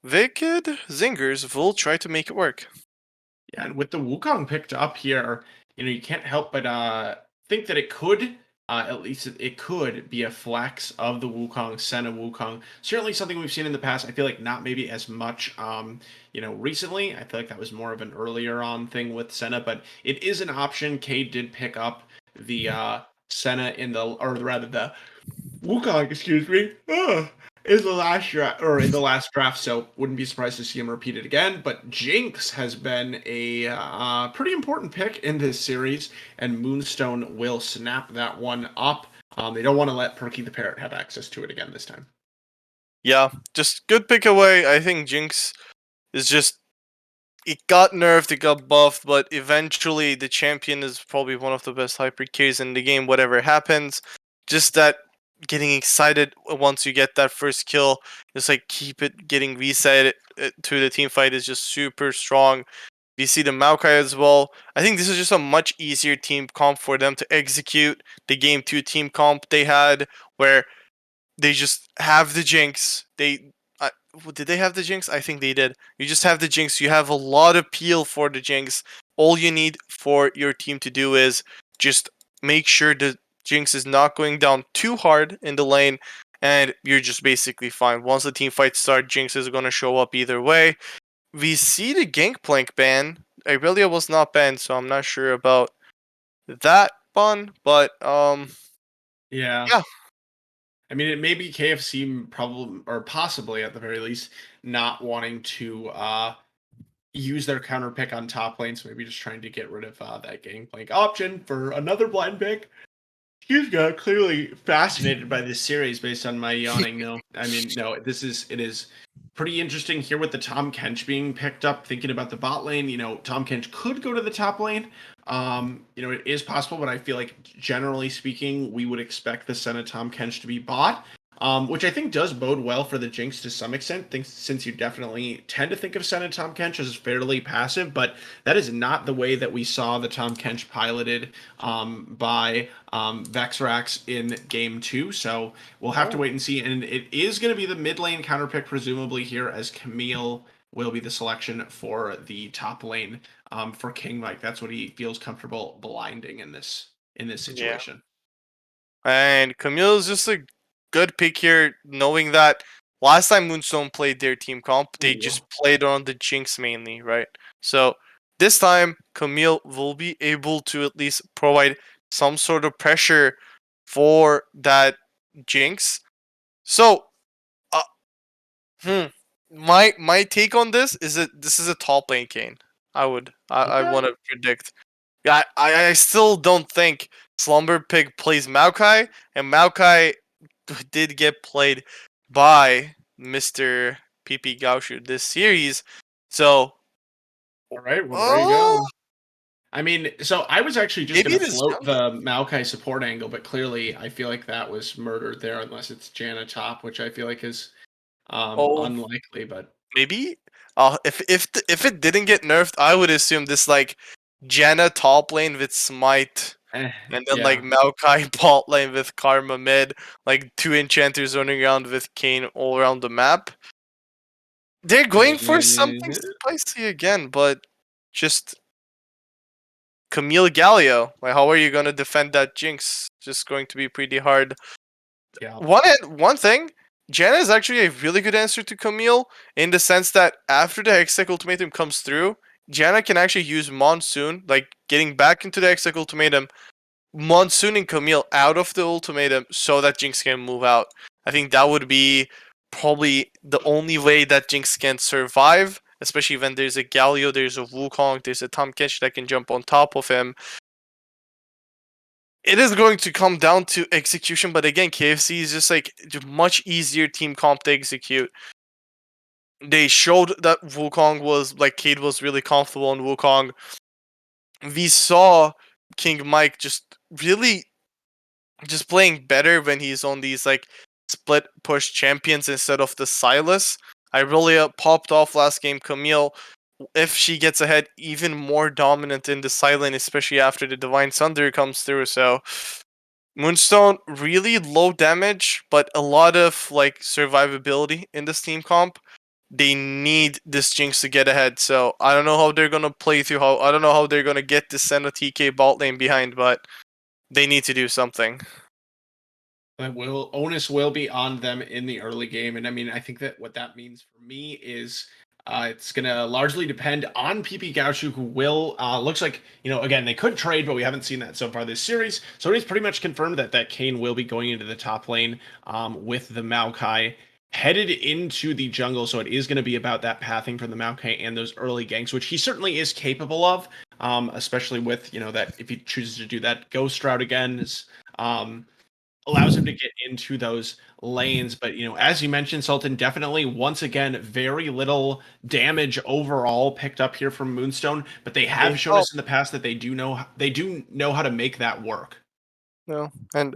Wicked Zingers will try to make it work. Yeah, and with the Wukong picked up here, you can't help but think that it could, at least it could be a flex of the Wukong, Senna Wukong. Certainly something we've seen in the past. I feel like not maybe as much, recently. I feel like that was more of an earlier on thing with Senna, but it is an option. Cade did pick up the Senna or rather the Wukong, excuse me, in the last draft so wouldn't be surprised to see him repeat it again. But Jinx has been a pretty important pick in this series, and Moonstone will snap that one up. They don't want to let Perky the Parrot have access to it again this time. Yeah, just good pick away. I think Jinx is just it got nerfed, it got buffed, but eventually the champion is probably one of the best hyper carries in the game, whatever happens. Just that getting excited once you get that first kill, just like keep it getting reset to the team fight is just super strong. We see the Maokai as well. I think this is just a much easier team comp for them to execute the game 2 team comp they had, where they just have the Jinx. Did they have the Jinx? I think they did. You just have the Jinx. You have a lot of peel for the Jinx. All you need for your team to do is just make sure the Jinx is not going down too hard in the lane, and you're just basically fine. Once the team fights start, Jinx is going to show up either way. We see the Gangplank ban. Irelia was not banned, so I'm not sure about that ban, but Yeah. yeah. I mean, it may be KFC probably, or possibly at the very least, not wanting to use their counter pick on top lane, so maybe just trying to get rid of that Gangplank option for another blind pick. Excuse me, I'm clearly fascinated by this series based on my yawning. No, I mean, no, it is pretty interesting here with the Tom Kench being picked up. Thinking about the bot lane, Tom Kench could go to the top lane. It is possible, but I feel like generally speaking, we would expect the Senna Tom Kench to be bot. Which I think does bode well for the Jinx to some extent, since you definitely tend to think of Senna Tom Kench as fairly passive, but that is not the way that we saw the Tom Kench piloted by Vexrax in Game 2, so we'll have to wait and see, and it is going to be the mid lane counter pick presumably here, as Camille will be the selection for the top lane for King Mike. That's what he feels comfortable blinding in this situation. And Camille is just a good pick here, knowing that last time Moonstone played their team comp, they just played on the Jinx mainly, right? So this time, Camille will be able to at least provide some sort of pressure for that Jinx. So, my take on this is that this is a top lane Kane. I Okay. want to predict. Yeah, I still don't think Slumber Pig plays Maokai, and Maokai did get played by Mr. PP Gaushu this series. So All right, well, there you Oh, go. I mean, so I was actually just maybe gonna it is float jungle. the Maokai support angle, but clearly I feel like that was murdered there, unless it's Janna top, which I feel like is Oh, unlikely. But maybe. If it didn't get nerfed, I would assume this like Janna top lane with Smite, and then like yeah, Maokai bot lane with Karma mid, like two enchanters running around with Kayn all around the map. They're going for something Eh, spicy again, but just Camille Galio. Like, how are you gonna defend that Jinx? Just going to be pretty hard. yeah. One thing, Janna is actually a really good answer to Camille in the sense that after the Hextech ultimatum comes through, Janna can actually use Monsoon, like getting back into the Hextech ultimatum, Monsooning Camille out of the ultimatum so that Jinx can move out. I think that would be probably the only way that Jinx can survive, especially when there's a Galio, there's a Wukong, there's a Tahm Kench that can jump on top of him. It is going to come down to execution, but again, KFC is just like much easier team comp to execute. They showed that Wukong was like Cade was really comfortable on Wukong. We saw King Mike just really just playing better when he's on these like split push champions instead of the Silas. I really popped off last game. Camille, if she gets ahead, even more dominant in the silent, especially after the Divine Thunder comes through. So Moonstone really low damage, but a lot of like survivability in this team comp. They need this Jinx to get ahead. So I don't know how they're gonna play through. How I don't know how they're gonna get the Senna TK bot lane behind, but they need to do something. But onus will be on them in the early game, and I mean, I think that what that means for me is it's gonna largely depend on PP Gauchu, who will looks like again they could trade, but we haven't seen that so far this series. So it is pretty much confirmed that Kane will be going into the top lane with the Maokai headed into the jungle. So it is going to be about that pathing from the Maokai and those early ganks, which he certainly is capable of, especially with that if he chooses to do that Ghost route again is. Allows him to get into those lanes. But as you mentioned, Sultan, definitely once again very little damage overall picked up here from Moonstone. But they have Game shown top. us in the past that they do know how to make that work. No, and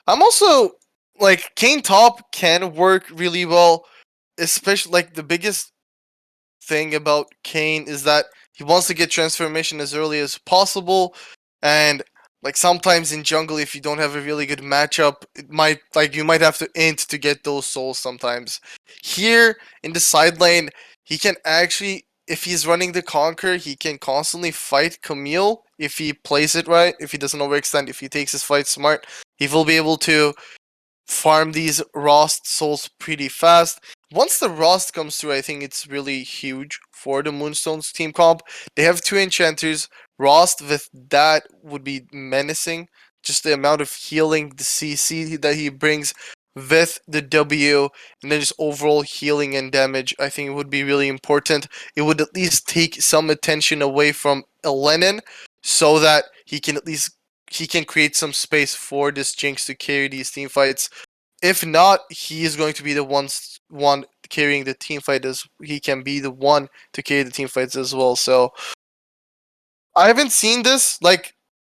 I'm also like Kane top can work really well, especially like the biggest thing about Kane is that he wants to get transformation as early as possible, and like sometimes in jungle, if you don't have a really good matchup, it might like you might have to int to get those souls sometimes. Here in the side lane, he can actually, if he's running the conquer, he can constantly fight Camille if he plays it right, if he doesn't overextend, if he takes his fight smart, he will be able to farm these Rost souls pretty fast. Once the Rost comes through, I think it's really huge for the Moonstones team comp. They have two enchanters. Rost with that would be menacing. Just the amount of healing, the CC that he brings with the W, and then just overall healing and damage, I think it would be really important. It would at least take some attention away from Elenin so that he can create some space for this Jinx to carry these team fights. If not, he is going to be the one carrying the team fight as he can be the one to carry the team fights as well. So I haven't seen this. Like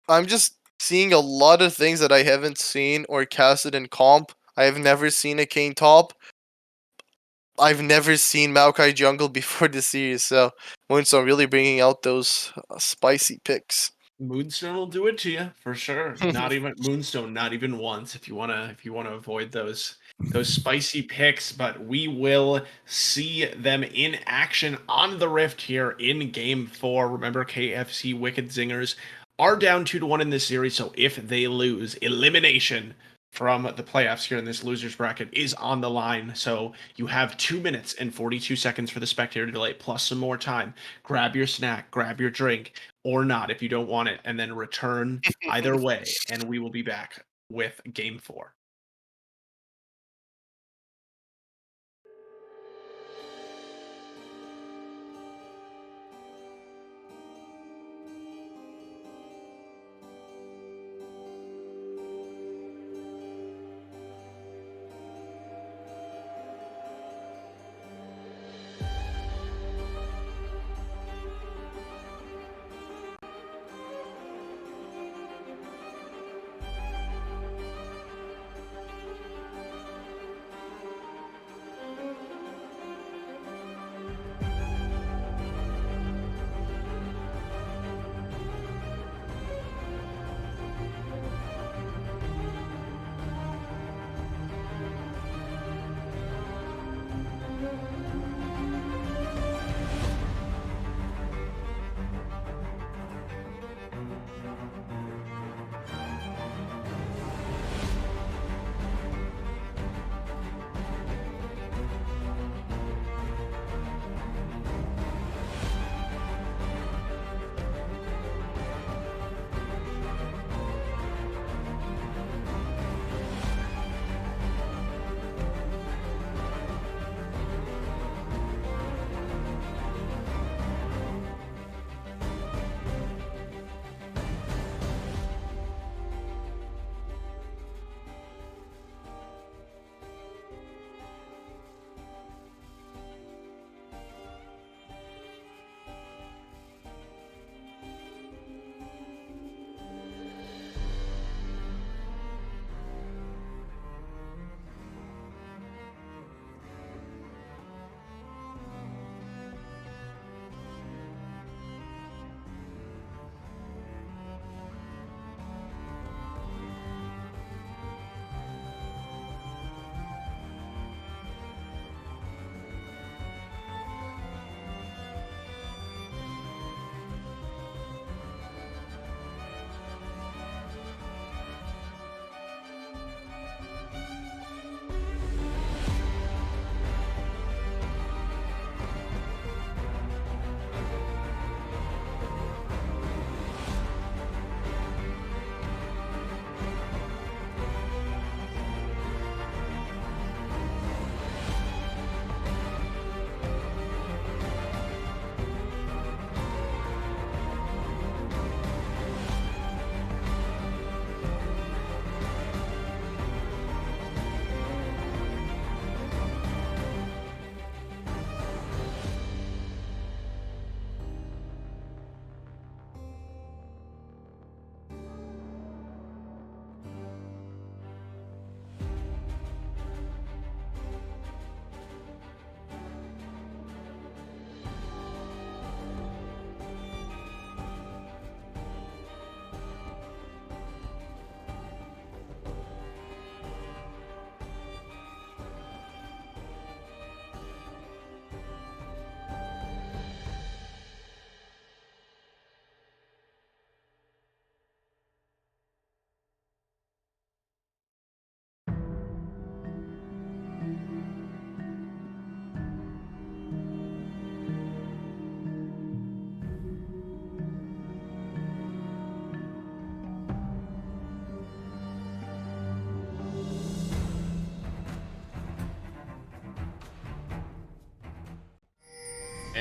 I'm just seeing a lot of things that I haven't seen or casted in comp. I have never seen a Kane top. I've never seen Maokai jungle before this series. So Moonstone really bringing out those spicy picks. Moonstone will do it to you for sure. Not even Moonstone, not even once. If you wanna avoid those spicy picks, but we will see them in action on the Rift here in Game 4. Remember, KFC Wicked Zingers are down 2-1 in this series, so if they lose, elimination from the playoffs here in this losers bracket is on the line. So you have 2 minutes and 42 seconds for the spectator delay, plus some more time. Grab your snack, grab your drink, or not if you don't want it, and then return either way, and we will be back with Game 4.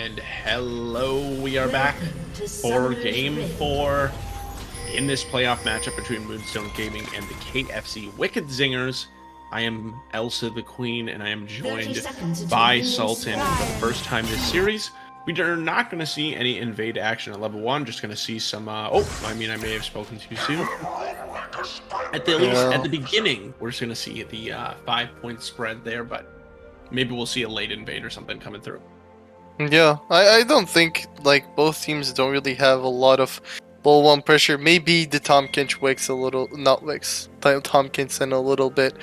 And hello, we are back for Game 4 in this playoff matchup between Moonstone Gaming and the KFC Wicked Zingers. I am Elsa the Queen, and I am joined by Sultan for the first time this series. We are not going to see any invade action at level 1, just going to see some, I may have spoken too soon. At the beginning, we're just going to see the 5-point spread there, but maybe we'll see a late invade or something coming through. Yeah, I don't think, like, both teams don't really have a lot of ball 1 pressure. Maybe the Tompkins Wicks a little, not Wicks, Tompkinson a little bit.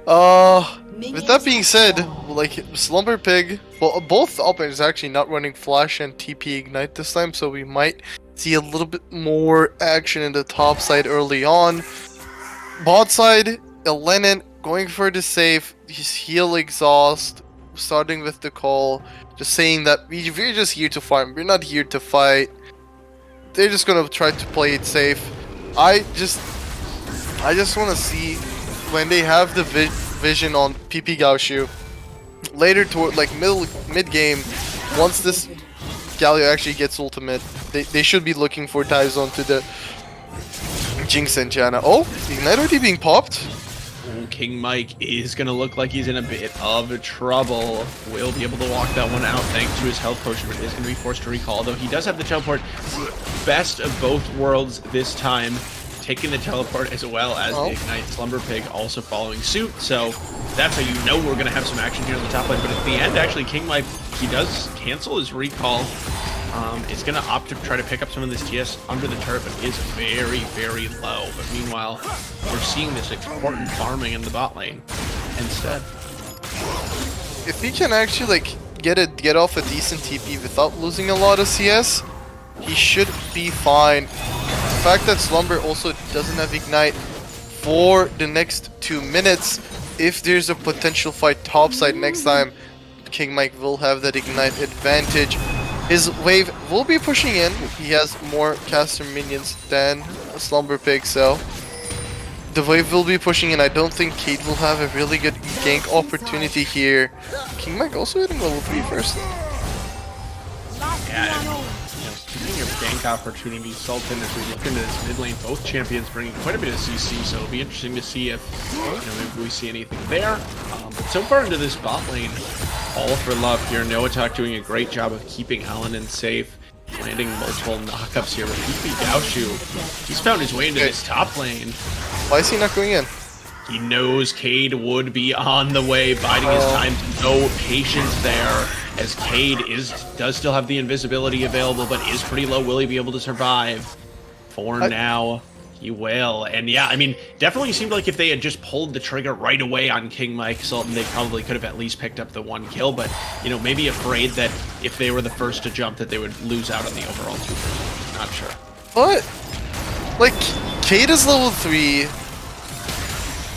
With that being said, like, Slumber Pig, well, both opponents actually not running Flash and TP Ignite this time, so we might see a little bit more action in the top side early on. Bot side, Elenin going for the save, his heal exhaust, starting with the call, just saying that we're just here to farm, we're not here to fight. They're just gonna try to play it safe. I just want to see when they have the vision on PP Gaoshu later toward like mid game. Once this Galio actually gets ultimate, they should be looking for dive zone to the Jinx and Janna. Oh, Ignite already being popped. King Mike is going to look like he's in a bit of trouble. Will be able to walk that one out thanks to his health potion, but is going to be forced to recall, though he does have the teleport. Best of both worlds this time, taking the teleport as well as the Ignite. Slumber Pig also following suit, so that's how you know we're going to have some action here on the top lane. But at the end, actually, King Mike, he does cancel his recall. It's going to opt to try to pick up some of this TS under the turret, but is very, very low. But meanwhile, we're seeing this important farming in the bot lane instead. If he can actually like get off a decent TP without losing a lot of CS, he should be fine. The fact that Slumber also doesn't have Ignite for the next 2 minutes, if there's a potential fight topside next time, King Mike will have that Ignite advantage. His wave will be pushing in. He has more caster minions than Slumber Pig, so the wave will be pushing in. I don't think Kate will have a really good gank opportunity here. King Mike also hitting level 3 first. Yeah, speaking of gank opportunities, Sultan, as we look into this mid lane, both champions bringing quite a bit of CC, so it'll be interesting to see if maybe we see anything there. But so far into this bot lane, all for love here. Noatak doing a great job of keeping Alanin safe, landing multiple knockups here with PP Gaoshu. He's found his way into this top lane. Why is he not going in? He knows Cade would be on the way, biding his time to go. Patience there, as Cade does still have the invisibility available, but is pretty low. Will he be able to survive? For now, he will. And yeah, I mean, definitely seemed like if they had just pulled the trigger right away on King Mike Sultan, they probably could have at least picked up the 1 kill, but, maybe afraid that if they were the first to jump that they would lose out on the overall 2. Not sure. But, like, Cade is level 3.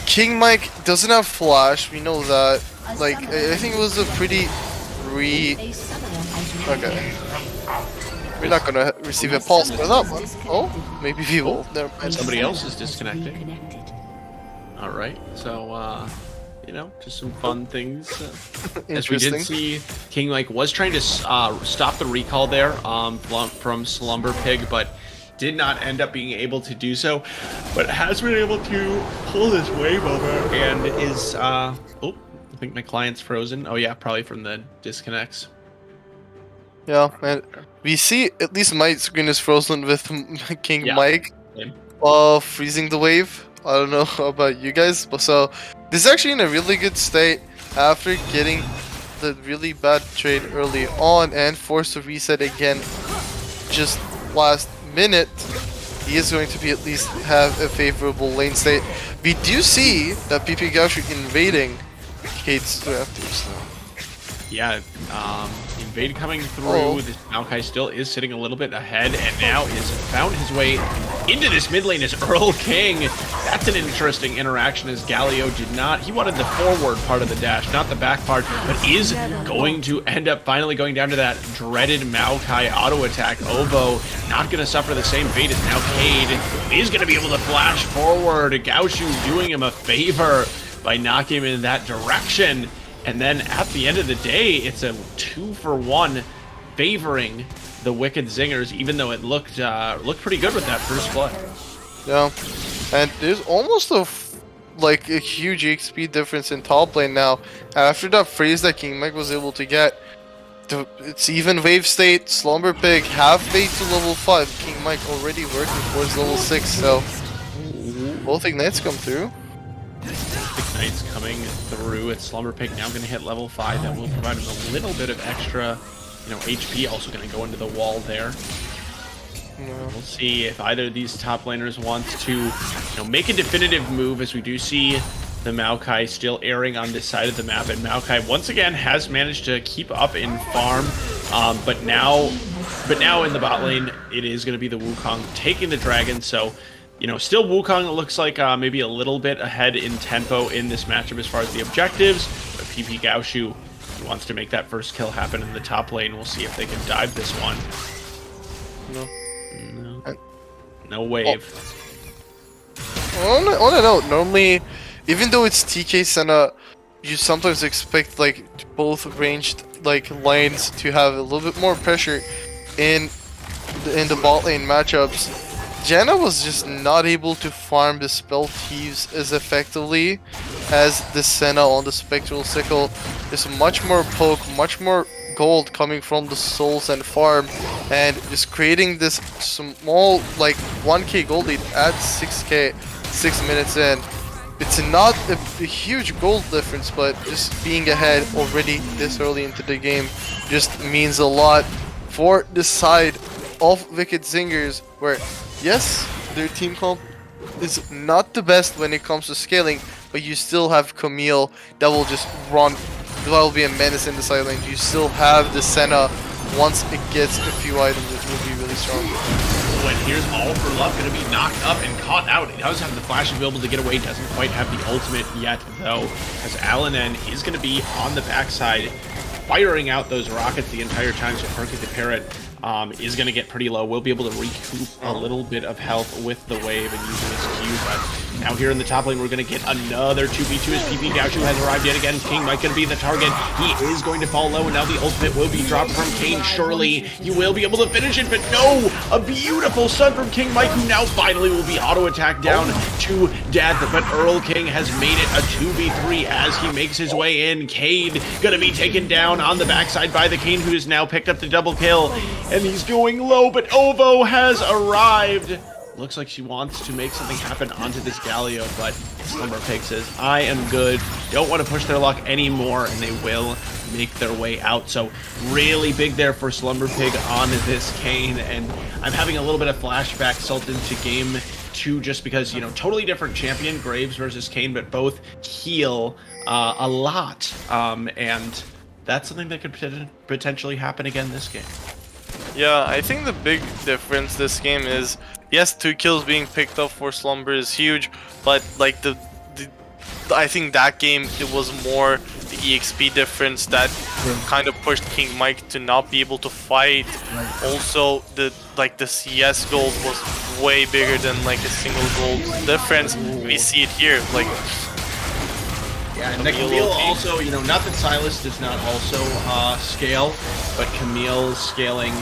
King Mike doesn't have Flash, we know that. Like, I think it was a pretty Okay. We're not gonna receive a pulse for that one. Oh, maybe we will. Somebody else is disconnected. Alright, so, just some fun things. As we did see, King Mike was trying to stop the recall there from Slumber Pig, but did not end up being able to do so, but has been able to pull this wave over and is, I think my client's frozen. Oh yeah, probably from the disconnects. Yeah, and we see at least my screen is frozen with King Mike freezing the wave. I don't know about you guys, but so this is actually in a really good state after getting the really bad trade early on and forced to reset again just last minute. He is going to be at least have a favorable lane state. We do see that PP Gaoshu invading Kate's drafters now. Yeah, invade coming through. This Maokai still is sitting a little bit ahead, and now is found his way into this mid lane as Earl King. That's an interesting interaction, as Galio did not. He wanted the forward part of the dash, not the back part, but is going to end up finally going down to that dreaded Maokai auto attack. Ovo not going to suffer the same fate as now Cade is going to be able to flash forward. Gaoshu doing him a favor by knocking him in that direction. And then at the end of the day, it's a 2-for-1 favoring the Wicked Zingers, even though it looked pretty good with that first blood. Yeah, and there's almost a huge XP difference in top lane now. After that freeze that King Mike was able to get, it's even wave state. Slumber Pig halfway to level 5. King Mike already working towards level 6. So both ignites come through. Ignites coming through. It's Slumber Pig now going to hit level 5. That will provide him a little bit of extra, HP. Also going to go into the wall there. We'll see if either of these top laners wants to, make a definitive move, as we do see the Maokai still airing on this side of the map, and Maokai once again has managed to keep up in farm, but now in the bot lane it is going to be the Wukong taking the dragon. So still Wukong looks like maybe a little bit ahead in tempo in this matchup as far as the objectives, but PP Gaoshu wants to make that first kill happen in the top lane. We'll see if they can dive this one. No wave. On a note, normally, even though it's TK Senna, you sometimes expect both ranged lanes to have a little bit more pressure in the bot lane matchups. Janna was just not able to farm the spell thieves as effectively as the Senna on the Spectral Sickle. There's much more poke, much more gold coming from the souls and farm, and just creating this small 1k gold lead at 6k 6 minutes in. It's not a huge gold difference, but just being ahead already this early into the game just means a lot for the side of Wicked Zingers, where yes, their team comp is not the best when it comes to scaling, but you still have Camille that will just run. That will be a menace in the side lane. You still have the Senna. Once it gets a few items, it will be really strong. When here's All for Love going to be knocked up and caught out. He does have the flash to be able to get away. Doesn't quite have the ultimate yet, though, as Alanen is going to be on the backside, firing out those rockets the entire time. So Perky the Parrot is going to get pretty low. We'll be able to recoup a little bit of health with the wave and using his Q, but now here in the top lane, we're going to get another 2v2 as PP Gaoshu has arrived yet again. King Mike going to be the target. He is going to fall low, and now the ultimate will be dropped from Kane. Surely he will be able to finish it, but no! A beautiful stun from King Mike, who now finally will be auto-attacked down to death, but Earl King has made it a 2v3 as he makes his way in. Cade going to be taken down on the backside by the Kane, who has now picked up the double kill, and he's going low, but Ovo has arrived. Looks like she wants to make something happen onto this Galio, but Slumber Pig says, I am good. Don't want to push their luck anymore, and they will make their way out. So really big there for Slumber Pig on this Kane, and I'm having a little bit of flashback salt into game 2 just because, totally different champion, Graves versus Kane, but both heal a lot, and that's something that could potentially happen again this game. Yeah, I think the big difference this game is, yes, 2 kills being picked up for Slumber is huge, but I think that game it was more the EXP difference that kind of pushed King Mike to not be able to fight. Also, the CS gold was way bigger than a single gold difference. We see it here, Yeah, and Camille also, not that Silas does not also scale, but Camille's scaling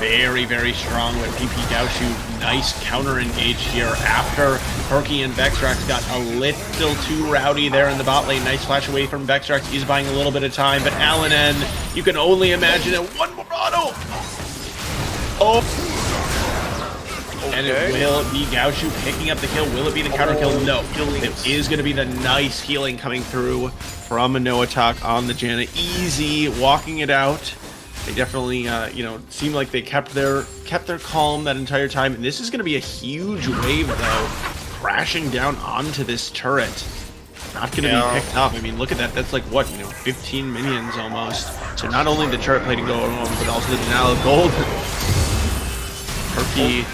very, very strong with PP Gaoshu. Nice counter engage here after Perky and Vexrax got a little too rowdy there in the bot lane. Nice flash away from Vexrax. He's buying a little bit of time, but Alanen, you can only imagine it. One more auto! Oh! And it will be Gaoshu picking up the kill. Will it be the counter kill? No. It is going to be the nice healing coming through from a no attack on the Janna. Easy walking it out. They definitely, seem like they kept their calm that entire time. And this is going to be a huge wave, though, crashing down onto this turret. Not going to be picked up. I mean, look at that. That's 15 minions almost. So not only the turret plating going on, but also the denial of gold. Perky.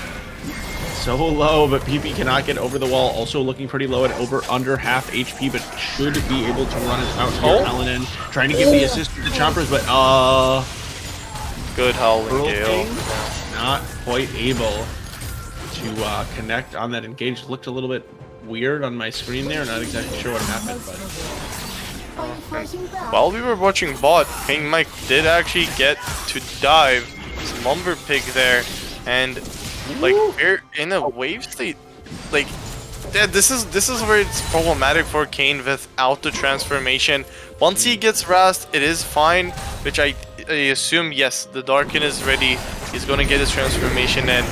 So low, but PP cannot get over the wall. Also looking pretty low at under half HP, but should be able to run it out here. Alanen trying to give the assist to the choppers, but good Howling Gale. Not quite able to connect on that engage. Looked a little bit weird on my screen there. Not exactly sure what happened, but While we were watching bot, King Mike did actually get to dive Slumber Pig there, and like we're in a wave state. Like, yeah, this is where it's problematic for Kane without the transformation. Once he gets Rast, it is fine, which I assume, yes, the Darken is ready. He's gonna get his transformation, and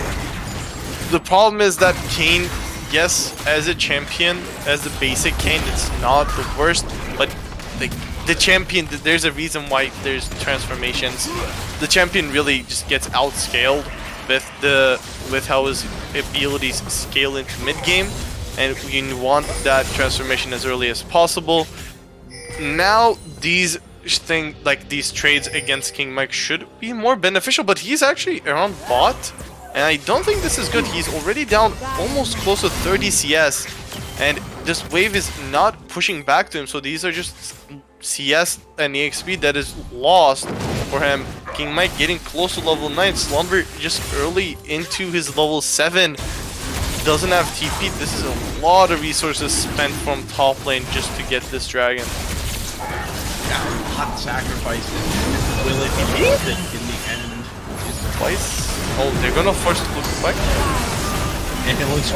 the problem is that Kane, yes, as a champion, as the basic Kane, it's not the worst, but like the champion, there's a reason why there's transformations. The champion really just gets outscaled with how his abilities scale into mid game, and you want that transformation as early as possible. Now these trades against King Mike should be more beneficial, but he's actually around bot, and I don't think this is good. He's already down almost close to 30 CS, and this wave is not pushing back to him, so these are just CS and EXP that is lost for him. King Mike getting close to level 9, Slumber just early into his level 7, doesn't have TP. This is a lot of resources spent from top lane just to get this dragon. Yeah, hot sacrifices. Will it be worth it in the end? Twice? Oh, they're gonna force it to look quick. And it looks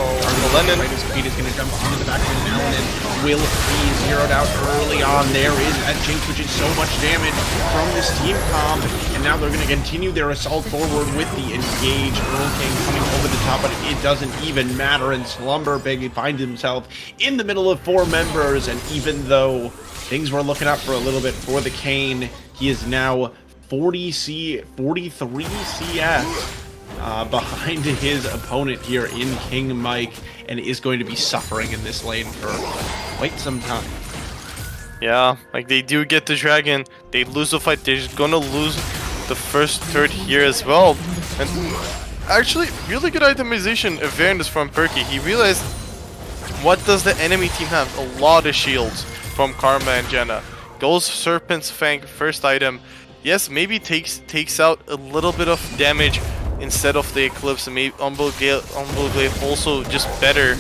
Lennon. His speed is going to jump onto the back of his Allen, and will be zeroed out early on. There is that Jinx, which is so much damage from this team comp, and now they're going to continue their assault forward with the engage. Earl King coming over the top, but it doesn't even matter, and Slumber Pig finds himself in the middle of 4 members, and even though things were looking up for a little bit for the Kane, he is now 43 CS. Behind his opponent here in King Mike, and is going to be suffering in this lane for quite some time. Yeah, like they do get the dragon, they lose the fight, they're just gonna lose the first third here as well. And actually, really good itemization awareness from Perky. He realized, what does the enemy team have? A lot of shields from Karma and Jenna. Goes Serpent's Fang, first item. Yes, maybe takes out a little bit of damage instead of the Eclipse, and maybe Umbral also just better.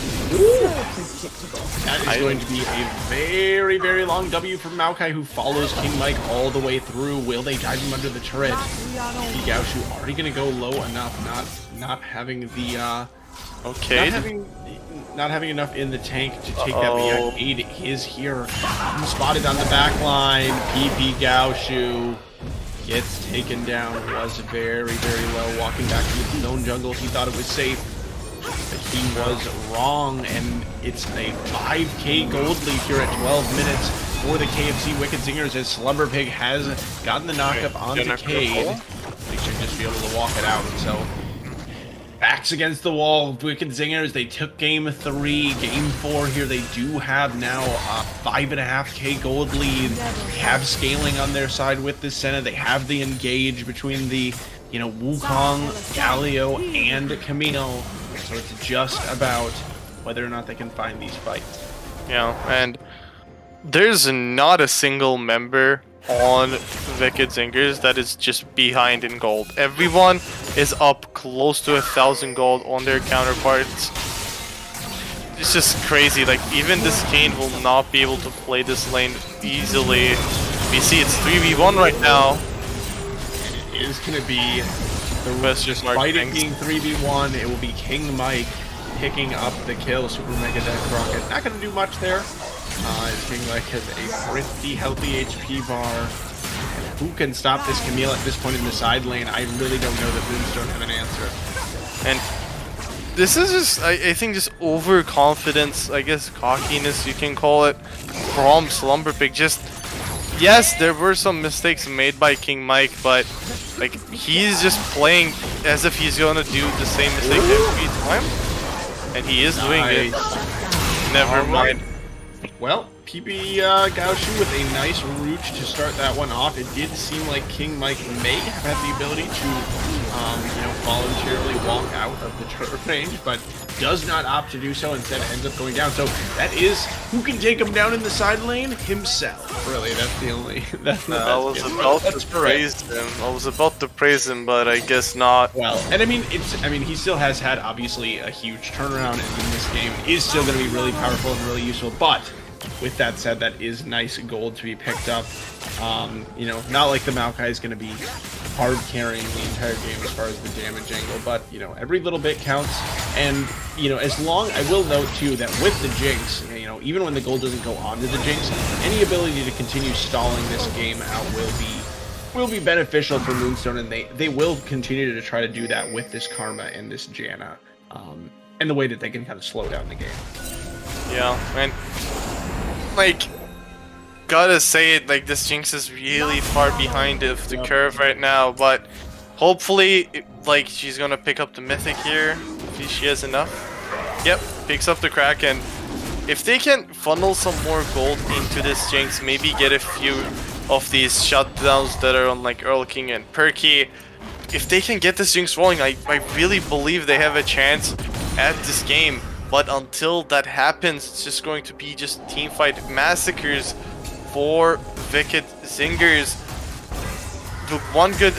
That is going to be a very, very long W for Maokai, who follows King Mike all the way through. Will they dive him under the turret? Gaushu already going to go low enough, not having the okay. Not having enough in the tank to take that, but yeah, aid is here. Spotted on the back line. PP Gaushu gets taken down. Was very, very low. Walking back to his own jungle. He thought it was safe, but he was wrong. And it's a 5k gold lead here at 12 minutes for the KFC Wicked Zingers, as Slumber Pig has gotten the knockup onto Cade. They should just be able to walk it out. So backs against the wall, Wicked Zingers. They took game 3, game 4 here. They do have now a 5.5k gold lead. They have scaling on their side with the Senna. They have the engage between the, Wukong, Galio, and Camille. So it's just about whether or not they can find these fights. Yeah, and there's not a single member on Wicked Zingers that is just behind in gold. Everyone is up close to 1,000 gold on their counterparts. It's just crazy. Like, even this Kane will not be able to play this lane easily. We see it's 3v1 right now. It is going to be the rest just fighting being 3v1. It will be King Mike picking up the kill. Super Mega Death Rocket not going to do much there. King Mike has a pretty healthy HP bar. And who can stop this Camille at this point in the side lane? I really don't know that Moonstone have an answer. And this is just, I think, just overconfidence, I guess cockiness you can call it, from Slumber Pig. Just, yes, there were some mistakes made by King Mike, but like, he's just playing as if he's gonna do the same mistake every time, and he is doing it. Never mind. Well, PP Gaushu with a nice root to start that one off. It did seem like King Mike may have had the ability to, voluntarily walk out of the turret range, but does not opt to do so. Instead, ends up going down. So that is who can take him down in the side lane? Himself. Really, that's the only. That's the I was about to praise him. I was about to praise him, but I guess not. Well, and I mean, he still has had obviously a huge turnaround in this game. Is still going to be really powerful and really useful, but with that said, that is nice gold to be picked up. You know, not like the Maokai is going to be hard carrying the entire game as far as the damage angle, but, you know, every little bit counts. And, you know, as long, I will note too that with the Jinx, you know, even when the gold doesn't go onto the Jinx, any ability to continue stalling this game out will be beneficial for Moonstone, and they will continue to try to do that with this Karma and this Janna, and the way that they can kind of slow down the game. Yeah, and like, gotta say it, like, this Jinx is really far behind of the curve right now, but hopefully, like, she's gonna pick up the Mythic here, if she has enough. Yep, picks up the Kraken. If they can funnel some more gold into this Jinx, maybe get a few of these shutdowns that are on, like, Earl King and Perky, if they can get this Jinx rolling, I really believe they have a chance at this game. But until that happens, it's just going to be just teamfight massacres for Wicked Zingers. The one good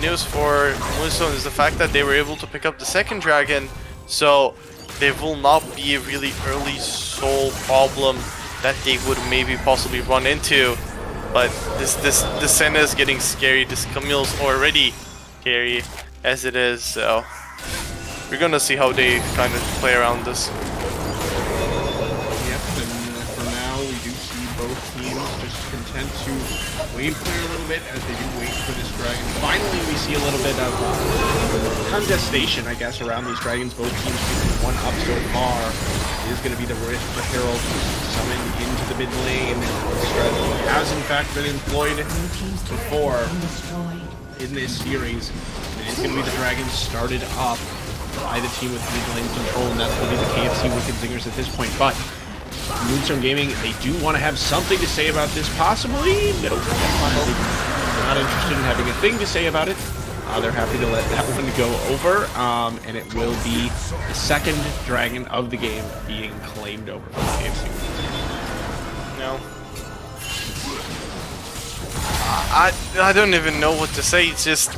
news for Moonstone is the fact that they were able to pick up the second dragon, so there will not be a really early soul problem that they would maybe possibly run into. But this Senna is getting scary. This Camille's already scary as it is, so we're gonna see how they kind of play around this. Yep, and for now we do see both teams just content to wait for a little bit as they do wait for this dragon. Finally, we see a little bit of contestation, I guess, around these dragons. Both teams keeping one up so far. It is going to be the Rift, the Herald summoned into the mid lane. The strategy has in fact been employed before in this series. It is going to be the dragons started up by the team with mid lane control, and that's going to be the KFC Wicked Zingers at this point. But Moonstone Gaming, they do want to have something to say about this, possibly. Nope, they're not interested in having a thing to say about it. They're happy to let that one go over, and it will be the second dragon of the game being claimed over from the KFC. No. I don't even know what to say. It's just,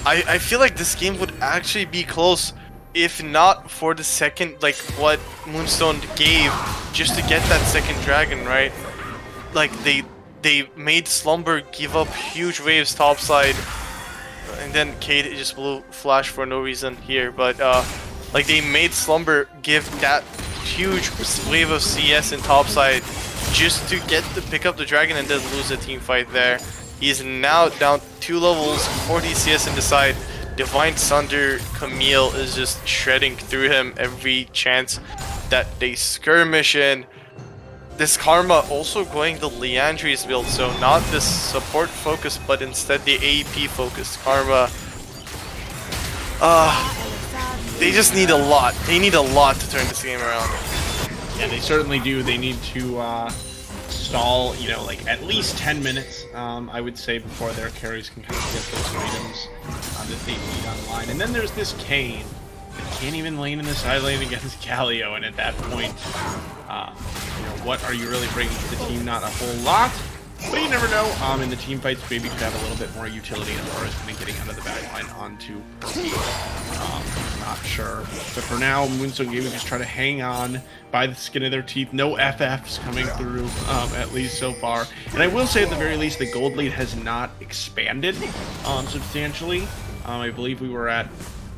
I feel like this game would actually be close if not for the second, like, what Moonstone gave just to get that second dragon, right? Like, they made Slumber give up huge waves topside, and then Cade just blew Flash for no reason here, but like, they made Slumber give that huge wave of CS in topside just to get to pick up the dragon and then lose a team fight there. He is now down 2 levels, 40 CS in the side. Divine Thunder Camille is just shredding through him every chance that they skirmish in. This Karma also going the Leandry's build, so not this support focus, but instead the AEP focused Karma. They just need a lot. They need a lot to turn this game around. Yeah, they certainly do. They need to stall, you know, like at least 10 minutes, I would say, before their carries can kind of get those items that they need online. And then there's this Kayn that can't even lane in the side lane against Galio, and at that point, you know, what are you really bringing to the team? Not a whole lot, but you never know. In the team fights, maybe could have a little bit more utility as far as kind of getting out of the backline onto not sure. But for now, Moonstone Gaming just try to hang on by the skin of their teeth. No FFs coming through, at least so far. And I will say at the very least, the gold lead has not expanded substantially. I believe we were at,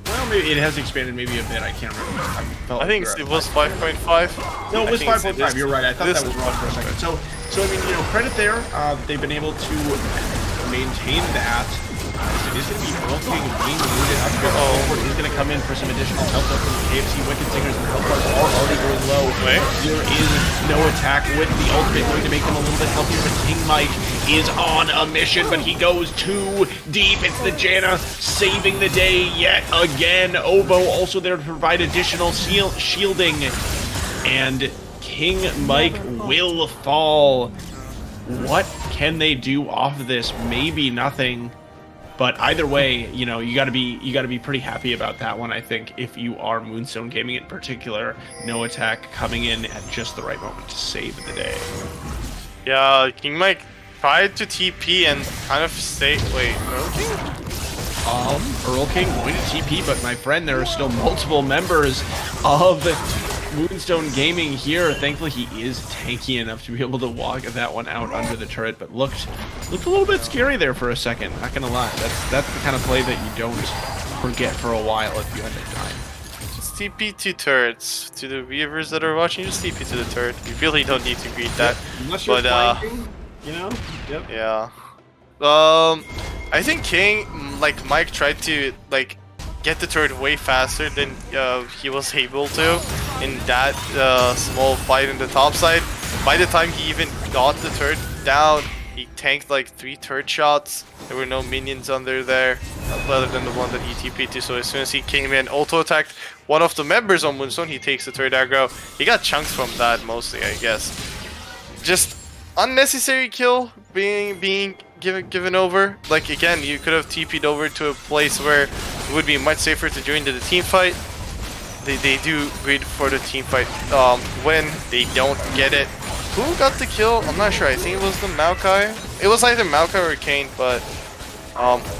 well, maybe it has expanded maybe a bit. I can't remember. I think it was 5.5. No, it was 5.5. You're right. I thought that was wrong for a second. So I mean, you know, credit there. They've been able to maintain that. It is going to be Earl King being looted up here. He's going to come in for some additional help from the KFC Wicked Zingers, and the health bars are already going low. There is no attack with the ultimate, going to make them a little bit healthier, but King Mike is on a mission, but he goes too deep. It's the Janna saving the day yet again. Ovo also there to provide additional shielding, and King Mike will fall. What can they do off of this? Maybe nothing. But either way, you know, you gotta be pretty happy about that one, I think, if you are Moonstone Gaming in particular. No attack coming in at just the right moment to save the day. Yeah, King Mike tried to TP and kind of stay. Wait, Earl King? Earl King going to TP, but my friend, there are still multiple members of Moonstone Gaming here. Thankfully, he is tanky enough to be able to walk that one out under the turret, but looked a little bit scary there for a second. Not gonna lie, that's the kind of play that you don't forget for a while if you end up dying. Just TP to turrets. To the viewers that are watching, just TP to the turret. You really don't need to greet that. Unless you're flanking, you know? Yep. Yeah. I think King, like Mike, tried to like get the turret way faster than he was able to in that small fight in the top side. By the time he even got the turret down, he tanked like 3 turret shots. There were no minions under there other than the one that he TP'd to. So as soon as he came in, auto attacked one of the members on Moonstone. He takes the turret aggro. He got chunks from that mostly, I guess. Just unnecessary kill being given over. Like again, you could have TP'd over to a place where it would be much safer to join the team fight. They do great for the team fight when they don't get it. Who got the kill? I'm not sure. I think it was the Maokai. It was either Maokai or Kane, but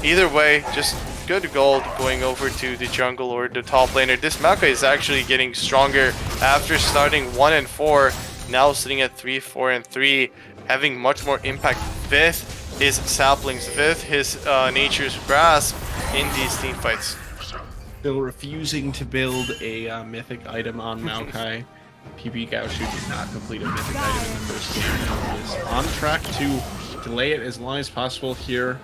either way, just good gold going over to the jungle or the top laner. This Maokai is actually getting stronger after starting 1 and 4, now sitting at 3, 4, and 3, having much more impact with his saplings, with his nature's grasp in these team fights. Still refusing to build a mythic item on Maokai. PB Gaoshu did not complete a mythic item in the first game. He is on track to delay it as long as possible here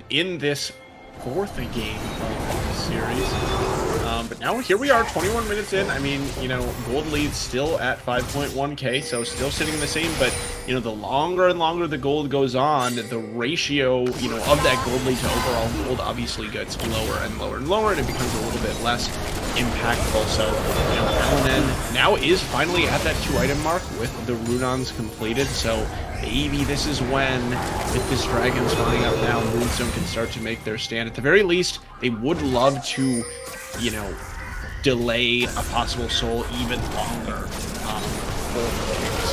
in this 4th game of the series. But now here we are, 21 minutes in. I mean, you know, gold lead's still at 5.1k, so still sitting in the same, but, you know, the longer and longer the gold goes on, the ratio, you know, of that gold lead to overall gold obviously gets lower and lower and lower, and it becomes a little bit less impactful. So, you know, Alanin now is finally at that 2-item mark with the Runons completed, so maybe this is when, with this Dragon's flying up now, Moonstone can start to make their stand. At the very least, they would love to, you know, delay a possible soul even longer for the Kings.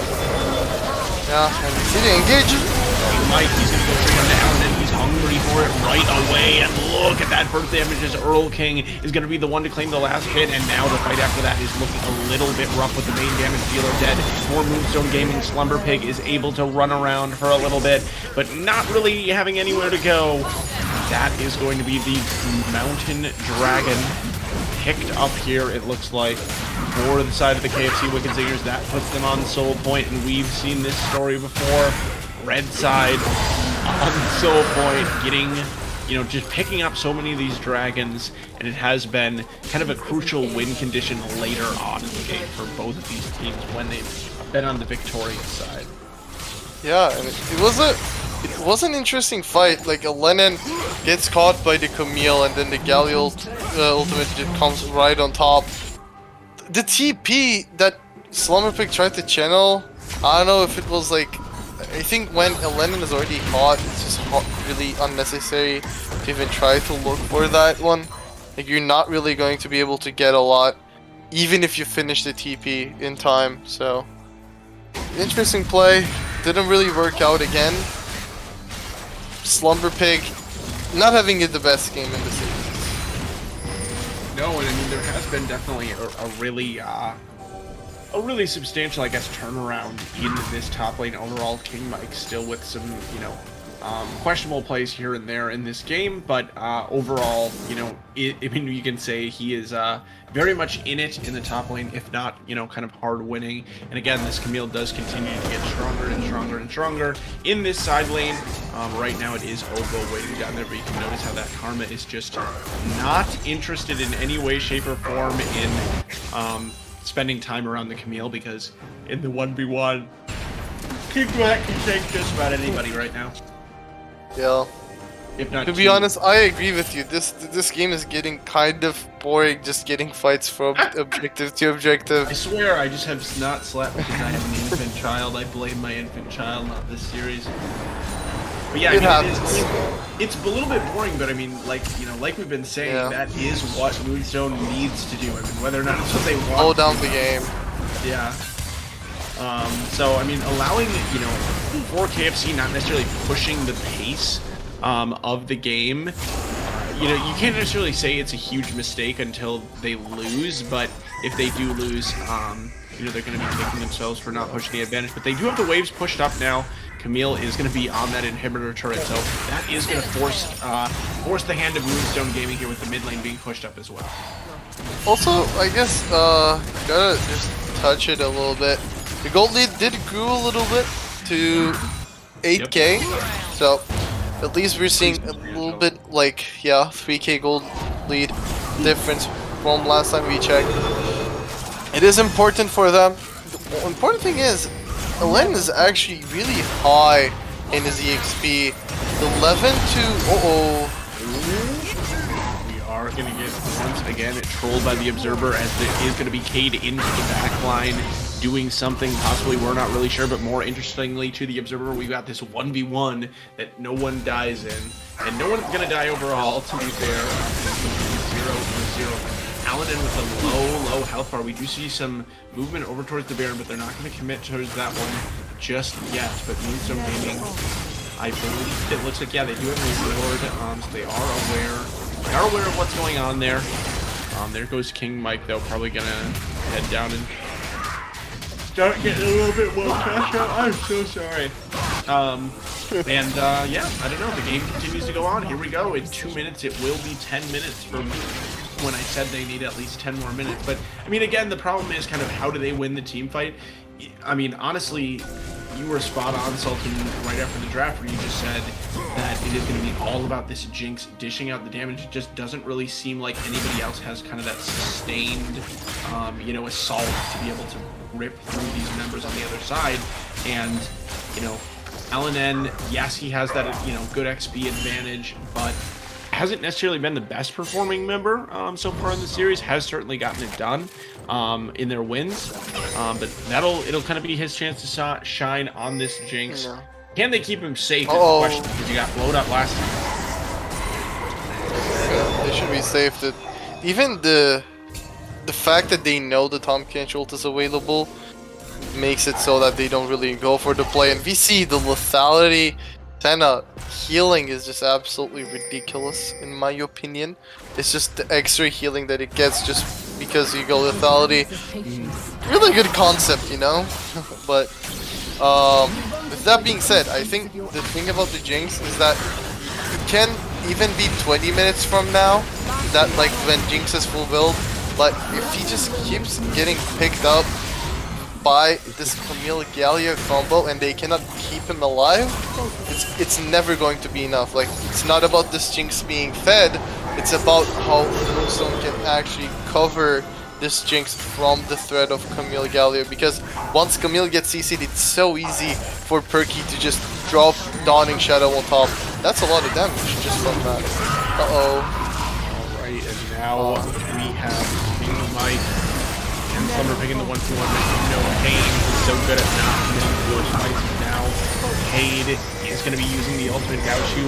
Yeah, and see the engage. He's gonna go straight on down, and he's hungry for it right away. And look at that burst damage as Earl King is gonna be the one to claim the last hit. And now the fight after that is looking a little bit rough with the main damage dealer dead. More Moonstone Gaming. Slumber Pig is able to run around for a little bit, but not really having anywhere to go. That is going to be the Mountain Dragon picked up here, it looks like, for the side of the KFC Wicked Zingers. That puts them on Soul Point, and we've seen this story before. Red side on Soul Point, getting, you know, just picking up so many of these dragons, and it has been kind of a crucial win condition later on in the game for both of these teams when they've been on the victorious side. Yeah, and it was an interesting fight. Like, Alanin gets caught by the Camille, and then the Galio ultimate just comes right on top. The TP that Slumberpig tried to channel, I don't know if it was like, I think when Alanin is already caught, it's just really unnecessary to even try to look for that one. Like, you're not really going to be able to get a lot, even if you finish the TP in time. So, interesting play. Didn't really work out again. Slumberpig not having it the best game in the series. No, and I mean, there has been definitely a really substantial, I guess, turnaround in this top lane overall. King Mike still with some, you know, questionable plays here and there in this game, but overall, you know, I mean, you can say he is very much in it in the top lane, if not, you know, kind of hard winning. And again, this Camille does continue to get stronger and stronger and stronger in this side lane. Right now it is Ovo waiting down there, but you can notice how that Karma is just not interested in any way, shape, or form in spending time around the Camille, because in the 1v1, King Mac can take just about anybody right now. Yeah. If not to be honest, I agree with you. This game is getting kind of boring, just getting fights from objective to objective. I swear I just have not slept because I have an infant child. I blame my infant child, not this series. But yeah, I mean, it's a little bit boring, but I mean, like, you know, like we've been saying, that is what Moonstone needs to do. I mean, whether or not it's what they want. Slow down the game. Yeah. So, I mean, allowing, you know, for KFC not necessarily pushing the pace of the game you know, you can't necessarily say it's a huge mistake until they lose, but if they do lose, you know, they're going to be kicking themselves for not pushing the advantage. But they do have the waves pushed up now. Camille is going to be on that inhibitor turret, so that is going to force the hand of Moonstone Gaming here with the mid lane being pushed up as well. Also, I guess, gotta just touch it a little bit. The gold lead did grow a little bit to 8k, so at least we're seeing a little bit, like, yeah, 3k gold lead difference from last time we checked. It is important for them. The important thing is, Elen is actually really high in his EXP. 11 to... We are going to get, once again, trolled by the Observer, as it is going to be Cade into the back line, doing something possibly we're not really sure, but more interestingly to the Observer, we got this 1v1 that no one dies in, and no one's going to die overall, to be fair. 0-0. Paladin with a low health bar. We do see some movement over towards the Baron, but they're not going to commit towards that one just yet. But Moonstone Gaming, I believe it looks like, yeah, they do have a reward, so they are aware of what's going on there. There goes King Mike, though, probably going to head down and start getting a little bit more cash out. I'm so sorry. Yeah, I don't know. The game continues to go on. Here we go. In 2 minutes, it will be 10 minutes from when I said they need at least 10 more minutes. But, I mean, again, the problem is kind of how do they win the team fight? I mean, honestly, you were spot on, Sultan, right after the draft where you just said that it is going to be all about this Jinx dishing out the damage. It just doesn't really seem like anybody else has kind of that sustained, you know, assault to be able to rip through these members on the other side. And, you know, LNN, yes, he has that, you know, good XP advantage, but hasn't necessarily been the best performing member so far in the series. Has certainly gotten it done in their wins, but it'll kind of be his chance to shine on this Jinx. No. Can they keep him safe? Is the question, because he got blowed up last time. Yeah, they should be safe. Even the fact that they know the Tom Kench ult is available makes it so that they don't really go for the play, and we see the lethality. Senna healing is just absolutely ridiculous in my opinion. It's just the extra healing that it gets just because you go lethality. Really good concept, you know? But with that being said, I think the thing about the Jinx is that it can even be 20 minutes from now, that like when Jinx is full build, but if he just keeps getting picked up by this Camille Gallia combo and they cannot keep him alive, it's never going to be enough. Like, it's not about this Jinx being fed, it's about how Moonstone can actually cover this Jinx from the threat of Camille Gallia, because once Camille gets CC'd, it's so easy for Perky to just drop Dawning Shadow on top. That's a lot of damage just from that. Alright, and now we have King Mike and Slumber picking the 1-2-1 with no pain. He's so good at not missing those fights now. Cade is going to be using the ultimate Gauchu.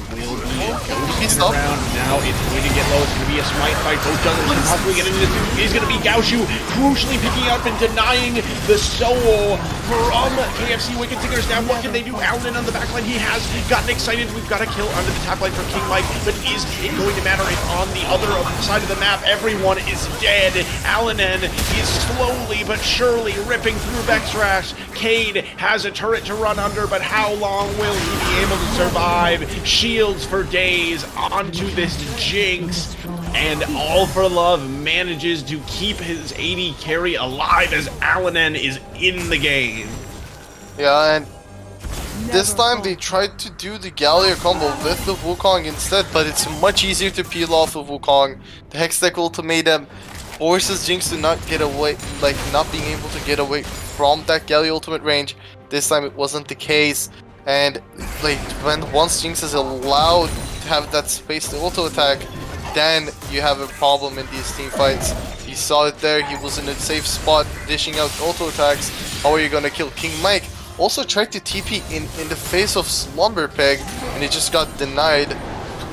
Will be ghosting around. Now it's going to get low. It's going to be a smite fight. Both junglers can possibly get into this. It's going to be Gauchu crucially picking up and denying the soul from KFC Wicked Zingers. Now what can they do? Alden on the backline. He has gotten excited. We've got a kill under the top line for King Mike. But is it going to matter if on the other side of the map everyone is dead? Alanen is slowly but surely ripping through Vexrash. Cade has a turret to run under, but how long will he be able to survive? Shields for days onto this Jinx, and All for Love manages to keep his AD carry alive as Alanen is in the game. Yeah, and this time they tried to do the Gallia combo with the Wukong instead, but it's much easier to peel off of Wukong. The Hextech ultimatum forces Jinx to not get away, like not being able to get away from that Gallia ultimate range. This time it wasn't the case. And like once Jinx is allowed to have that space to auto attack, then you have a problem in these team fights. He saw it there, he was in a safe spot dishing out auto attacks. How are you gonna kill King Mike? Also tried to TP in the face of Slumber Pig, and it just got denied.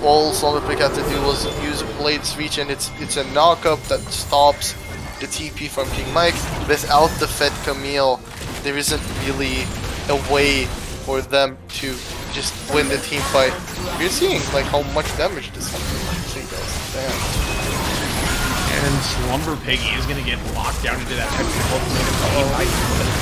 All Slumber Pig had to do was use Blade's Reach, and it's a knockup that stops the TP from King Mike. Without the fed Camille, there isn't really a way for them to just win the team fight. You're seeing like how much damage this has. And Slumber Piggy is going to get locked down into that technical command. He might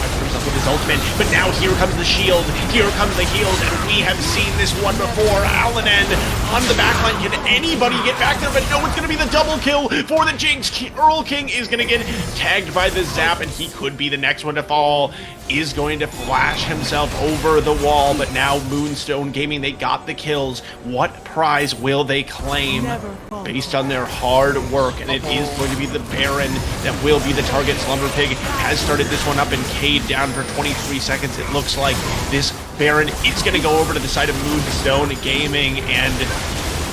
touch himself with his ultimate, but now here comes the shield, here comes the heals, and we have seen this one before. Alanen on the backline. Can anybody get back there? But no, it's going to be the double kill for the Jinx. Earl King is going to get tagged by the zap, and he could be the next one to fall. Is going to flash himself over the wall, but now Moonstone Gaming, they got the kills. What prize will they claim based on their hard work? And it is going to be the Baron that will be the target. Slumber Pig has started this one up and Cade down for 23 seconds. It looks like this Baron is going to go over to the side of Moonstone Gaming, and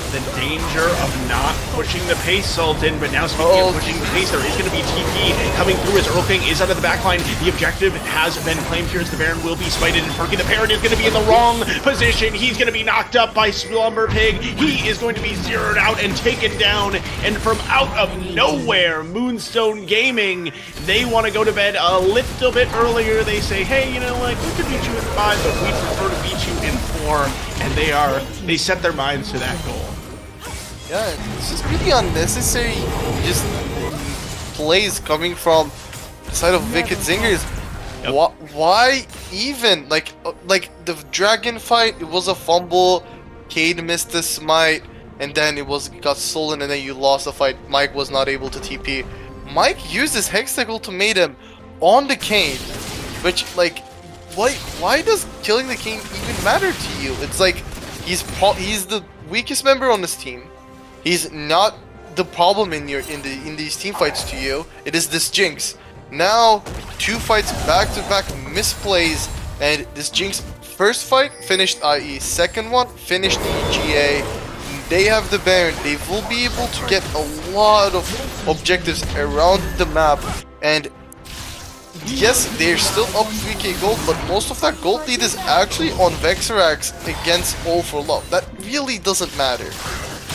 the danger of not pushing the pace, Sultan, but now speaking of pushing the pace, there is going to be TP coming through as Earl King is out of the backline. The objective has been claimed here as the Baron will be spited, and Perky the Parrot is going to be in the wrong position. He's going to be knocked up by Slumber Pig. He is going to be zeroed out and taken down, and from out of nowhere, Moonstone Gaming, they want to go to bed a little bit earlier. They say, hey, you know what, we could beat you in 5, but we prefer to beat you in 4, and they set their minds to that goal. Yeah, it's just really unnecessary, just plays coming from the side of Wicked Zingers. Yep. Why even? Like the dragon fight, it was a fumble, Cade missed the smite, and then got stolen, and then you lost the fight. Mike was not able to TP. Mike used his Hextech ultimatum on the Cade, which, like, why does killing the King even matter to you? It's like he's the weakest member on this team. He's not the problem in these team fights to you. It is this Jinx. Now 2 fights back to back misplays, and this Jinx first fight finished IE, second one finished EGA. They have the Baron. They will be able to get a lot of objectives around the map, and yes, they're still up 3k gold, but most of that gold lead is actually on Vexarax against All for Love. That really doesn't matter.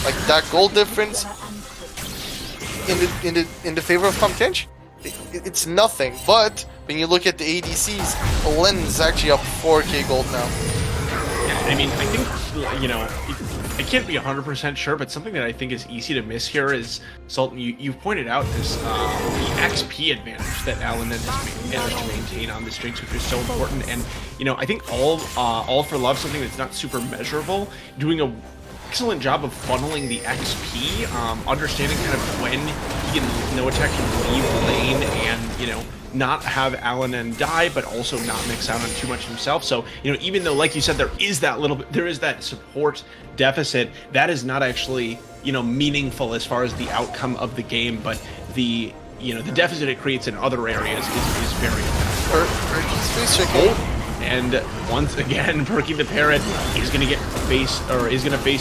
Like, that gold difference in the favor of Comtench, it's nothing. But when you look at the ADCs, Len is actually up 4k gold now. Yeah, I mean, I think, you know, I can't be 100% sure, but something that I think is easy to miss here is, Sultan, you pointed out this, the XP advantage that Alanen has managed to maintain on this Jinx, which is so important. And, you know, I think all for Love, something that's not super measurable, doing a excellent job of funneling the XP, understanding kind of when he and Noatek can leave lane and, you know, not have Alanen die, but also not mix out on too much himself. So, you know, even though, like you said, there is that support deficit, that is not actually, you know, meaningful as far as the outcome of the game, but the, you know, the deficit it creates in other areas is very important. And once again, Perky the Parrot is going to get face check. It is going to be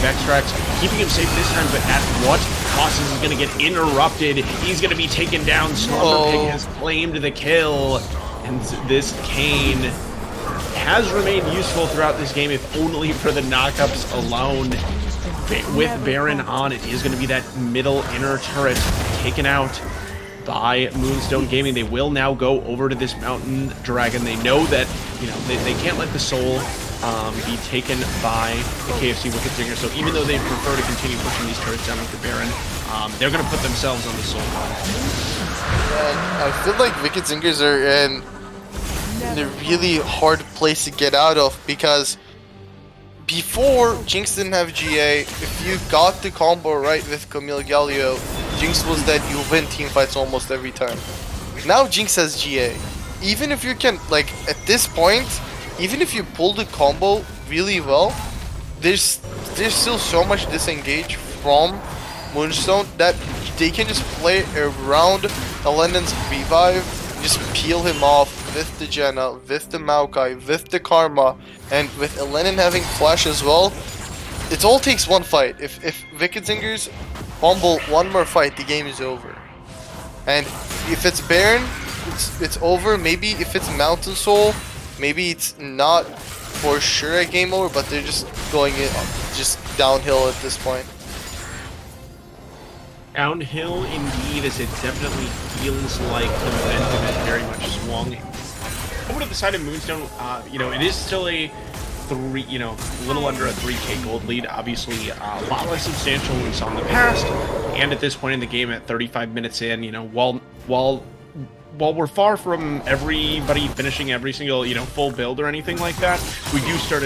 Vextrax, keeping him safe this time, but at what cost is he going to get interrupted? He's going to be taken down. Slumber Pig has claimed the kill, and this Kayn has remained useful throughout this game, if only for the knockups alone. With Baron on, it is going to be that middle inner turret taken out by Moonstone Gaming. They will now go over to this Mountain Dragon. They know that, you know, they can't let the soul be taken by the KFC Wicked Zinger. So even though they prefer to continue pushing these turrets down with the Baron, they're going to put themselves on the soul run. I feel like Wicked Zingers are in a really hard place to get out of, because before, Jinx didn't have GA. If you got the combo right with Camille Galio, Jinx was that you win teamfights almost every time. Now Jinx has GA. Even if you can, like, at this point, even if you pull the combo really well, there's still so much disengage from Moonstone that they can just play around Alenden's revive, just peel him off with the Jenna, with the Maokai, with the Karma, and with Alanen having flash as well. It all takes one fight. If Wicked Zingers fumble one more fight, the game is over. And if it's Baron, it's over. Maybe if it's Mountain Soul, maybe it's not for sure a game over, but they're just going just downhill at this point. Downhill indeed, as it definitely feels like the momentum is very much swung over to the side of Moonstone. You know, it is still a three, a little under a 3K gold lead. Obviously, a lot less substantial than we saw in the past. And at this point in the game, at 35 minutes in, while we're far from everybody finishing every single, full build or anything like that, we do start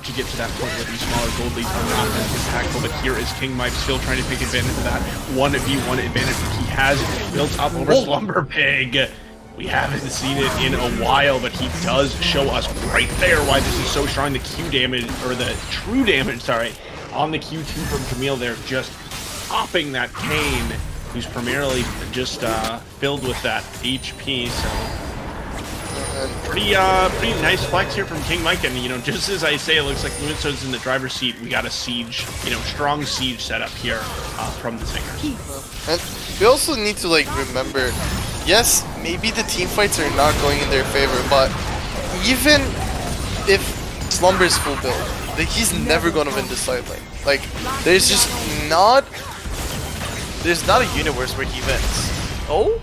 to get to that point where these smaller gold leads are not as impactful. But here is King Mike still trying to take advantage of that 1v1 advantage that he has built up over Slumber Pig. We haven't seen it in a while, but he does show us right there why this is so strong. The Q damage, or the true damage, sorry, on the Q2 from Camille there, just popping that Kane, who's primarily just filled with that HP. So pretty nice flex here from King Mike. And just as I say, it looks like Moonstone's in the driver's seat. We got a siege, strong siege setup here from the Zingers. And we also need to remember, yes, maybe the team fights are not going in their favor, but even if Slumber's full build, he's never gonna win this side lane. There's just not. There's not a universe where he wins. Oh?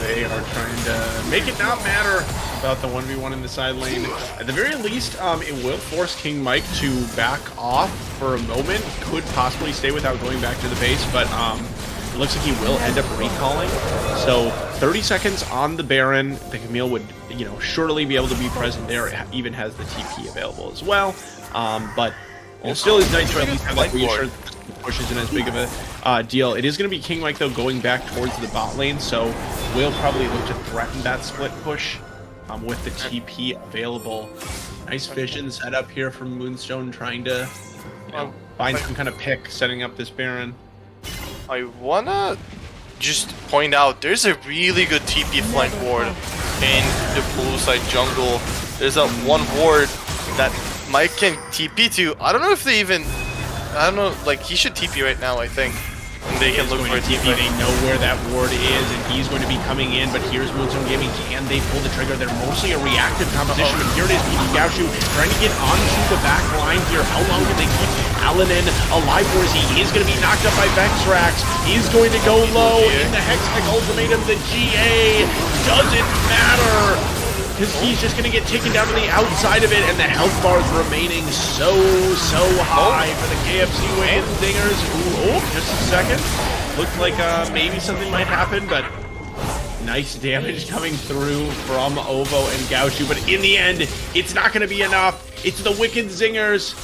They are trying to make it not matter about the 1v1 in the side lane. At the very least, it will force King Mike to back off for a moment. Could possibly stay without going back to the base, but it looks like he will end up recalling. So 30 seconds on the Baron. The Camille would, surely be able to be present there. It even has the TP available as well. But it still is nice to at least have that reassurance. Push isn't as big of a deal. It is going to be King Mike, though, going back towards the bot lane, so we'll probably look to threaten that split push with the TP available. Nice vision set up here from Moonstone, trying to find some kind of pick, setting up this Baron. I wanna just point out, there's a really good TP flank ward in the blue side jungle. There's that one ward that Mike can TP to. I don't know if they even... I don't know, he should TP right now, I think. And they can look for a TP. They know where that ward is, and he's going to be coming in, but here's Moonstone Gaming. Can they pull the trigger? They're mostly a reactive composition, but here it is, PD Gaoshu trying to get onto the back line here. How long can they keep Alanin alive for? He is going to be knocked up by Vexrax. He's going to go low in the Hextech Ultimatum. The GA doesn't matter, because he's just going to get taken down to the outside of it, and the health bars remaining so high for the KFC Weds Zingers. Ooh, just a second. Looked like maybe something might happen, but nice damage coming through from Ovo and Gaoshu. But in the end, it's not going to be enough. It's the Wicked Zingers.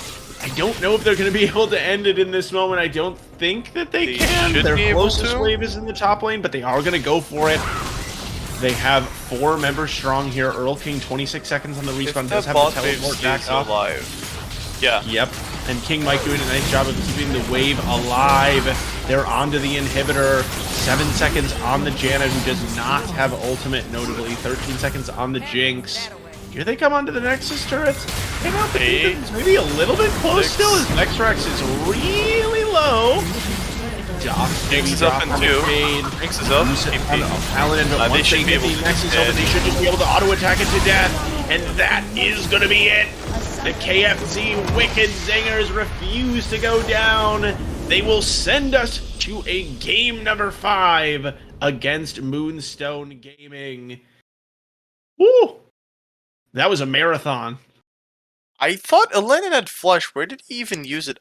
I don't know if they're going to be able to end it in this moment. I don't think that they can. Their closest wave is in the top lane, but they are going to go for it. They have 4 members strong here. Earl King, 26 seconds on the respawn. Does have to teleport back up. Yeah. Yep. And King Mike doing a nice job of keeping the wave alive. They're onto the inhibitor. 7 seconds on the Janna, who does not have ultimate, notably. 13 seconds on the Jinx. Here they come onto the Nexus turrets. Hang out the Ethan's maybe a little bit close still, as Vexrax is really low. Jinx is up in 2. Jinx is up. Paladin, but once they get the Nexus over, they should just be able to auto-attack it to death. And that is going to be it. The KFC Wicked Zingers refuse to go down. They will send us to a game number 5 against Moonstone Gaming. Woo! That was a marathon. I thought Alanin had flush. Where did he even use it?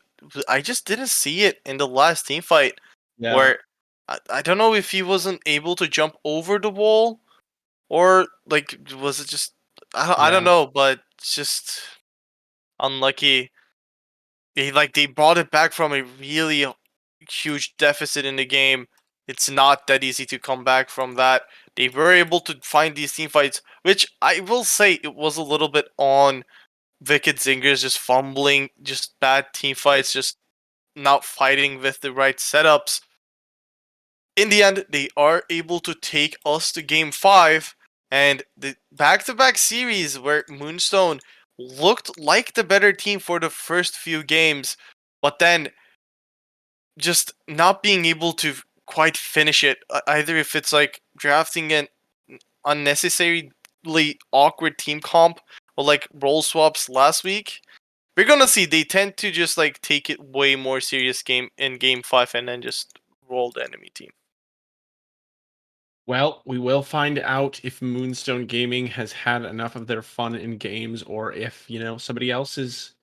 I just didn't see it in the last team fight. Yeah. Where I don't know if he wasn't able to jump over the wall, or was it just I don't know, but it's just unlucky. They brought it back from a really huge deficit in the game. It's not that easy to come back from that. They were able to find these team fights, which I will say it was a little bit on Wicked Zingers, just fumbling, just bad team fights, just not fighting with the right setups. In the end, they are able to take us to game 5, and the back-to-back series where Moonstone looked like the better team for the first few games, but then just not being able to quite finish it. Either if it's drafting an unnecessarily awkward team comp, or role swaps last week. We're gonna see they tend to just take it way more serious in game 5 and then just roll the enemy team. Well, we will find out if Moonstone Gaming has had enough of their fun in games, or if somebody else is,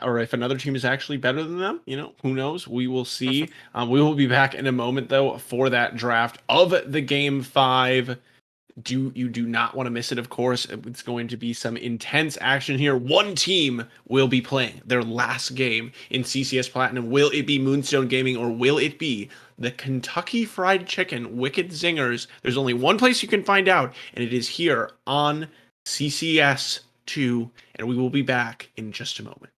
or if another team is actually better than them. Who knows? We will see. We will be back in a moment though for that draft of the game 5. You do not want to miss it, of course. It's going to be some intense action here. One team will be playing their last game in CCS Platinum. Will it be Moonstone Gaming, or will it be the Kentucky Fried Chicken Wicked Zingers? There's only one place you can find out, and it is here on CCS 2, and we will be back in just a moment.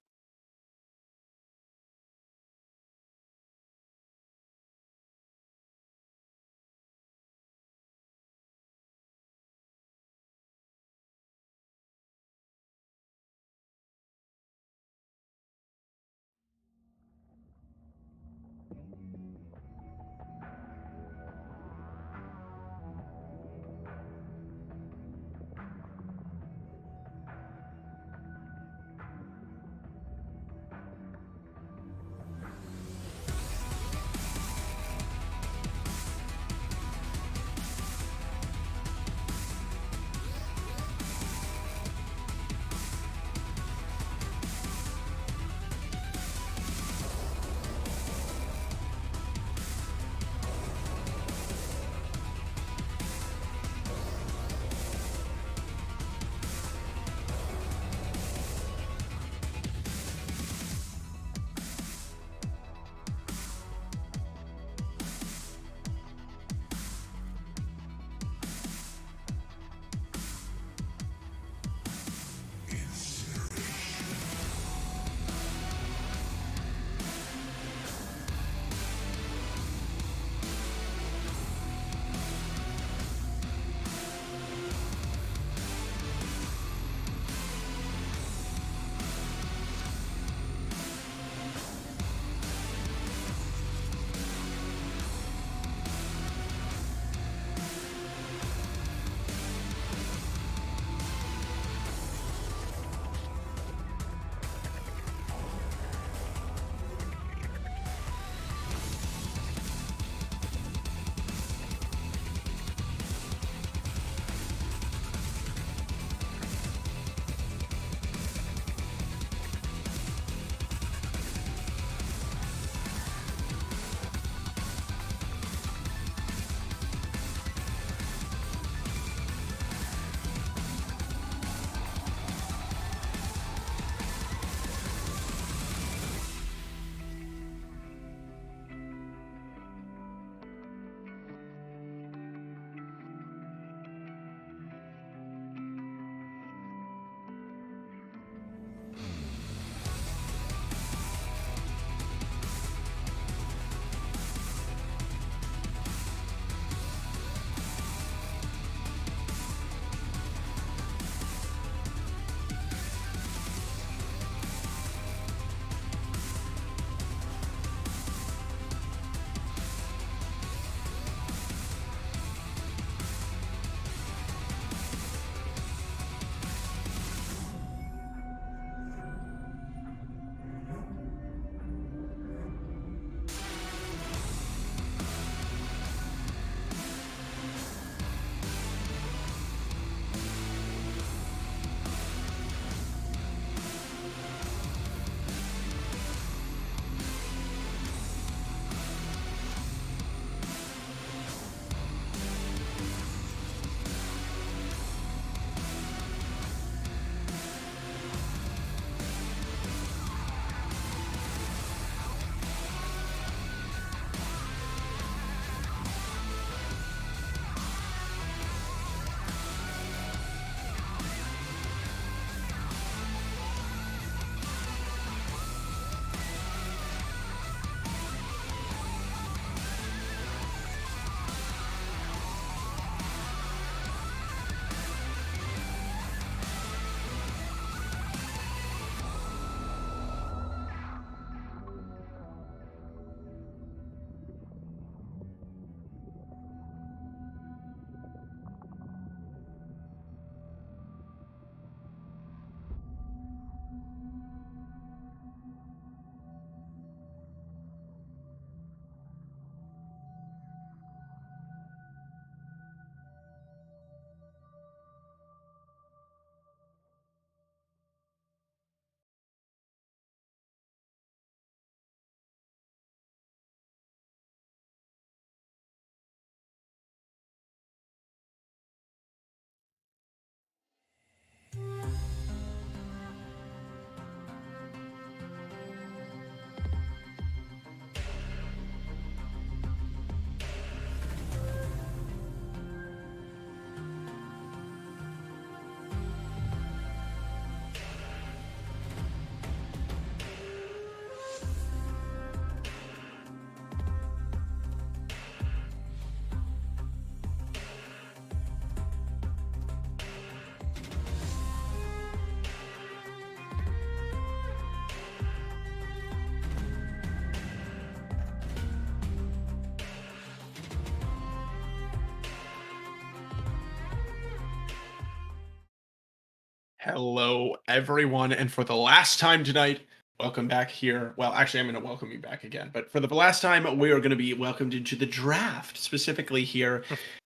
Hello, everyone, and for the last time tonight, welcome back here. Well, actually, I'm going to welcome you back again, but for the last time, we are going to be welcomed into the draft, specifically here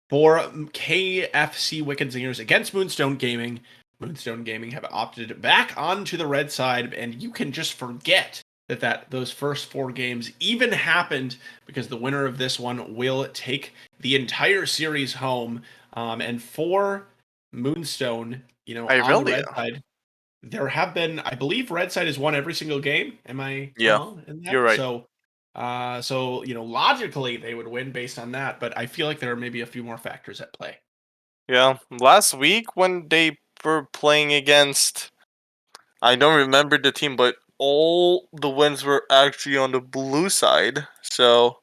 for KFC Wicked Zingers against Moonstone Gaming. Moonstone Gaming have opted back onto the red side, and you can just forget that those first 4 games even happened because the winner of this one will take the entire series home. And for Moonstone, on the red Irelia. side, there have been, I believe, red side has won every single game. Am I Yeah, wrong in you're that? right. So logically they would win based on that, but I feel like there are maybe a few more factors at play. Yeah, last week when they were playing against, I don't remember the team, but all the wins were actually on the blue side. So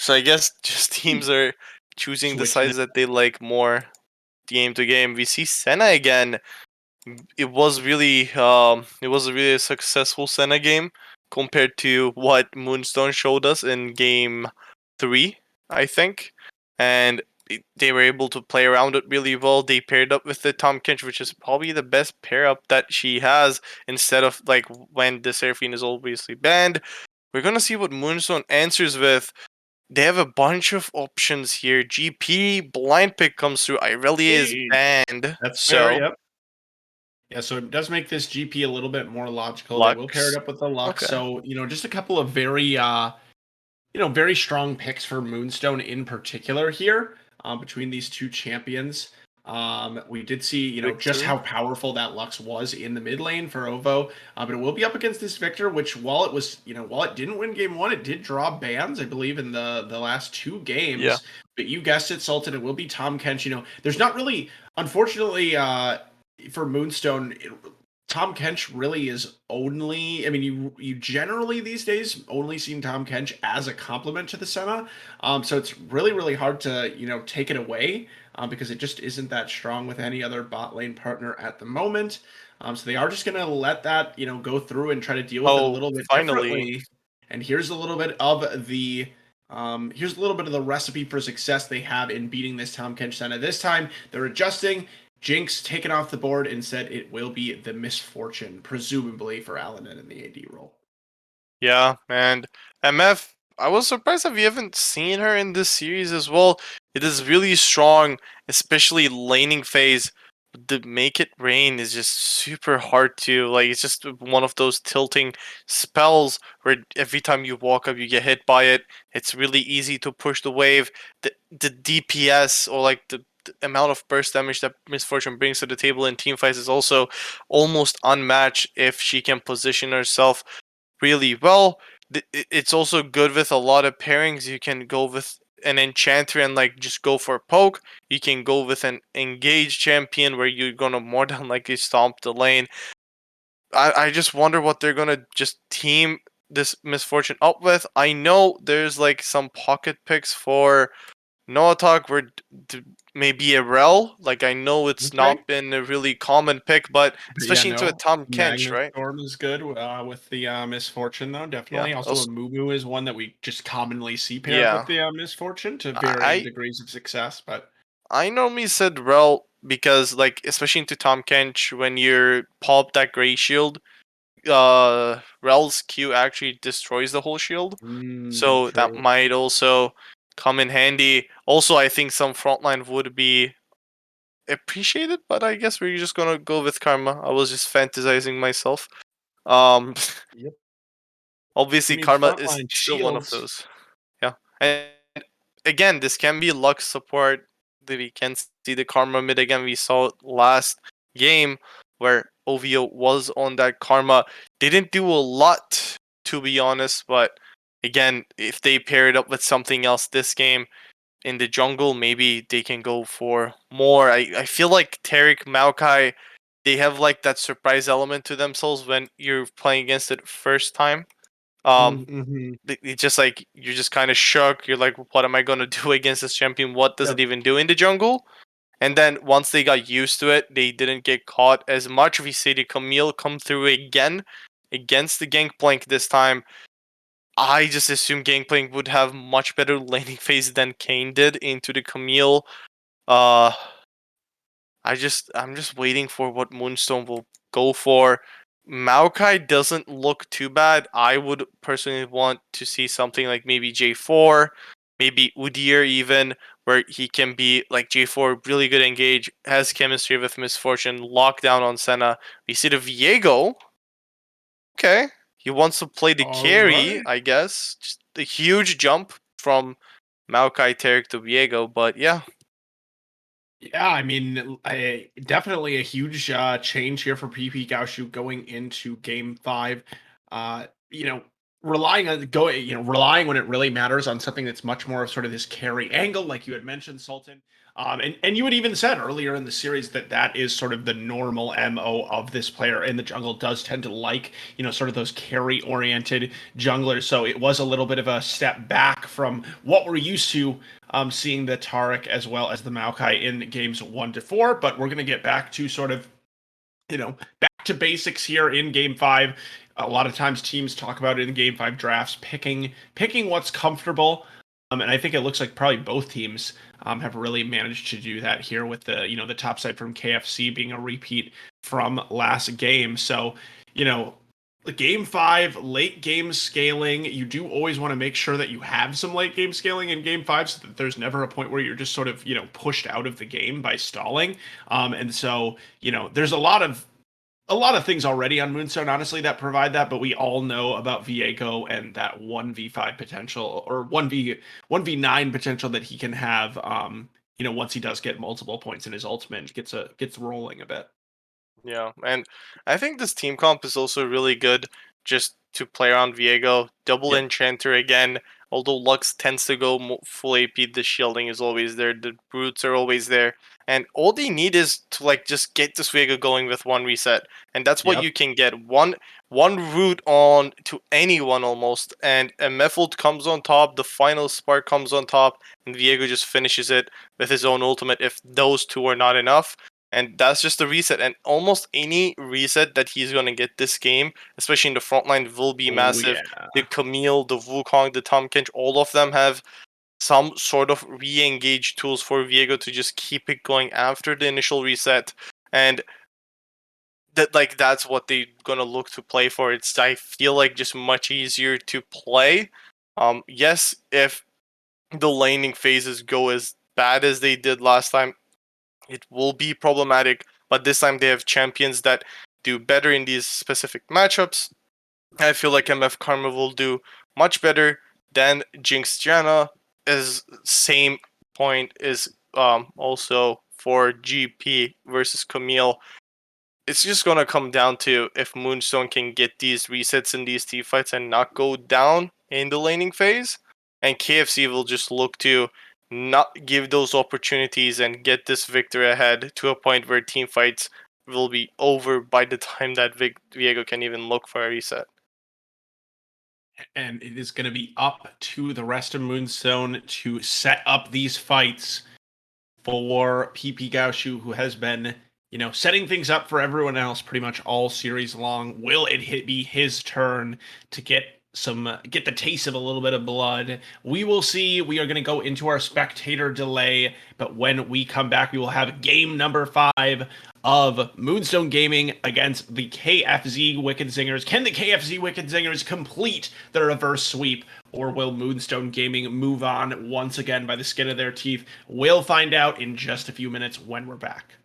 I guess just teams are choosing the Switching sides it. that they like more game to game. We see Senna again. It was a really successful Senna game compared to what Moonstone showed us in game 3, I think. And they were able to play around it really well. They paired up with the Tom Kinch, which is probably the best pair up that she has, instead of like when the Seraphine is obviously banned. We're gonna see what Moonstone answers with. They have a bunch of options here. GP blind pick comes through. Irelia is Hey, banned, that's fair. so Yep. Yeah, so it does make this GP a little bit more logical. They will pair it Lux. up with the Lux. Okay. So, just a couple of very very strong picks for Moonstone in particular here, between these two champions. We did see, just Victor. how powerful that Lux was in the mid lane for Ovo, but it will be up against this Victor, which while it didn't win game one, it did draw bans, I believe, in the last 2 games. Yeah. But you guessed it, Sultan, it will be Tom Kench. There's not really, unfortunately, for Moonstone, Tom Kench really is only. I mean, you generally these days only seen Tom Kench as a complement to the Senna, so it's really hard to take it away, because it just isn't that strong with any other bot lane partner at the moment. So they are just gonna let that go through and try to deal with it a Oh, little bit finally. differently. And here's a little bit of the recipe for success they have in beating this Tom Kench Senna. This time they're adjusting. Jinx taken off the board and said it will be the misfortune, presumably for Alanin in the AD role. Yeah, and MF, I was surprised that we haven't seen her in this series as well. It is really strong, especially laning phase. The make it rain is just super hard to like. It's just one of those tilting spells where every time you walk up, you get hit by it. It's really easy to push the wave. The DPS, or like the amount of burst damage that Misfortune brings to the table in team fights, is also almost unmatched if she can position herself really well. It's also good with a lot of pairings. You can go with an enchanter and like just go for a poke. You can go with an engaged champion where you're gonna more than likely stomp the lane. I just wonder what they're gonna just team this misfortune up with. I know there's like some pocket picks for Noah Talk where maybe a rel. Like I know it's Okay. not been a really common pick, but But yeah, especially into a no. Tom Kench, Magnet right? Storm is good, with the Misfortune, though, Yeah. definitely. Also, a Also, Moo is one that we just commonly see pair up with yeah. the Misfortune to varying I degrees of success. But I normally said Rel because, like, especially into Tom Kench, when you pop that gray shield, Rel's Q actually destroys the whole shield. So that true. might also come in handy. Also, I think some frontline would be appreciated, but I guess we're just gonna go with Karma. I was just fantasizing myself. Um, Yep. I obviously, mean, Karma is frontline still one of shields. those. Yeah, and again, this can be luck support. That we can see the Karma mid again. We saw it last game where OVO was on that Karma. They didn't do a lot, to be honest, but again, if they pair it up with something else this game in the jungle, maybe they can go for more. I feel like Tarek, Maokai, they have like that surprise element to themselves when you're playing against it first time. Um, Mm-hmm. it's just like you're just kind of shook. You're like, what am I gonna do against this champion? What does it Yep. even do in the jungle? And then once they got used to it, they didn't get caught as much. We see the Camille come through again against the Gangplank this time. I just assumed Gangplank would have much better laning phase than Kane did into the Camille. Uh, I'm just waiting for what Moonstone will go for. Maokai doesn't look too bad. I would personally want to see something like maybe J4, maybe Udyr even, where he can be like J4, really good engage, has chemistry with Misfortune, lockdown on Senna. We see the Viego. Okay. He wants to play the All carry, right. I guess. Just a huge jump from Maokai Tarek to Viego, but yeah. Yeah, I mean, definitely a huge change here for PP Gaoshu going into Game 5. You know, relying when it really matters on something that's much more of sort of this carry angle, like you had mentioned, Sultan. And you had even said earlier in the series that that is sort of the normal MO of this player, and the jungle does tend to like, sort of those carry-oriented junglers. So it was a little bit of a step back from what we're used to seeing the Tarek as well as the Maokai in games 1 to 4. But we're going to get back to sort of, back to basics here in Game 5. A lot of times teams talk about it in Game 5 drafts, picking what's comfortable. And I think it looks like probably both teams have really managed to do that here with the top side from KFC being a repeat from last game. So, you know, the Game 5 late game scaling, you do always want to make sure that you have some late game scaling in Game 5 so that there's never a point where you're just sort of, pushed out of the game by stalling. And so, there's a lot of things already on Moonstone, honestly, that provide that, but we all know about Viego and that 1v5 potential, or 1v9 potential that he can have, once he does get multiple points in his ultimate, gets rolling a bit. Yeah, and I think this team comp is also really good just to play around Viego. Double Yep. Enchanter again, although Lux tends to go full AP, the shielding is always there, the brutes are always there. And all they need is to like just get this Viego going with one reset. And that's what Yep. you can get. One root on to anyone almost. And a Muffled comes on top, the final spark comes on top, and Viego just finishes it with his own ultimate if those two are not enough. And that's just a reset. And almost any reset that he's going to get this game, especially in the front line, will be Oh massive. yeah. The Camille, the Wukong, the Tom Kench, all of them have some sort of re-engage tools for Viego to just keep it going after the initial reset. And that's what they're gonna look to play for. It's, I feel like, just much easier to play. Yes, if the laning phases go as bad as they did last time, it will be problematic, but this time they have champions that do better in these specific matchups. I feel like MF Karma will do much better than Jinx Janna. Is same point is also for GP versus Camille. It's just gonna come down to if Moonstone can get these resets in these team fights and not go down in the laning phase, and KFC will just look to not give those opportunities and get this victory ahead to a point where team fights will be over by the time that Viego can even look for a reset. And it is going to be up to the rest of Moonstone to set up these fights for PP Gaoshu, who has been, setting things up for everyone else pretty much all series long. Will it be his turn to get the taste of a little bit of blood? We will see. We are going to go into our spectator delay, but when we come back, we will have game number 5 of Moonstone Gaming against the KFZ Wicked Zingers. Can the KFZ Wicked Zingers complete the reverse sweep, or will Moonstone Gaming move on once again by the skin of their teeth? We'll find out in just a few minutes when we're back.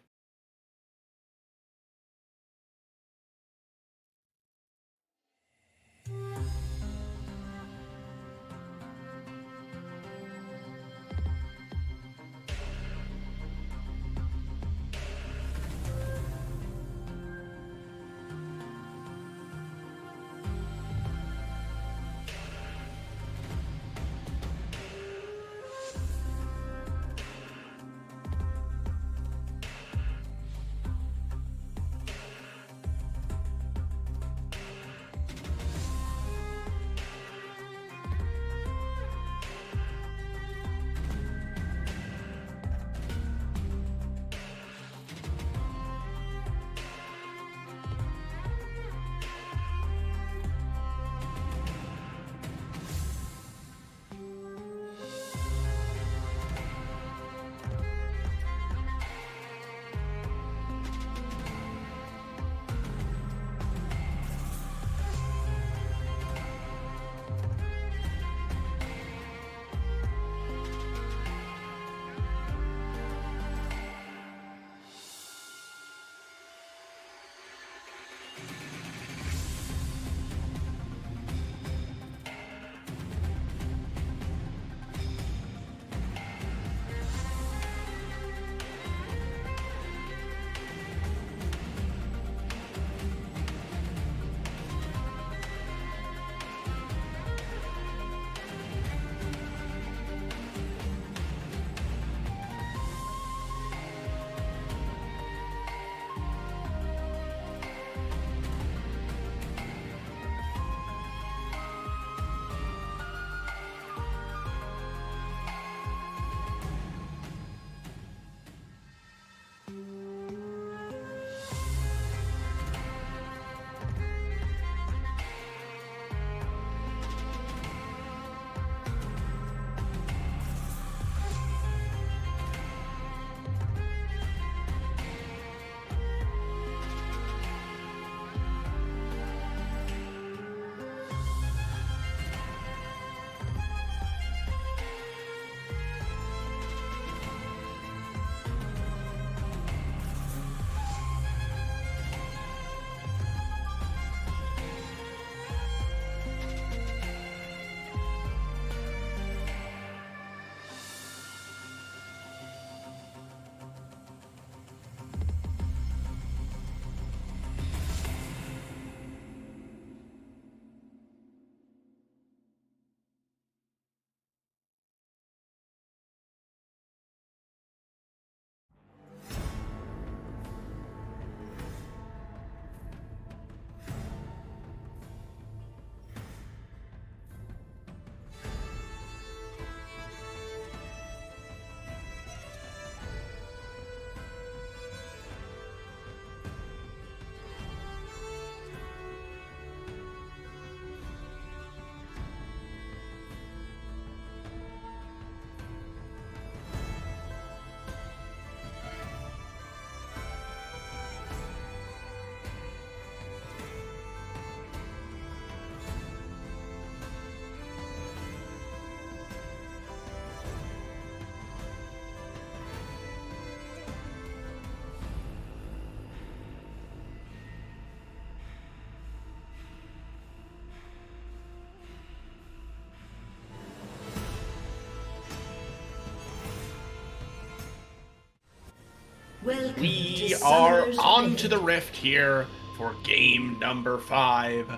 Welcome We to are Summer's on to the Rift. rift here for game number 5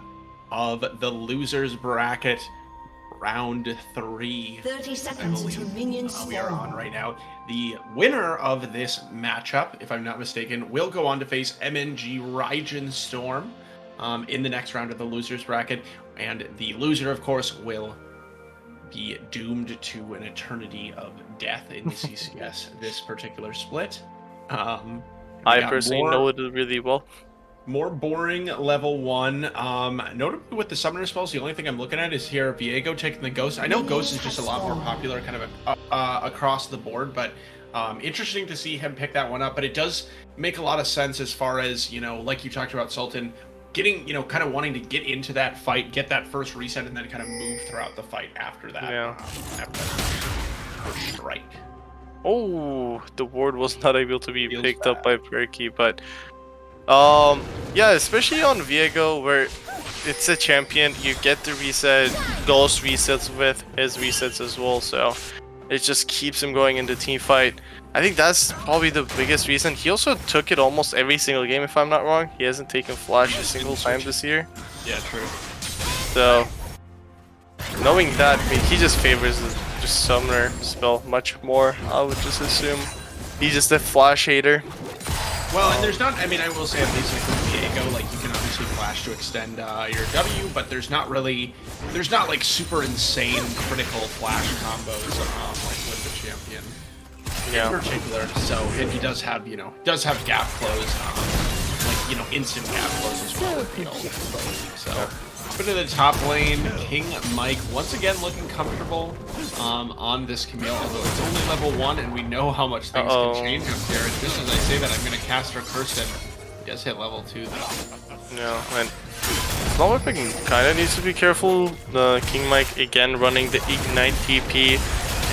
of the losers bracket, round 3. 30 I seconds until believe minions we are spawn. on right now. The winner of this matchup, if I'm not mistaken, will go on to face MNG Raijin Storm in the next round of the losers bracket, and the loser, of course, will be doomed to an eternity of death in the CCS this particular split. We I got personally know it really well. more boring level 1. Notably with the summoner spells, the only thing I'm looking at is here Viego taking the Ghost. I know Ghost is just a lot more popular kind of across the board, but interesting to see him pick that one up. But it does make a lot of sense as far as, you know, like you talked about, Sultan, getting, you know, kind of wanting to get into that fight, get that first reset, and then kind of move throughout the fight after that. Yeah. After that first strike. Oh, the ward was not able to be Feels picked bad. up by Perky, but yeah, especially on Viego where it's a champion, you get to reset Ghost resets with his resets as well, so it just keeps him going in the team fight. I think that's probably the biggest reason. He also took it almost every single game, if I'm not wrong. He hasn't taken Flash a single time this year. Yeah, true. So, knowing that, I mean, he just favors the just summoner spell much more, I would just assume. He's just a Flash hater. Well, and there's not, I mean, I will say at least like with Viego, like you can obviously flash to extend your W, but there's not like super insane critical flash combos like with the champion Yeah. in particular. So, and he does have, you know, gap close, like, you know, instant gap close as well with the ult. So, up into the top lane, King Mike once again looking comfortable on this Camille, although it's only level 1 and we know how much things can change up here. And just as I say that, I'm going to cast our Kirsten. He does hit level 2 though. Yeah, and Slumberpig kind of needs to be careful. King Mike again running the Ignite TP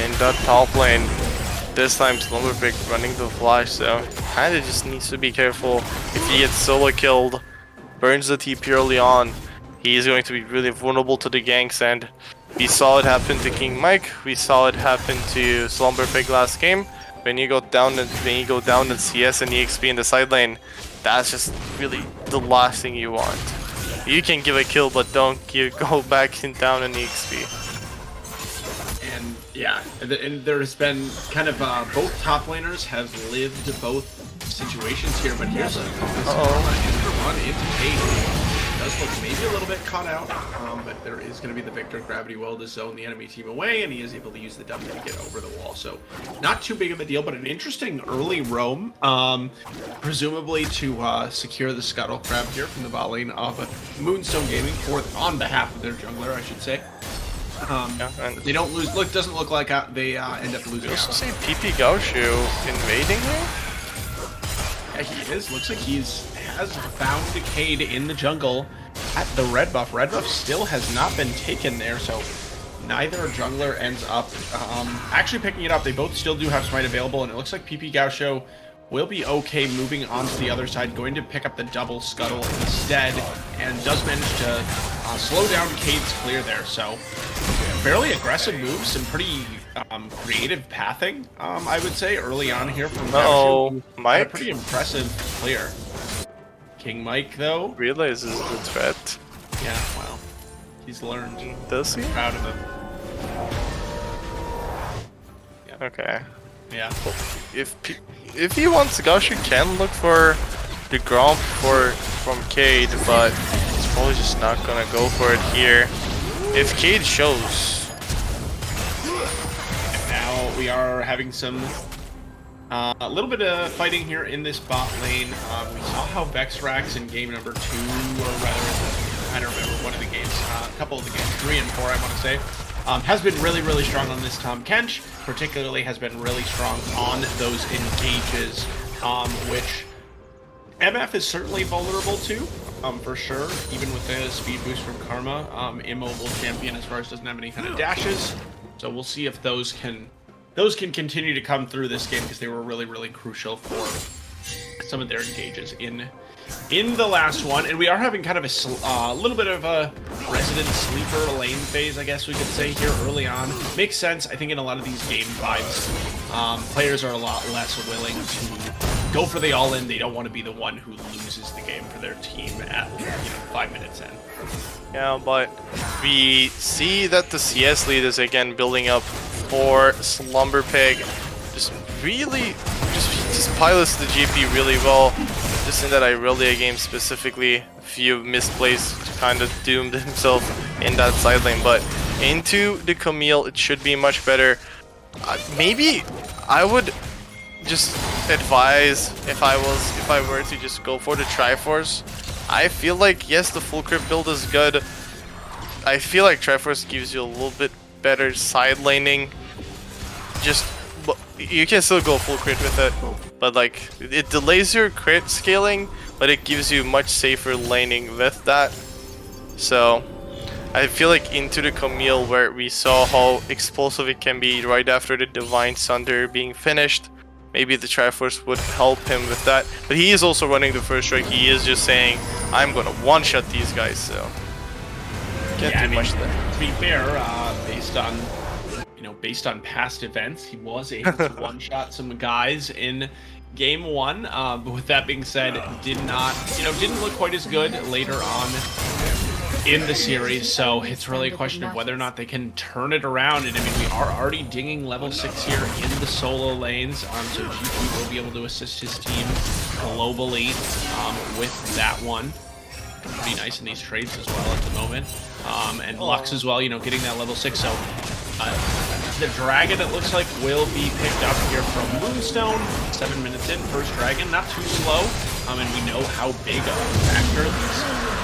in that top lane. This time Slumberpig running the Flash, so kind of just needs to be careful. If he gets solo killed, burns the TP early on, he is going to be really vulnerable to the ganks, and we saw it happen to King Mike. We saw it happen to Slumberpig last game. When you go down in CS and EXP in the side lane, that's just really the last thing you want. You can give a kill, but don't go back and down in EXP. And yeah, and there's been kind of both top laners have lived both situations here, but here's a run into Cade. Does look maybe a little bit caught out, but there is going to be the Victor. Gravity will to zone the enemy team away, and he is able to use the W to get over the wall. So not too big of a deal, but an interesting early roam, presumably to secure the scuttle crab here from the bot lane of Moonstone Gaming on behalf of their jungler, I should say. They don't lose. Doesn't look like they end up losing. You also out. see PP Gaoshu invading here? Yeah, he is. Looks like has found Cade in the jungle at the red buff. Red buff still has not been taken there, so neither jungler ends up actually picking it up. They both still do have smite available, and it looks like PP Gaoshu will be okay moving on to the other side, going to pick up the double scuttle instead, and does manage to slow down Cade's clear there. So fairly aggressive moves, some pretty creative pathing, I would say, early on here from Gaoshu. Mike? A pretty impressive clear. King Mike, though, Realizes the threat. yeah, well, he's learned. Does he? Proud of him. Okay. Yeah. If he wants, Gaoshu can look for the Gromp from Cade, but he's probably just not gonna go for it here. If Cade shows, Now we are having some a little bit of fighting here in this bot lane. We saw how Vexrax in game number 2, or rather, I don't remember one of the games, a couple of the games, 3 and 4, I want to say, has been really, really strong on this Tahm Kench. Particularly has been really strong on those engages, which MF is certainly vulnerable to, for sure. Even with the speed boost from Karma, immobile champion as far as doesn't have any kind of dashes. So we'll see if those can continue to come through this game, because they were really, really crucial for some of their engages in the last one. And we are having kind of a little bit of a resident sleeper lane phase, I guess we could say, here early on. Makes sense. I think in a lot of these game vibes, players are a lot less willing to go for the all-in. They don't want to be the one who loses the game for their team at 5 minutes in. Yeah, but we see that the CS lead is again building up for Slumber Pig. Just really, just pilots the GP really well. Just in that Irelia game specifically, a few misplays kind of doomed himself in that side lane. But into the Camille, it should be much better. Maybe I would just advise if I were to just go for the Triforce. I feel like, yes, the full crit build is good. I feel like Triforce gives you a little bit better side laning. Just, you can still go full crit with it, but like, it delays your crit scaling, but it gives you much safer laning with that. So, I feel like into the Camille, where we saw how explosive it can be right after the Divine Sunder being finished, maybe the Triforce would help him with that. But he is also running the first strike. He is just saying, I'm gonna one-shot these guys, so can't do much there. To be fair, based on past events, he was able to one-shot some guys in game 1. But with that being said, didn't look quite as good later on in the series, so it's really a question of whether or not they can turn it around. And I mean, we are already dinging level 6 here in the solo lanes, so GP will be able to assist his team globally with that one. Pretty nice in these trades as well at the moment, and Lux as well, getting that level 6. So the dragon, it looks like, will be picked up here from Moonstone. 7 minutes in, first dragon, not too slow. And we know how big of a factor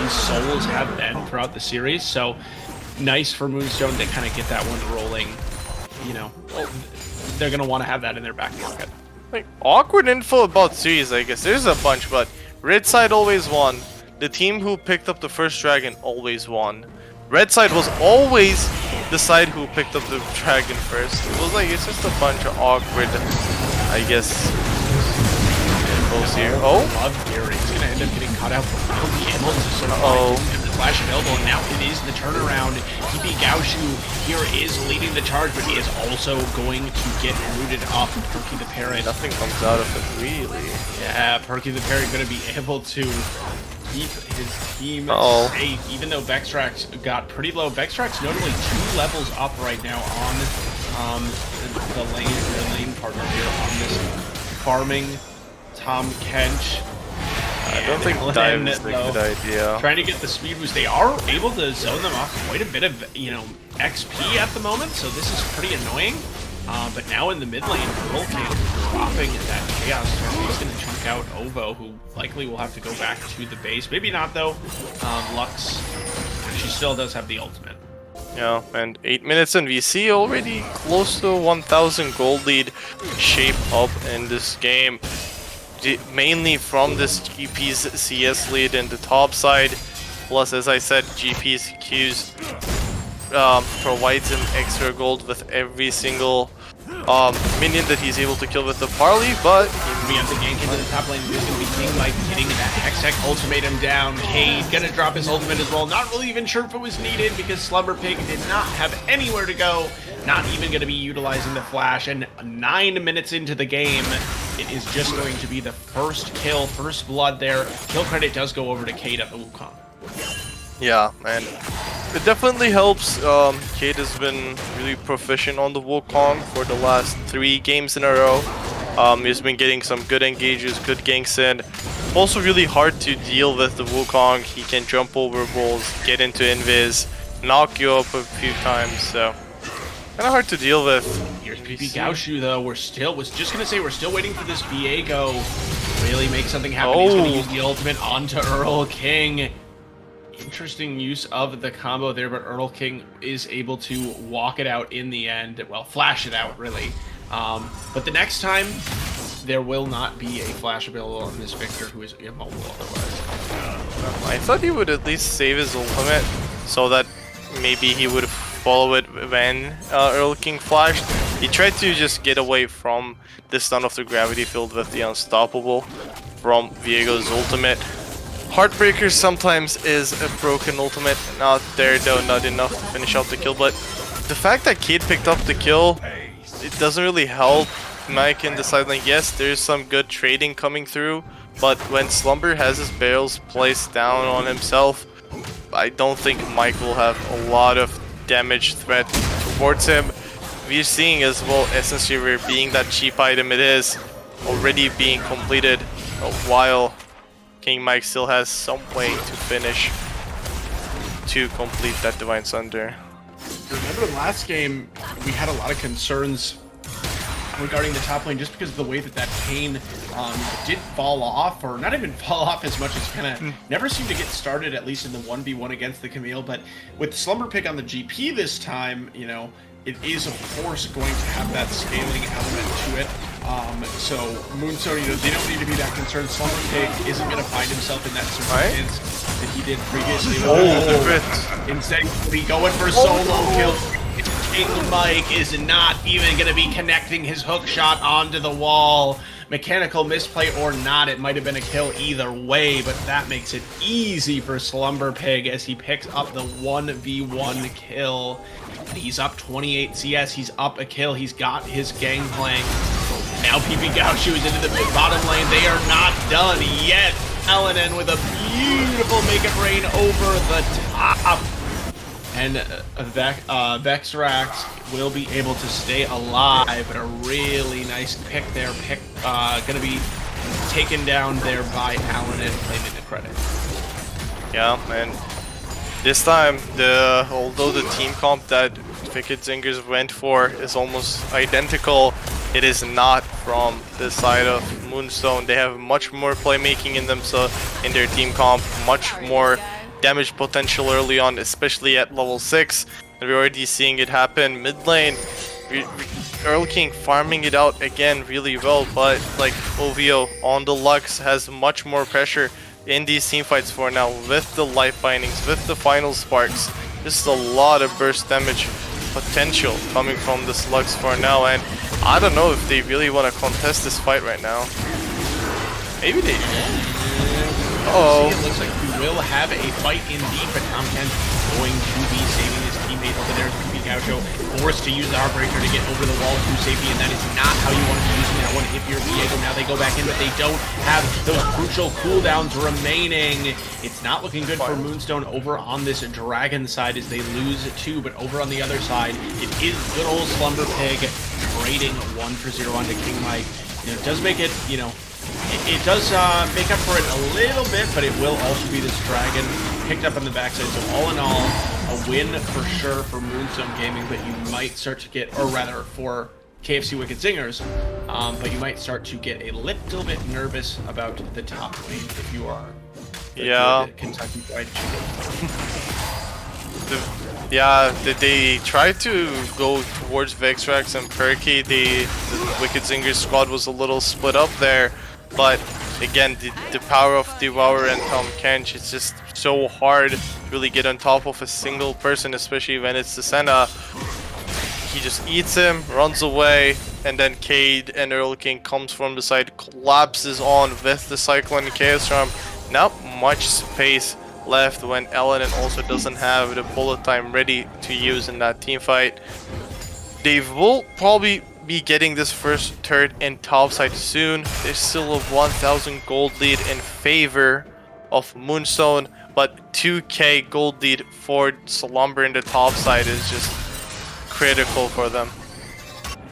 these souls have been throughout the series. So nice for Moonstone to kind of get that one rolling. They're going to want to have that in their back pocket. Like, awkward info about series, I guess. There's a bunch, but red side always won. The team who picked up the first dragon always won. Red side was always the side who picked up the dragon first. It was like, it's just a bunch of awkward, I guess, infos here. Oh? He's going to end up getting caught out, but will be able to sort of the flash available, and now it is the turnaround. TP Gaoshu here is leading the charge, but he is also going to get rooted up. Perky the Parrot. Nothing comes out of it, really. Yeah, Perky the Parrot going to be able to keep his team safe, even though Vextrax got pretty low. Vextrax notably 2 levels up right now on the lane partner here on this farming Tom Kench. I don't think dive is a good idea. Trying to get the speed boost. They are able to zone them off quite a bit of, XP at the moment, so this is pretty annoying. But now in the mid lane, King dropping that Chaos turn. He's going to chunk out Ovo, who likely will have to go back to the base. Maybe not, though. Lux, she still does have the ultimate. Yeah, and 8 minutes in, we see already close to 1,000 gold lead shape up in this game. Mainly from this GP's CS lead in the top side. Plus, as I said, GP's Q's provides him extra gold with every single minion that he's able to kill with the parley, but we have the gank into the top lane. There's going to be King Mike getting that Hextech ultimatum down. Cade gonna drop his ultimate as well. Not really even sure if it was needed because Slumber Pig did not have anywhere to go. Not even going to be utilizing the flash. And 9 minutes into the game, it is just going to be the first kill, first blood there. Kill credit does go over to Cade at the Wukong. Yeah, man. It definitely helps. Cade has been really proficient on the Wukong for the last 3 games in a row. He's been getting some good engages, good ganks in. Also really hard to deal with the Wukong. He can jump over walls, get into invis, knock you up a few times, so kind of hard to deal with. Here's PP Gaoshu though. We're still waiting for this Viego to really make something happen. He's going to use the ultimate onto Earl King. Interesting use of the combo there, but Earl King is able to walk it out in the end. Well, flash it out, really. But the next time, there will not be a flash available on this Victor, who is immobile otherwise. I thought he would at least save his ultimate, so that maybe he would follow it when Earl King flashed. He tried to just get away from the stun of the gravity field with the Unstoppable from Viego's ultimate. Heartbreaker sometimes is a broken ultimate, not there though, not enough to finish out the kill, but the fact that Cade picked up the kill, it doesn't really help Mike in the sideline, yes, there's some good trading coming through, but when Slumber has his barrels placed down on himself, I don't think Mike will have a lot of damage threat towards him. We're seeing as well Essence River being that cheap item it is, already being completed, while King Mike still has some way to finish to complete that Divine Thunder. Remember last game, we had a lot of concerns regarding the top lane just because of the way that Pain did fall off, or not even fall off as much as kind of never seemed to get started, at least in the 1v1 against the Camille. But with Slumber Pig on the GP this time, you know, it is of course going to have that scaling element to it. So Moonstone, you know, they don't need to be that concerned. Slumber Pig isn't going to find himself in that circumstance that he did previously. Instead, he'll be going for solo kills. King Mike is not even going to be connecting his hook shot onto the wall. Mechanical misplay or not, it might have been a kill either way, but that makes it easy for Slumber Pig as he picks up the 1v1 kill. And he's up 28 CS, he's up a kill, he's got his gangplank. Now PP Gaucho is into the mid bottom lane. They are not done yet. LNN with a beautiful make it rain over the top. And Vexrax will be able to stay alive, but a really nice pick there. Gonna be taken down there by LNN, claiming the credit. Yeah, and this time, although the team comp that Wicked Zingers went for is almost identical, it is not from the side of Moonstone. They have much more playmaking in them, so in their team comp, much more damage potential early on, especially at level 6. And we're already seeing it happen mid lane. Earl King farming it out again really well, but like OVO on the Lux has much more pressure in these team fights for now, with the life bindings, with the final sparks. Just a lot of burst damage potential coming from the Slugs for now, and I don't know if they really want to contest this fight right now. Maybe they do. Oh, it looks like we will have a fight indeed, but Tomcat going to be saving his teammate over there. PP Gaucho forced to use the Heartbreaker to get over the wall to safety, and that is not how you want to be using that one if you're Viego. Now they go back in, but they don't have those crucial cooldowns remaining. It's not looking good for Moonstone over on this Dragon side as they lose 2, but over on the other side, it is good old Slumber Pig trading 1 for 0 onto King Mike. You know, it does make it, you know, it does make up for it a little bit, but it will also be this Dragon picked up on the backside. So all in all, a win for sure for Moonstone Gaming, but you might start to get, or rather for KFC Wicked Zingers, but you might start to get a little bit nervous about the top lane if you are the Kentucky Fried Chicken. They tried to go towards Vexrax and Perky. The Wicked Zingers squad was a little split up there. But again, the power of Devour and Tom Kench, it's just so hard to really get on top of a single person, especially when it's the Senna. He just eats him, runs away, and then Cade and Earl King comes from the side, collapses on with the Cyclone Chaos Storm. Not much space left when LNN also doesn't have the bullet time ready to use in that team fight. They will probably be getting this first turret in topside soon. There's still a 1000 gold lead in favor of Moonstone, but 2k gold lead for Slumber in the topside is just critical for them.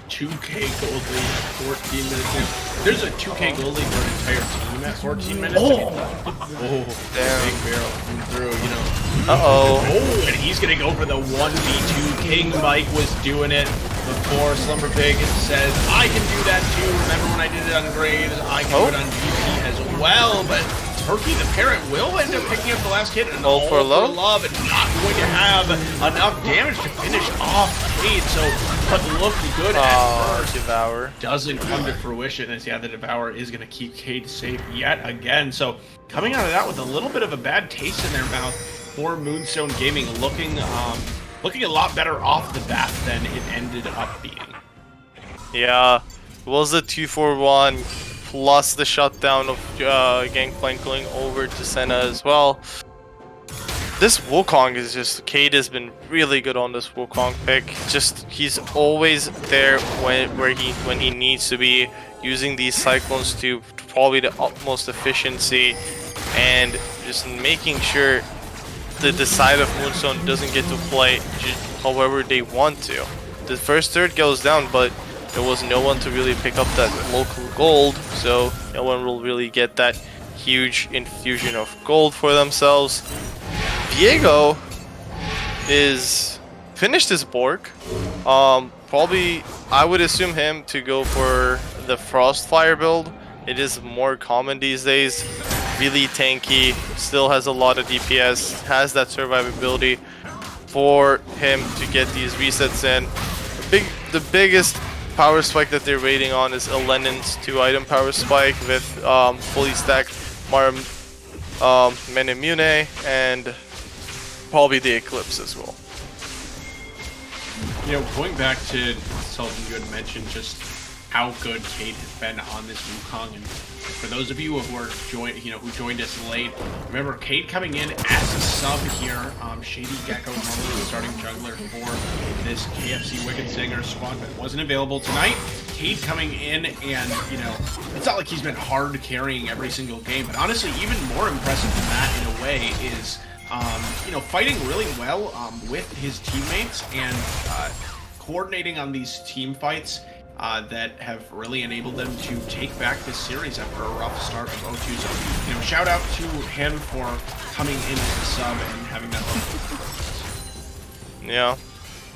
2k gold lead at 14 minutes. There's a 2k gold lead for an entire team at 14 minutes. Damn. Big barrel through, you know. Oh, and he's gonna go for the 1v2. King Mike was doing it before Slumber Pig says, I can do that too. Remember when I did it on Graves? I can do it on GP as well, but Turkey the Parrot will end up picking up the last hit, and all for love, and not going to have enough damage to finish off Cade. So, but look good at first. Devour doesn't come to fruition, as the Devour is going to keep Cade safe yet again. So, coming out of that with a little bit of a bad taste in their mouth for Moonstone Gaming, looking a lot better off the bat than it ended up being. Yeah, it was a 2-4-1 plus the shutdown of Gangplank going over to Senna as well. this Wukong is just, Cade has been really good on this Wukong pick. Just, he's always there when he needs to be, using these cyclones to probably the utmost efficiency, and just making sure that the side of Moonstone doesn't get to play however they want to. The first third goes down, but there was no one to really pick up that local gold, so no one will really get that huge infusion of gold for themselves. Diego is finished his Bork. Probably I would assume him to go for the Frostfire build. It is more common these days. Really tanky, still has a lot of DPS, has that survivability for him to get these resets in. The biggest power spike that they're waiting on is Elenin's 2-item power spike with fully stacked Menemune and probably the Eclipse as well. You know, going back to something you had mentioned, just how good Cade has been on this Wukong, and for those of you who are who joined us late, remember Cade coming in as a sub here. Shady Gecko, normally the starting jungler for this KFC Wicked Zingers squad, but wasn't available tonight. Cade coming in, and it's not like he's been hard carrying every single game, but honestly, even more impressive than that in a way is fighting really well with his teammates and coordinating on these team fights that have really enabled them to take back this series after a rough start of O2. So, shout out to him for coming in as a sub and having that level. Yeah.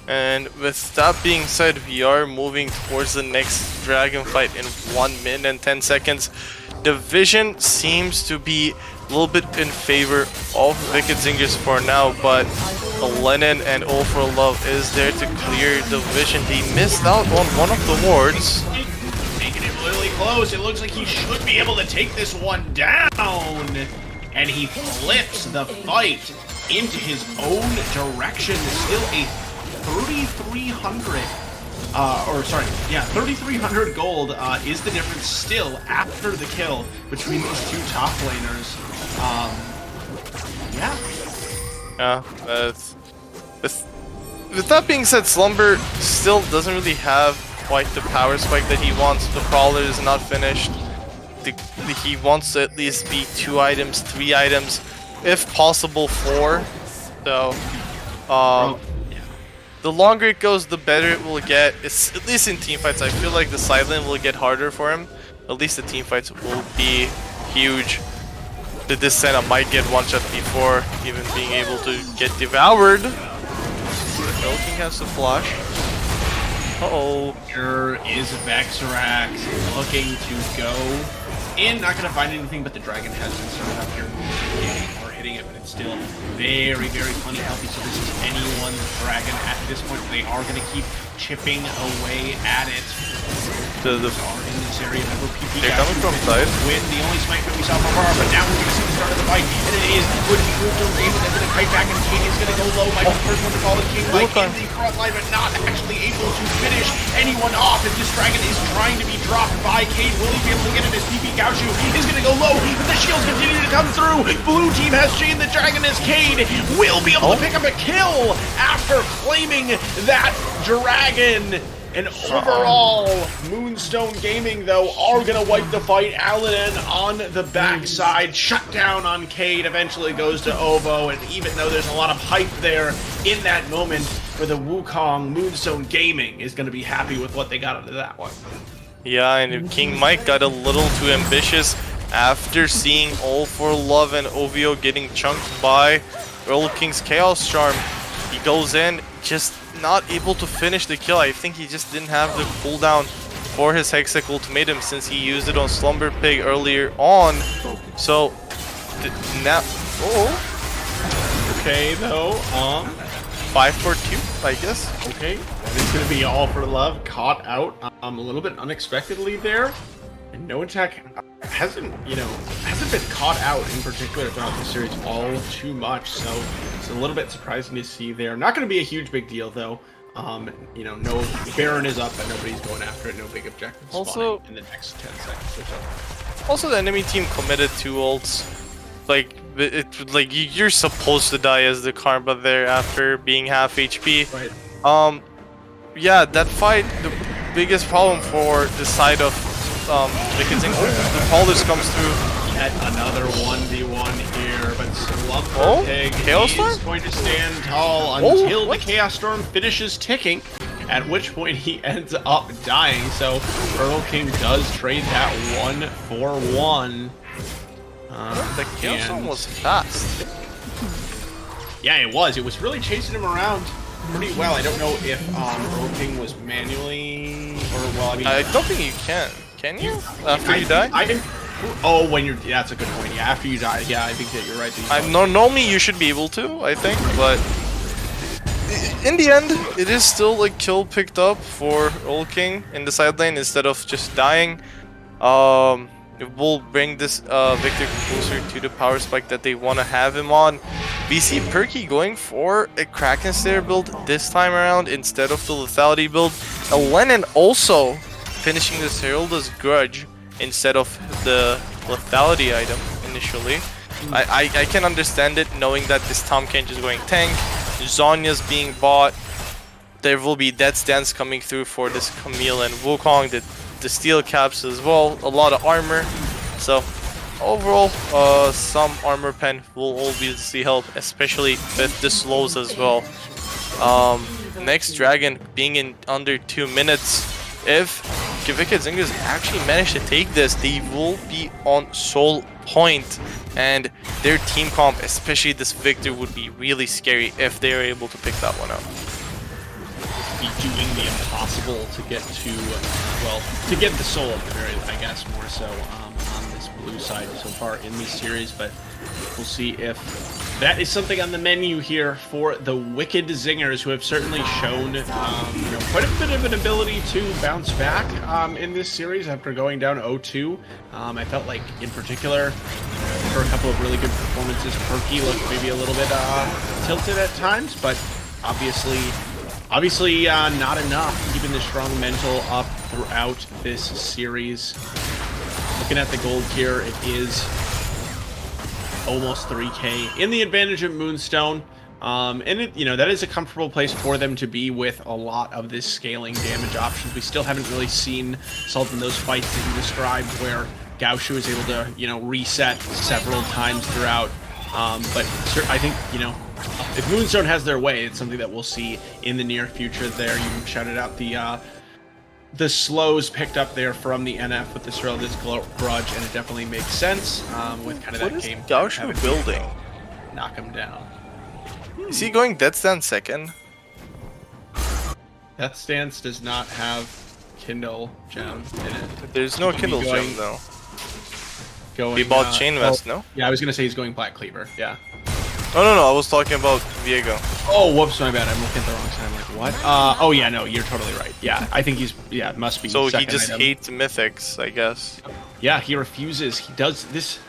And with that being said, we are moving towards the next dragon fight in 1 minute and 10 seconds. The vision seems to be a little bit in favor of Wicked Zingers for now, but Lenin and All for Love is there to clear the vision. He missed out on one of the wards. Making it really close. It looks like he should be able to take this one down. And he flips the fight into his own direction. Still a 3,300 3,300 gold is the difference still after the kill between these two top laners. With that being said, Slumber still doesn't really have quite the power spike that he wants. The Prowler is not finished. He wants to at least be 2 items, 3 items, if possible 4. So, the longer it goes, the better it will get. It's, at least in teamfights, I feel like the silent will get harder for him. At least the teamfights will be huge. The Descent might get one-shot before even being able to get devoured. King has to flash. Uh-oh. Here is Vexarax looking to go in. Not going to find anything, but the dragon has been started up here. Or hitting it, but it's still very, very plenty healthy. So this is anyone's dragon at this point. They are going to keep chipping away at it. In this area, they're coming from side. Win the only smite that we saw from far, but now we're going to see the start of the fight, and it is going to be Moonstone able to kite back, and King is going to go low. Like the first one to fall, and King like in the front line, but not actually able to finish anyone off. And this dragon is trying to be dropped by Cade. Will he be able to get it? His PP Gaoshu is going to go low, but the shields continue to come through. Blue team has chained the dragon as Cade will be able to pick up a kill after claiming that dragon. And overall, Moonstone Gaming, though, are going to wipe the fight. Alanin on the backside, shut down on Cade, eventually goes to Ovo, and even though there's a lot of hype there in that moment for the Wukong, Moonstone Gaming is going to be happy with what they got out of that one. Yeah, and King Mike got a little too ambitious after seeing All for Love and OVO getting chunked by Earl King's Chaos Charm. He goes in, just not able to finish the kill. I think he just didn't have the cooldown for his Hextech Ultimatum since he used it on Slumber Pig earlier on. So, now... Okay, though, 5 for 2, I guess. Okay, that is going to be All for Love, caught out a little bit unexpectedly there. And No Attack hasn't been caught out in particular throughout the series all too much, so it's a little bit surprising to see there. Not going to be a huge big deal though. No Baron is up and nobody's going after it. No big objective also spawning in the next 10 seconds or so. Also, the enemy team committed 2 ults. like you're supposed to die as the karma there after being half HP. Right. Yeah, that fight, the biggest problem for the side of Wicked Zingers. Oh, the Paulus comes through. Yet another 1v1 here, but Slumber Oh, Pig Chaos Storm? is going to stand tall Oh, until the what? Chaos Storm finishes ticking, at which point he ends up dying. So Earl King does trade that 1 for 1. The Chaos Storm was fast. Yeah, it was. It was really chasing him around pretty well. I don't know if Earl King was manually, or well, I mean, I don't think you can. Can you? After you die? I think. Oh, when you're. Yeah, that's a good point. Yeah, after you die. Yeah, I think that you're right. That you Normally you should be able to, I think, but in the end, it is still a kill picked up for Old King in the side lane instead of just dying. It will bring this Victor closer to the power spike that they want to have him on. We see Perky going for a Kraken Slayer build this time around instead of the lethality build. Lennon also finishing this Herald's Grudge instead of the lethality item initially. I can understand it, knowing that this Tahm Kench is going tank, Zonya's being bought, there will be Death's Dance coming through for this Camille and Wukong, the steel caps as well, a lot of armor. So overall, some armor pen will obviously help, especially with the slows as well. Next Dragon being in under 2 minutes. If Wicked Zingers actually manage to take this, they will be on soul point, and their team comp, especially this Victor, would be really scary if they are able to pick that one up. Be doing the impossible to get to, well, to get the soul at the very, I guess, more so on this blue side so far in this series, but we'll see if that is something on the menu here for the Wicked Zingers, who have certainly shown quite a bit of an ability to bounce back in this series after going down 0-2. I felt like, in particular, for a couple of really good performances, Perky looked maybe a little bit tilted at times, but obviously not enough, keeping the strong mental up throughout this series. Looking at the gold here, it is almost 3k in the advantage of Moonstone. And that is a comfortable place for them to be with a lot of this scaling damage options. We still haven't really seen Salt in those fights that you described where Gaoshu is able to, reset several times throughout. But I think, if Moonstone has their way, it's something that we'll see in the near future there. You shouted out the slows picked up there from the NF with this Grudge, and it definitely makes sense with kind of that game. What is Gaoshu building? Knock him down. Is he going Death Stand second? Death Stance does not have Kindle Gem in it. There's no Kindle Gem though. Going, He bought Chain Vest, no? Yeah, I was gonna say he's going Black Cleaver. Yeah. No, I was talking about Viego. Oh, whoops, my bad. I'm looking at the wrong side. I'm like, what? Oh yeah, no, you're totally right. Yeah, I think it must be. So he second just item. hates mythics, I guess. Yeah, he refuses. He does this.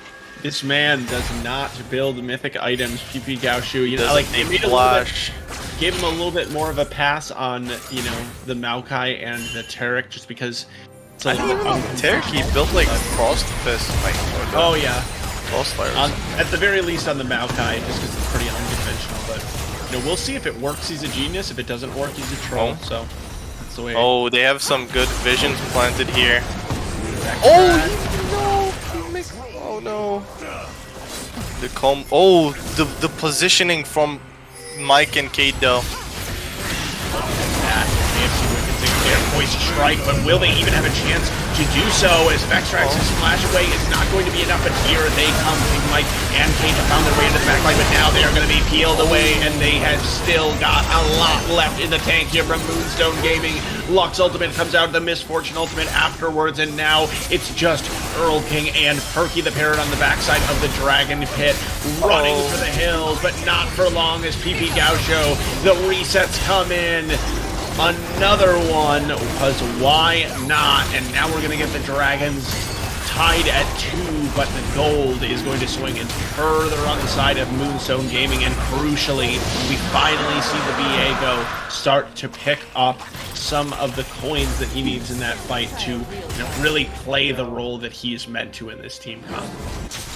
This man does not build mythic items. PP Gaoshu, they made gave him a little bit more of a pass on, the Maokai and the Tarek, just because. It's a Tarek, he built like Frost Fist. Oh yeah. Crossfires. At the very least on the Maokai, just because it's pretty unconventional. But we'll see if it works. He's a genius. If it doesn't work, he's a troll. So that's the way. Oh, they have some good visions planted here. Oh no! The positioning from Mike and Kate though. Poison strike, but will they even have a chance to do so as Vextrax's flash away is not going to be enough, but here they come. Mike and Kate have found their way into the backline, but now they are going to be peeled away, and they have still got a lot left in the tank here from Moonstone Gaming. Lux ultimate comes out, the Misfortune ultimate afterwards, and now it's just Earl King and Perky the Parrot on the backside of the Dragon Pit, running for the hills, but not for long as PP Gaoshu, the resets come in. Another one, because why not? And now we're going to get the Dragons tied at 2, but the gold is going to swing in further on the side of Moonstone Gaming, and crucially, we finally see the Viego start to pick up some of the coins that he needs in that fight to really play the role that he is meant to in this team comp.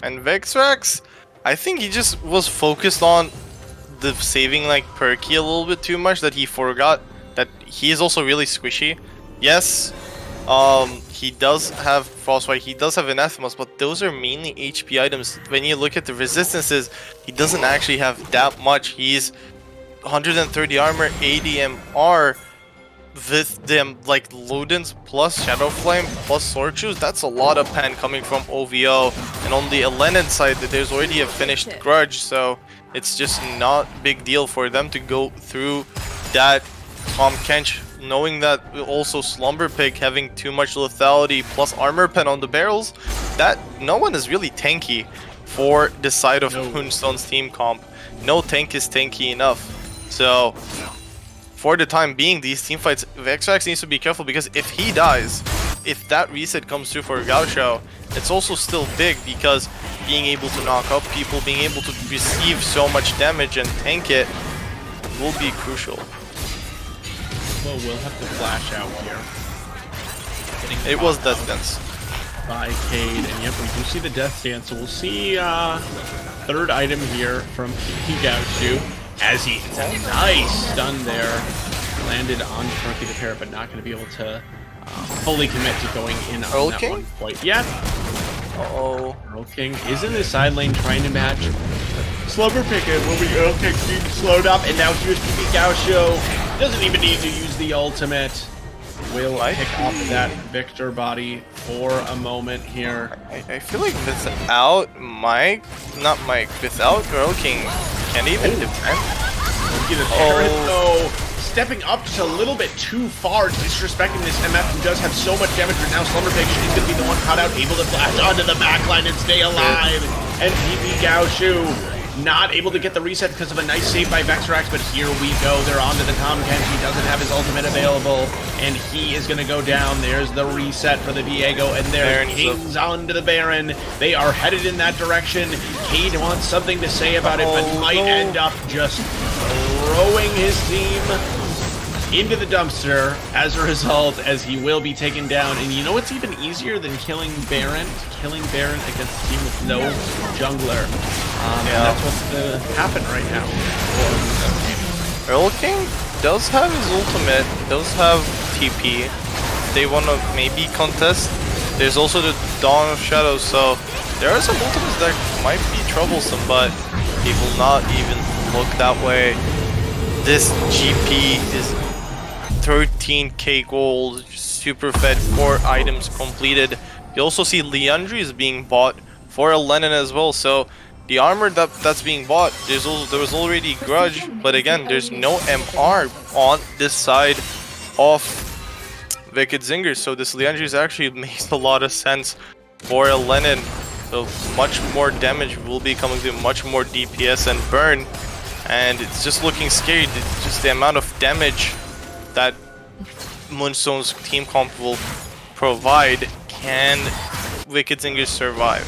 And Vextrax, I think he just was focused on the saving like Perky a little bit too much that he forgot that he is also really squishy. Yes, he does have Frostbite, he does have Anathemas, but those are mainly HP items. When you look at the resistances, he doesn't actually have that much. He's 130 armor, 80 MR with them like Ludens plus Shadow Flame plus Sword Shoes. That's a lot of pen coming from OVO, and on the Elenin side there's already a finished Grudge, so it's just not big deal for them to go through that Tom Kench, knowing that also Slumber Pig having too much lethality plus armor pen on the barrels, that no one is really tanky for the side of Moonstone's team comp. No tank is tanky enough. So for the time being, these team fights, Vexrax needs to be careful, because if he dies, if that reset comes through for Gaucho, it's also still big, because being able to knock up people, being able to receive so much damage and tank it will be crucial. Well, we'll have to flash out here. It was Death Dance by Cade, and yep, we do see the Death Dance, so we'll see third item here from Gaucho, as he hits a nice stun there, landed on Perky the Parrot, but not going to be able to fully commit to going in on that one quite yet. Uh-oh. Earl King is in the side lane trying to match Slumber Pig, and will be Earl King being slowed up, and now here's PP Gaucho. Doesn't even need to use the ultimate. Will pick up that Victor body for a moment here. I feel like without Mike, not Mike, without Earl King, can't even defend. The Parrot, though, stepping up just a little bit too far, disrespecting this MF who does have so much damage, but now Slumber Pig is going to be the one caught out, able to flash onto the backline and stay alive. And PP Gaucho not able to get the reset because of a nice save by Vexrax, but here we go. They're onto the Tom Kent. He doesn't have his ultimate available, and he is going to go down. There's the reset for the Viego, and there's Kings onto the Baron. They are headed in that direction. Cade wants something to say about it, but might end up just throwing his team into the dumpster as a result, as he will be taken down. And you know what's even easier than killing Baron? Killing Baron against a team with no jungler. And that's what's going to happen right now. Earl King does have his ultimate, does have TP. They want to maybe contest. There's also the Dawn of Shadows, so there are some ultimates that might be troublesome, but he will not even look that way. This GP is 13k gold, super fed, 4 items completed. You also see Leandri is being bought for a Lenin as well, so the armor that's being bought, there was already Grudge, but again, there's no MR on this side of Wicked Zingers, so this Leandri actually makes a lot of sense for a Lenin. So much more damage will be coming to much more DPS and burn, and it's just looking scary. It's just the amount of damage that Moonstone's team comp will provide. Can Wicked Zingers survive?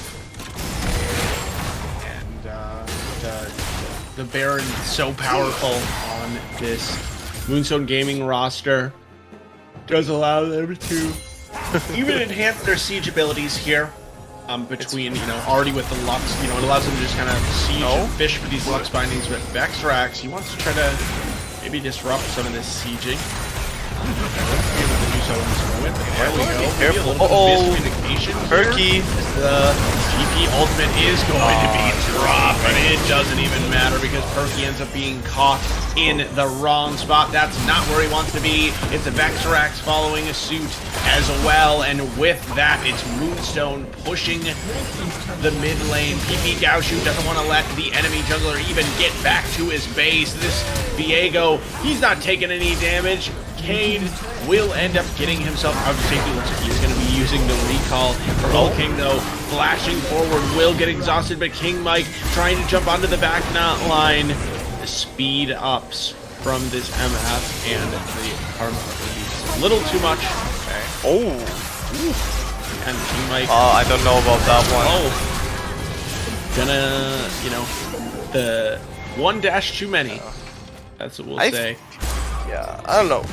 The Baron is so powerful on this Moonstone Gaming roster. Does allow them to even enhance their siege abilities here. Between, already with the Lux, it allows them to just kind of siege and fish for these Lux bindings. But Vexrax, he wants to try to maybe disrupt some of this sieging. There we go. Careful. Miscommunication. Perky. The GP ultimate is going to be dropped, but it doesn't even matter because Perky ends up being caught in the wrong spot. That's not where he wants to be. It's a Vexrax following a suit as well, and with that, it's Moonstone pushing the mid lane. PP Gaucho doesn't want to let the enemy jungler even get back to his base. This Viego, he's not taking any damage. Cade will end up getting himself out of safety. Looks like he's going to be using the recall. Earl King, though, flashing forward, will get exhausted, but King Mike trying to jump onto the back knot line. The speed ups from this MF, and the armor is a little too much. Okay. Oh. Ooh. And King Mike. I don't know about that one. Oh. Gonna, the one dash too many. That's what we'll say. Yeah, I don't know.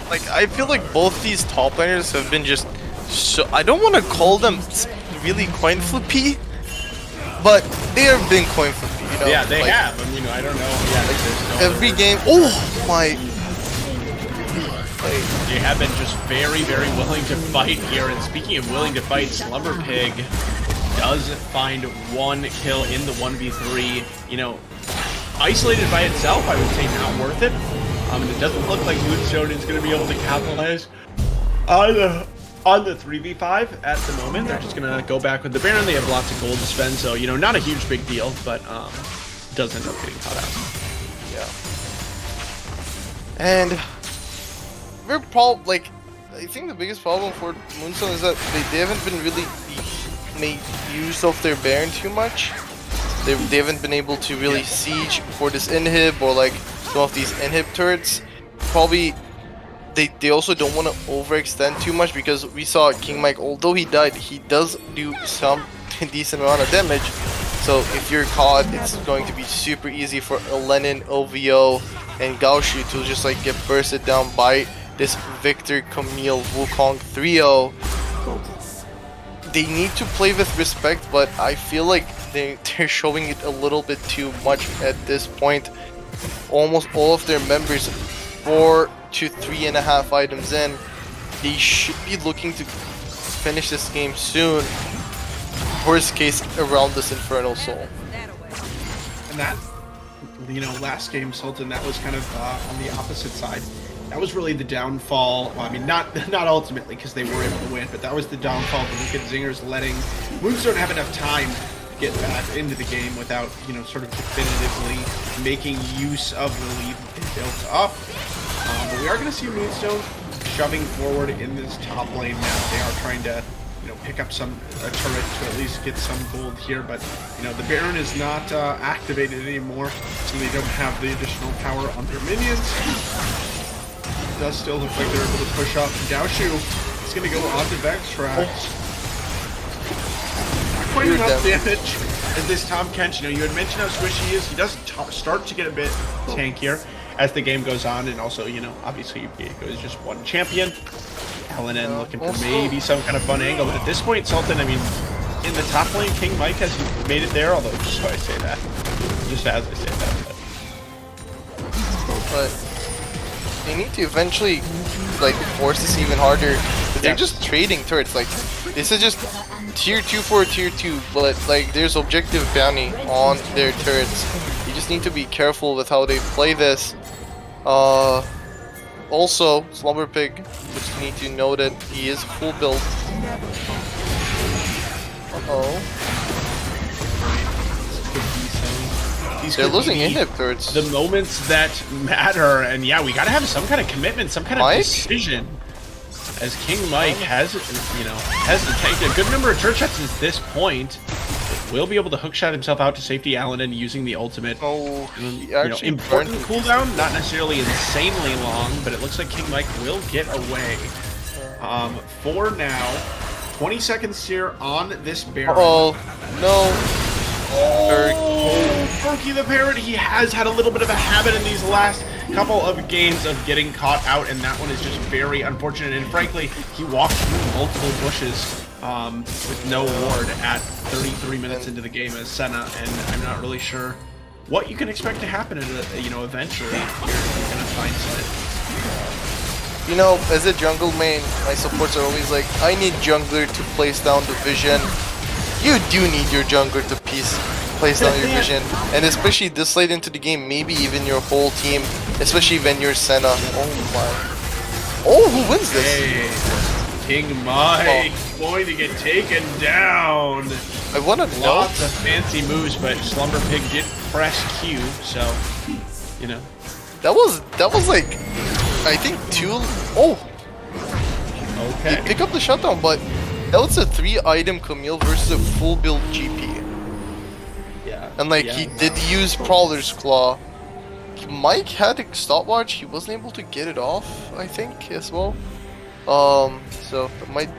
Like, I feel like both these top laners have been just so, I don't want to call them really coin flippy, but they have been coin flipping, you know. Yeah, they like, have. I mean, I don't know. Yeah, there's no every game. Oh my! They have been just very, very willing to fight here. And speaking of willing to fight, Slumber Pig does find one kill in the 1v3. You know, isolated by itself, I would say not worth it. And it doesn't look like Moonstone is going to be able to capitalize on the 3v5 at the moment. They're just going to go back with the Baron. They have lots of gold to spend, so, you know, not a huge big deal, but does end up getting caught out. Yeah. And we're like, I think the biggest problem for Moonstone is that they haven't been really made use of their Baron too much. They haven't been able to really siege for this inhib or like some of these inhib turrets. Probably they also don't want to overextend too much, because we saw King Mike, although he died, he does do some decent amount of damage. So if you're caught, it's going to be super easy for Lenin, OVO, and Gaoshu to just like get bursted down by this Victor, Camille, Wukong 3-0. They need to play with respect, but I feel like they're showing it a little bit too much at this point. Almost all of their members 4 to 3.5 items in. They should be looking to finish this game soon. Worst case, around this Infernal Soul. And that, you know, last game, Sultan, that was kind of on the opposite side. That was really the downfall. Well, I mean, not ultimately, because they were able to win, but that was the downfall of the Wicked Zingers letting Moonstone have enough time to get back into the game without, you know, sort of definitively making use of the lead they built up. But we are going to see Moonstone shoving forward in this top lane now. They are trying to, you know, pick up a turret to at least get some gold here, but, you know, the Baron is not activated anymore, so they don't have the additional power on their minions. It does still look like they're able to push up. Gaoshu is going to go on to Vex tracks. Not quite enough damage as this Tom Kench. You know, you had mentioned how squishy he is. He does start to get a bit tankier as the game goes on, and also, you know, obviously it goes just one champion. LNN looking for maybe some kind of fun angle, but at this point, Sultan, I mean, in the top lane, King Mike has made it there, although just so I say that. Just as I say that. But they need to eventually, like, force this even harder. They're just trading turrets. Like, this is just tier 2 for tier 2, but, like, there's objective bounty on their turrets. You just need to be careful with how they play this. Also, Slumber Pig, just need to know that he is full build. They're losing inhib turrets. The moments that matter, and yeah, we gotta have some kind of commitment, some kind of decision. As King Mike has, you know, taken a good number of turret shots at this point. Will be able to hookshot himself out to safety Alanin using the ultimate. He actually important cooldown, not necessarily insanely long, but it looks like King Mike will get away. For now, 20 seconds here on this Baron. Perky the Parrot, he has had a little bit of a habit in these last couple of games of getting caught out, and that one is just very unfortunate. And frankly, he walked through multiple bushes with no ward at 33 minutes into the game as Senna, and I'm not really sure what you can expect to happen. You know, eventually you're gonna find something. You know, as a jungle main, my supports are always like, I need jungler to place down the vision. You do need your jungler to place down your vision, and especially this late into the game, maybe even your whole team, especially when you're Senna. Oh my! Oh, who wins this? Hey, King Mike going to get taken down. I want to know. Lots of fancy moves, but Slumber Pig did press Q, so you know. That was like, I think 2. Oh. Okay. They pick up the shutdown, but that was a 3-item Camille versus a full build GP. Yeah. And like he did use Prowler's Claw. Mike had a stopwatch. He wasn't able to get it off, I think, as well. So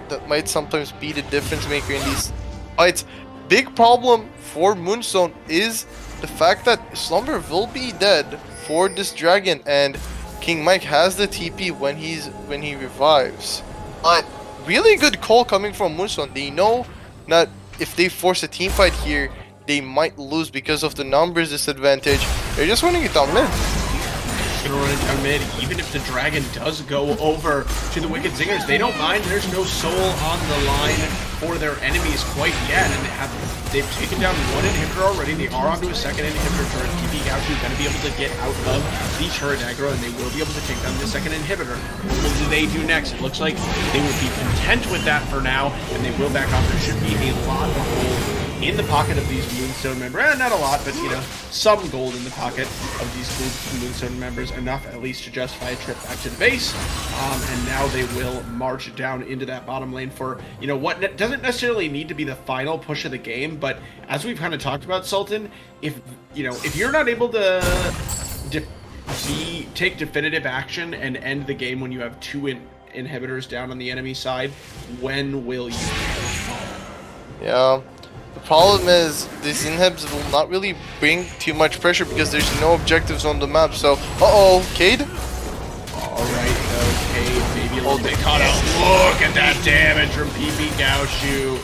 that might sometimes be the difference maker in these fights. Big problem for Moonstone is the fact that Slumber will be dead for this dragon, and King Mike has the TP when he revives. But really good call coming from Moonstone. They know that if they force a team fight here, they might lose because of the numbers disadvantage. They're just winning it on mid. Gonna run it down mid, even if the dragon does go over to the Wicked Zingers, they don't mind. There's no soul on the line for their enemies quite yet, and they've taken down one inhibitor already. They are onto a second inhibitor turret. TP Gauchu is going to be able to get out of the turret aggro, and they will be able to take down the second inhibitor. What do they do next? It looks like they will be content with that for now, and they will back off. There should be a lot of gold in the pocket of these Moonstone members. Not a lot, but you know, some gold in the pocket of these Moonstone members, enough at least to justify a trip back to the base. And now they will march down into that bottom lane for, you know, what doesn't necessarily need to be the final push of the game, but as we've kind of talked about, Sultan, if you're not able to take definitive action and end the game when you have two inhibitors down on the enemy side, when will you? Yeah. The problem is, these inhibs will not really bring too much pressure because there's no objectives on the map, so... Uh-oh, Cade? Alright, okay, maybe a little bit caught out. Look at that damage from PP Gauchu.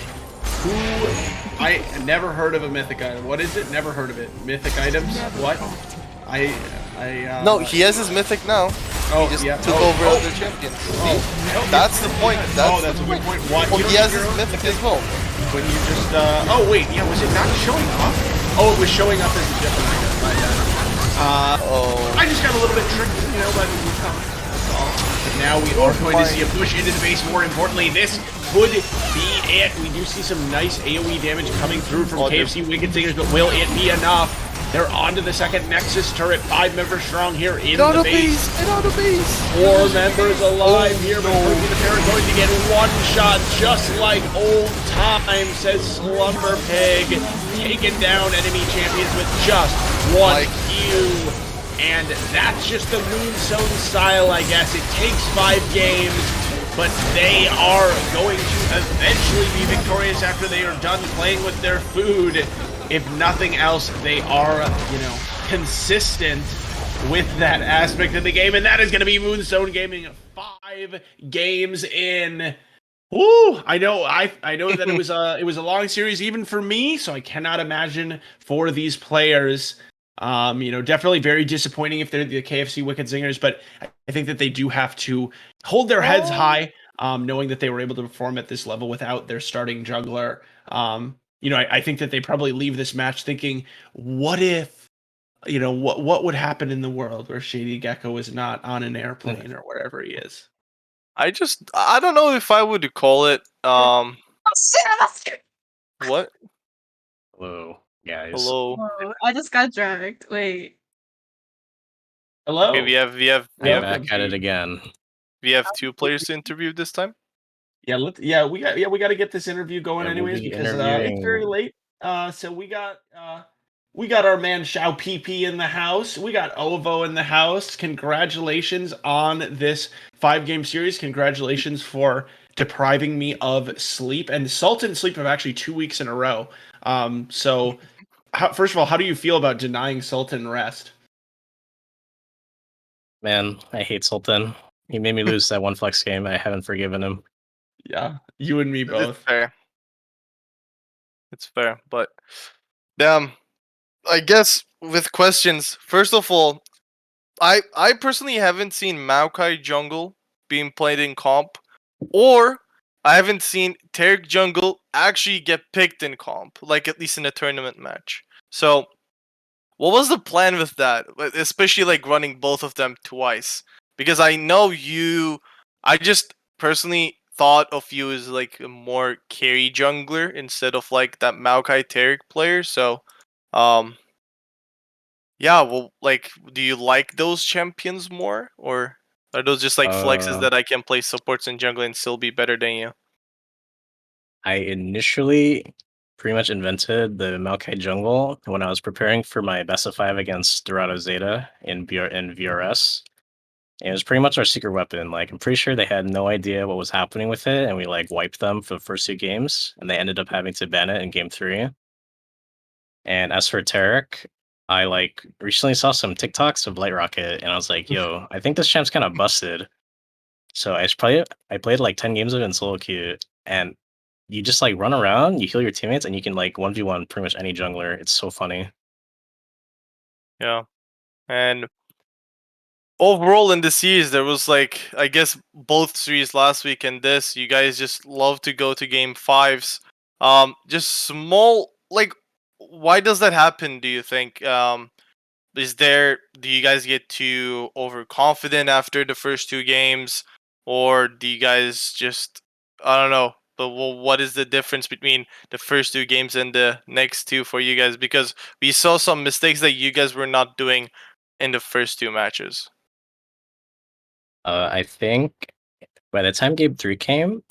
Who... I never heard of a mythic item. What is it? Never heard of it. Mythic items? What? No, he has his mythic now. Oh, he just yeah. took over other champions. Oh, that's the point. That's a good point. What? Oh, he has his mythic as well. When you just, oh wait, yeah, was it not showing up? Oh, it was showing up as a different item. My bad. I just got a little bit tricked, you know, by the blue comment. That's all. But now we are going to see a push into the base. More importantly, this could be it. We do see some nice AoE damage coming through from KFC Wicked Zingers, but will it be enough? They're onto the second Nexus turret, 5 members strong here in the base. Get out of base! 4 members alive here, but Perky the Parrot going to get one shot, just like old time, says Slumber Pig, taking down enemy champions with just one Q. And that's just the Moonstone style, I guess. It takes 5 games, but they are going to eventually be victorious after they are done playing with their food. If nothing else, they are, you know, consistent with that aspect of the game, and that is going to be Moonstone Gaming 5 games in. Woo! I know that it was a long series even for me, so I cannot imagine for these players. You know, definitely very disappointing if they're the KFC Wicked Zingers, but I think that they do have to hold their heads high, knowing that they were able to perform at this level without their starting jungler. You know, I think that they probably leave this match thinking, what if, you know, what would happen in the world where Shady Gecko is not on an airplane or wherever he is? I don't know if I would call it, what? Hello, guys. Hello. Whoa, I just got dragged. Wait. Hello? Okay, we have Back at it again. we have 2 players to interview this time. Yeah, we got to get this interview going anyways because it's very late. So we got our man Xiao PP in the house. We got Ovo in the house. Congratulations on this 5-game series. Congratulations for depriving me of sleep and Sultan sleep of actually 2 weeks in a row. So first of all, how do you feel about denying Sultan rest? Man, I hate Sultan. He made me lose that one flex game. I haven't forgiven him. Yeah, you and me both. It's fair. It's fair, but I guess with questions. First of all, I personally haven't seen Maokai jungle being played in comp, or I haven't seen Taric jungle actually get picked in comp, like at least in a tournament match. So, what was the plan with that? Especially like running both of them twice, because I know I just personally thought of you as like a more carry jungler instead of like that Maokai Taric player. So, yeah, well, like, do you like those champions more, or are those just like flexes that I can play supports in jungle and still be better than you? I initially pretty much invented the Maokai jungle when I was preparing for my best of 5 against Dorado Zeta in VRS. And it was pretty much our secret weapon. Like, I'm pretty sure they had no idea what was happening with it, and we like wiped them for the first 2 games, and they ended up having to ban it in game 3. And as for Taric, I like recently saw some TikToks of Light Rocket, and I was like, yo, I think this champ's kind of busted. So I played like 10 games of it in solo queue, and you just like run around, you heal your teammates, and you can like 1v1 pretty much any jungler. It's so funny. Yeah. And overall in the series, there was like, I guess both series last week and this, you guys just love to go to game fives. Just small, like, why does that happen? Do you think? Do you guys get too overconfident after the first two games, or do you guys just, I don't know. But what is the difference between the first two games and the next two for you guys? Because we saw some mistakes that you guys were not doing in the first two matches. I think by the time game 3 came,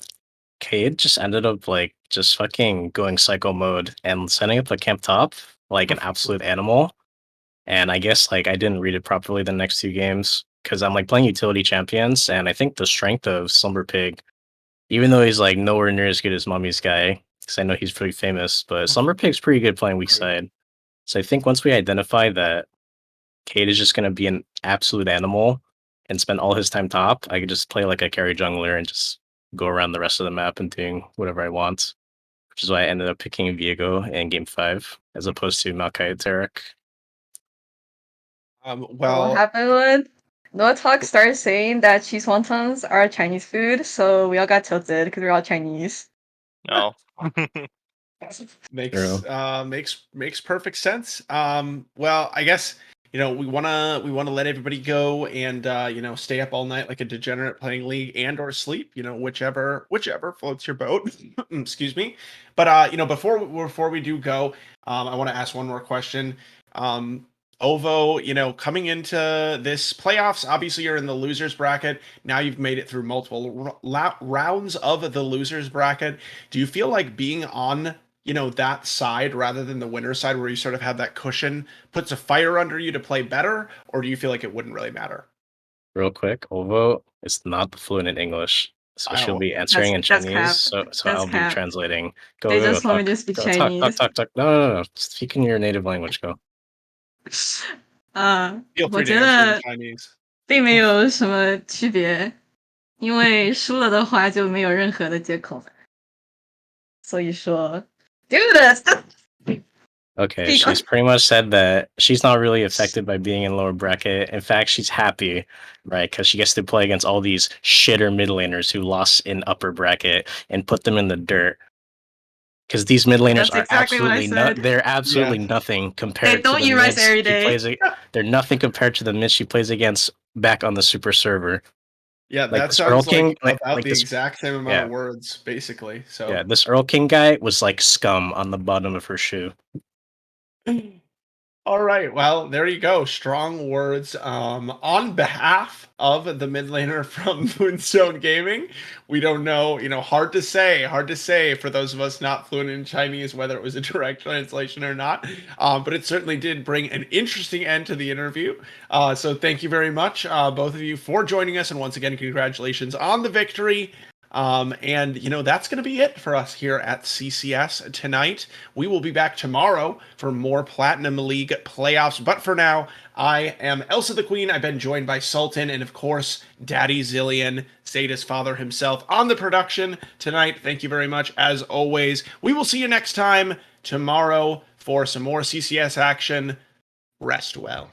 Cade just ended up like just fucking going psycho mode and setting up the camp top like an absolute animal. And I guess like I didn't read it properly the next two games because I'm like playing utility champions, and I think the strength of Slumber Pig, even though he's like nowhere near as good as Mummy's guy, because I know he's pretty famous, but Slumber Pig's pretty good playing weak side. So I think once we identify that Cade is just gonna be an absolute animal and spend all his time top, I could just play like a carry jungler and just go around the rest of the map and doing whatever I want. Which is why I ended up picking Viego in game 5 as opposed to Maokai Tarek. What Well, happened was No Talk started saying that cheese wontons are Chinese food, so we all got tilted because we're all Chinese. No. makes True. makes perfect sense. Well, I guess we wanna let everybody go and stay up all night like a degenerate playing League and or sleep. Whichever floats your boat. Excuse me. But before we do go, I want to ask one more question. Ovo, coming into this playoffs, obviously you're in the losers bracket. Now you've made it through multiple rounds of the losers bracket. Do you feel like being on that side rather than the winner side where you sort of have that cushion puts a fire under you to play better, or do you feel like it wouldn't really matter? Real quick, Ovo is not fluent in English, so she'll Oh, be answering in That's Chinese. cap. So That's I'll be cap. translating. They Go, just want me talk. to speak Go, talk, talk, Chinese. talk, talk. No. Speak in your native language. Go. feel 我 free to 觉 answer in 得 Chinese. 并没有什么区别，因为输了的话就没有任何的借口。所以说，do this. Okay, Speak. she's pretty much said that she's not really affected by being in lower bracket. In fact, she's happy, right? Because she gets to play against all these shitter mid laners who lost in upper bracket and put them in the dirt. Because these mid laners That's are exactly what I said. they're absolutely Yeah. nothing They compared to don't the eat rice mids every she day. plays. They're nothing compared to the mids she plays against back on the super server. Yeah, Like that this Earl sounds King, like about like the this, exact same amount yeah, of words, basically. So yeah. This Earl King guy was like scum on the bottom of her shoe. all right, well, there you go. Strong words. On behalf of the mid laner from Moonstone Gaming, we don't know, hard to say for those of us not fluent in Chinese whether it was a direct translation or not. But it certainly did bring an interesting end to the interview. So thank you very much, both of you, for joining us, and once again, congratulations on the victory. And that's going to be it for us here at CCS tonight. We will be back tomorrow for more Platinum League playoffs. But for now, I am Elsa the Queen. I've been joined by Sultan and, of course, Daddy Zillion, Zeta's father himself, on the production tonight. Thank you very much, as always. We will see you next time tomorrow for some more CCS action. Rest well.